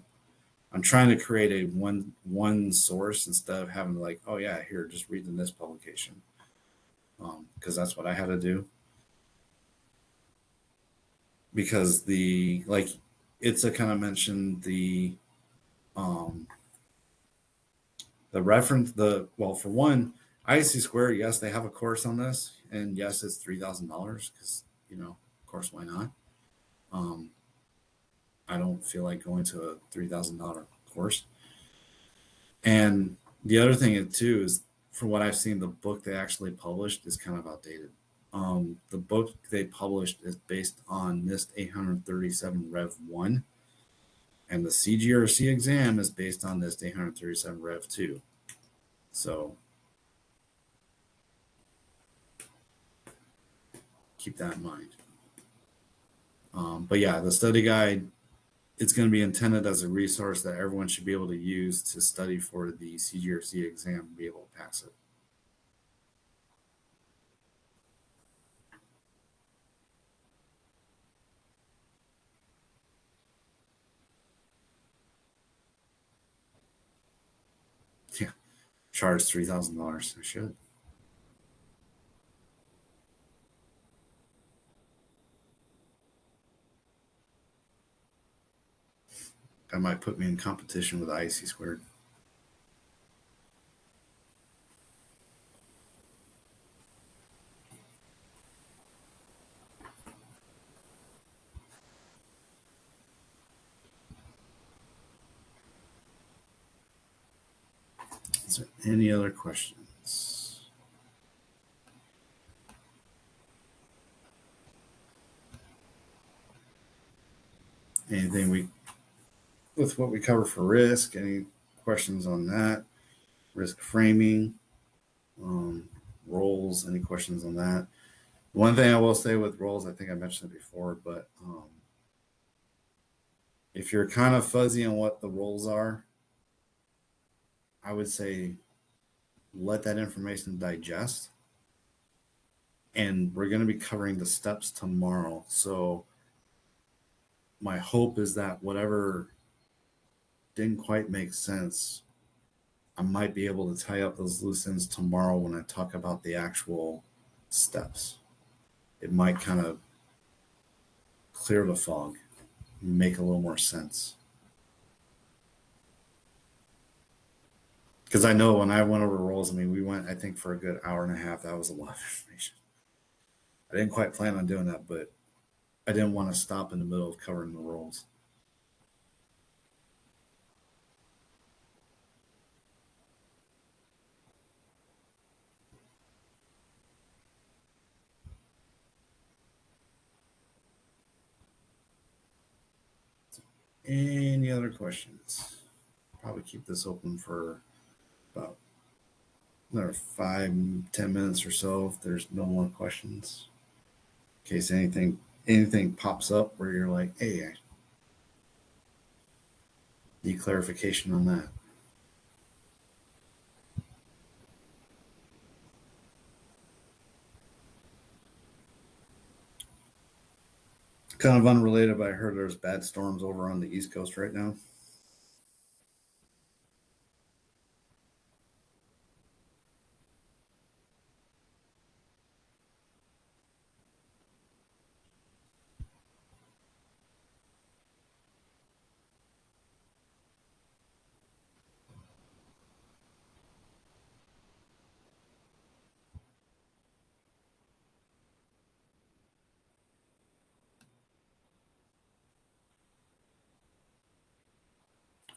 I'm trying to create a one source instead of having to, like, oh yeah, here, just read the NIST publication, because that's what I had to do. Because it's a kind of mentioned the reference, well, for one, IC Square, yes, they have a course on this, and yes, it's $3,000 because, of course, why not? I don't feel like going to a $3,000 course. And the other thing too is, from what I've seen, the book they actually published is kind of outdated. The book they published is based on NIST 837 Rev 1, and the CGRC exam is based on NIST 837 Rev 2. So keep that in mind. But yeah, the study guide, it's going to be intended as a resource that everyone should be able to use to study for the CGRC exam and be able to pass it. Yeah, charge $3,000. I should. That might put me in competition with IC Squared. Is there any other questions? Anything with what we cover for risk? Any questions on that? Risk framing, roles, any questions on that? One thing I will say with roles, I think I mentioned it before, but if you're kind of fuzzy on what the roles are, I would say let that information digest. And we're going to be covering the steps tomorrow. So my hope is that whatever didn't quite make sense, I might be able to tie up those loose ends tomorrow when I talk about the actual steps. It might kind of clear the fog, make a little more sense. Because I know when I went over roles, I mean, we went, I think, for a good hour and a half. That was a lot of information. I didn't quite plan on doing that, but I didn't want to stop in the middle of covering the roles. Any other questions? Probably keep this open for about another 5-10 minutes or so if there's no more questions. In case anything anything pops up where you're like, hey, I need clarification on that. Kind of unrelated, but I heard there's bad storms over on the East Coast right now.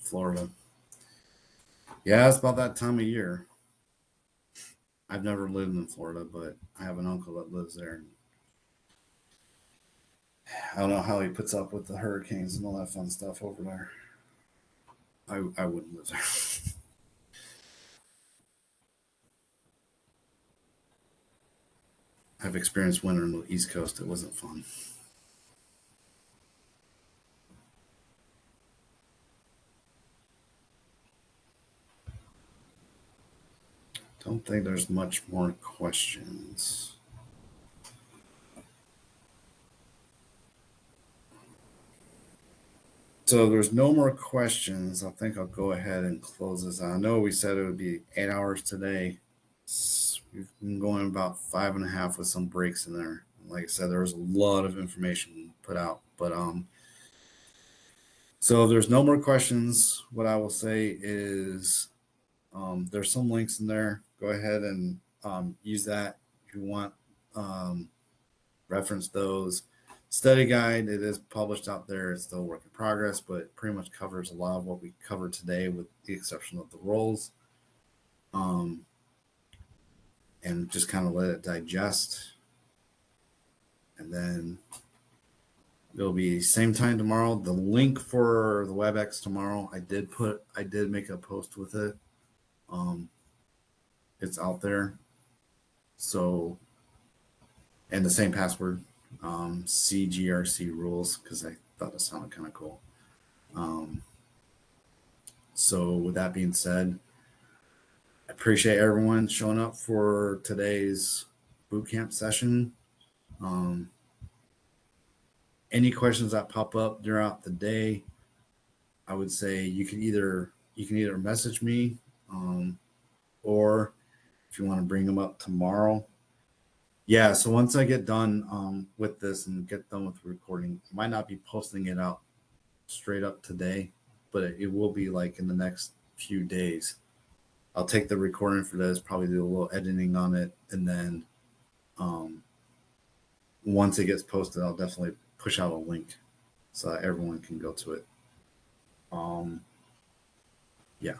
Florida. Yeah, it's about that time of year. I've never lived in Florida, but I have an uncle that lives there. I don't know how he puts up with the hurricanes and all that fun stuff over there. I wouldn't live there. I've experienced winter on the East Coast. It wasn't fun. Don't think there's much more questions. So there's no more questions. I think I'll go ahead and close this out. I know we said it would be 8 hours today. We've been going about 5.5 with some breaks in there. Like I said, there was a lot of information put out, but so if there's no more questions, what I will say is there's some links in there. Go ahead and use that if you want. Reference those. Study guide, it is published out there. It's still a work in progress, but it pretty much covers a lot of what we covered today, with the exception of the roles. And just kind of let it digest. And then it'll be same time tomorrow. The link for the WebEx tomorrow, I did make a post with it. It's out there. So, and the same password, CGRC rules, because I thought it sounded kind of cool. So with that being said, I appreciate everyone showing up for today's boot camp session. Any questions that pop up throughout the day, I would say you can either message me, or if you want to bring them up tomorrow. Yeah, so once I get done with this and get done with the recording, I might not be posting it out straight up today, but it will be like in the next few days. I'll take the recording for this, probably do a little editing on it, and then once it gets posted, I'll definitely push out a link so that everyone can go to it. Yeah.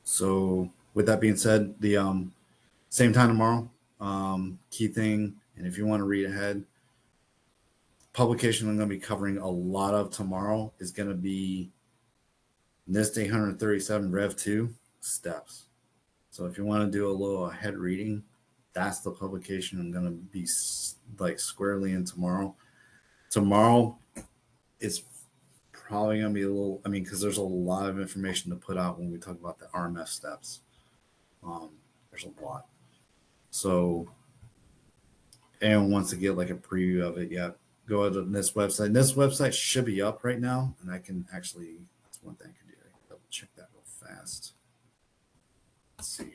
So with that being said, the same time tomorrow. Key thing, and if you want to read ahead, publication I'm going to be covering a lot of tomorrow is going to be NIST 837 Rev 2 steps. So if you want to do a little ahead reading, that's the publication I'm going to be like squarely in tomorrow. Tomorrow is probably going to be a little, because there's a lot of information to put out when we talk about the RMF steps. There's a lot. So anyone wants to get like a preview of it, yeah, go to this website. This website should be up right now, and I can actually, that's one thing I can do. I can double check that real fast. Let's see here.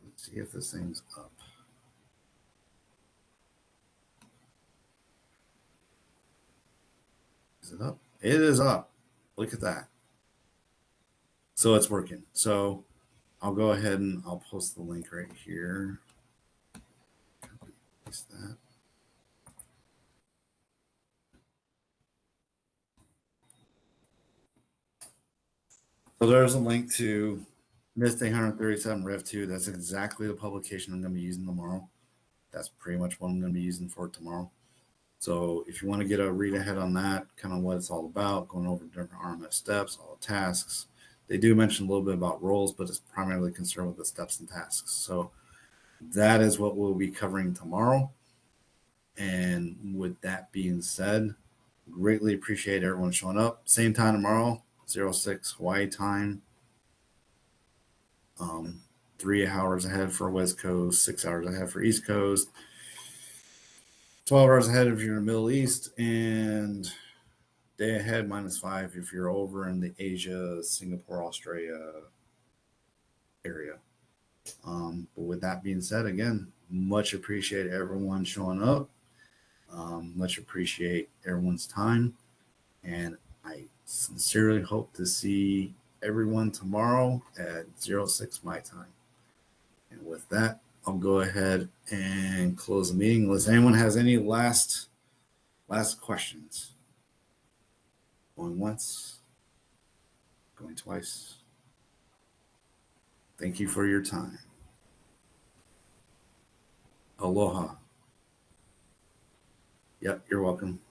Let's see if this thing's up. Is it up? It is up. Look at that. So it's working. So I'll go ahead and I'll post the link right here. Paste that. So there's a link to NIST 837 Rev 2. That's exactly the publication I'm going to be using tomorrow. That's pretty much what I'm going to be using for tomorrow. So if you want to get a read ahead on that, kind of what it's all about, going over different RMF steps, all the tasks, They do mention a little bit about roles, but it's primarily concerned with the steps and tasks. So that is what we'll be covering tomorrow. And with that being said, greatly appreciate everyone showing up. Same time tomorrow, 06 Hawaii time. 3 hours ahead for West Coast, 6 hours ahead for East Coast, 12 hours ahead if you're in the Middle East, and day ahead -5 if you're over in the Asia, Singapore, Australia area. But with that being said, again, much appreciate everyone showing up. Much appreciate everyone's time. And I sincerely hope to see everyone tomorrow at 06 my time. And with that, I'll go ahead and close the meeting unless anyone has any last questions. Going once, going twice. Thank you for your time. Aloha. Yep, you're welcome.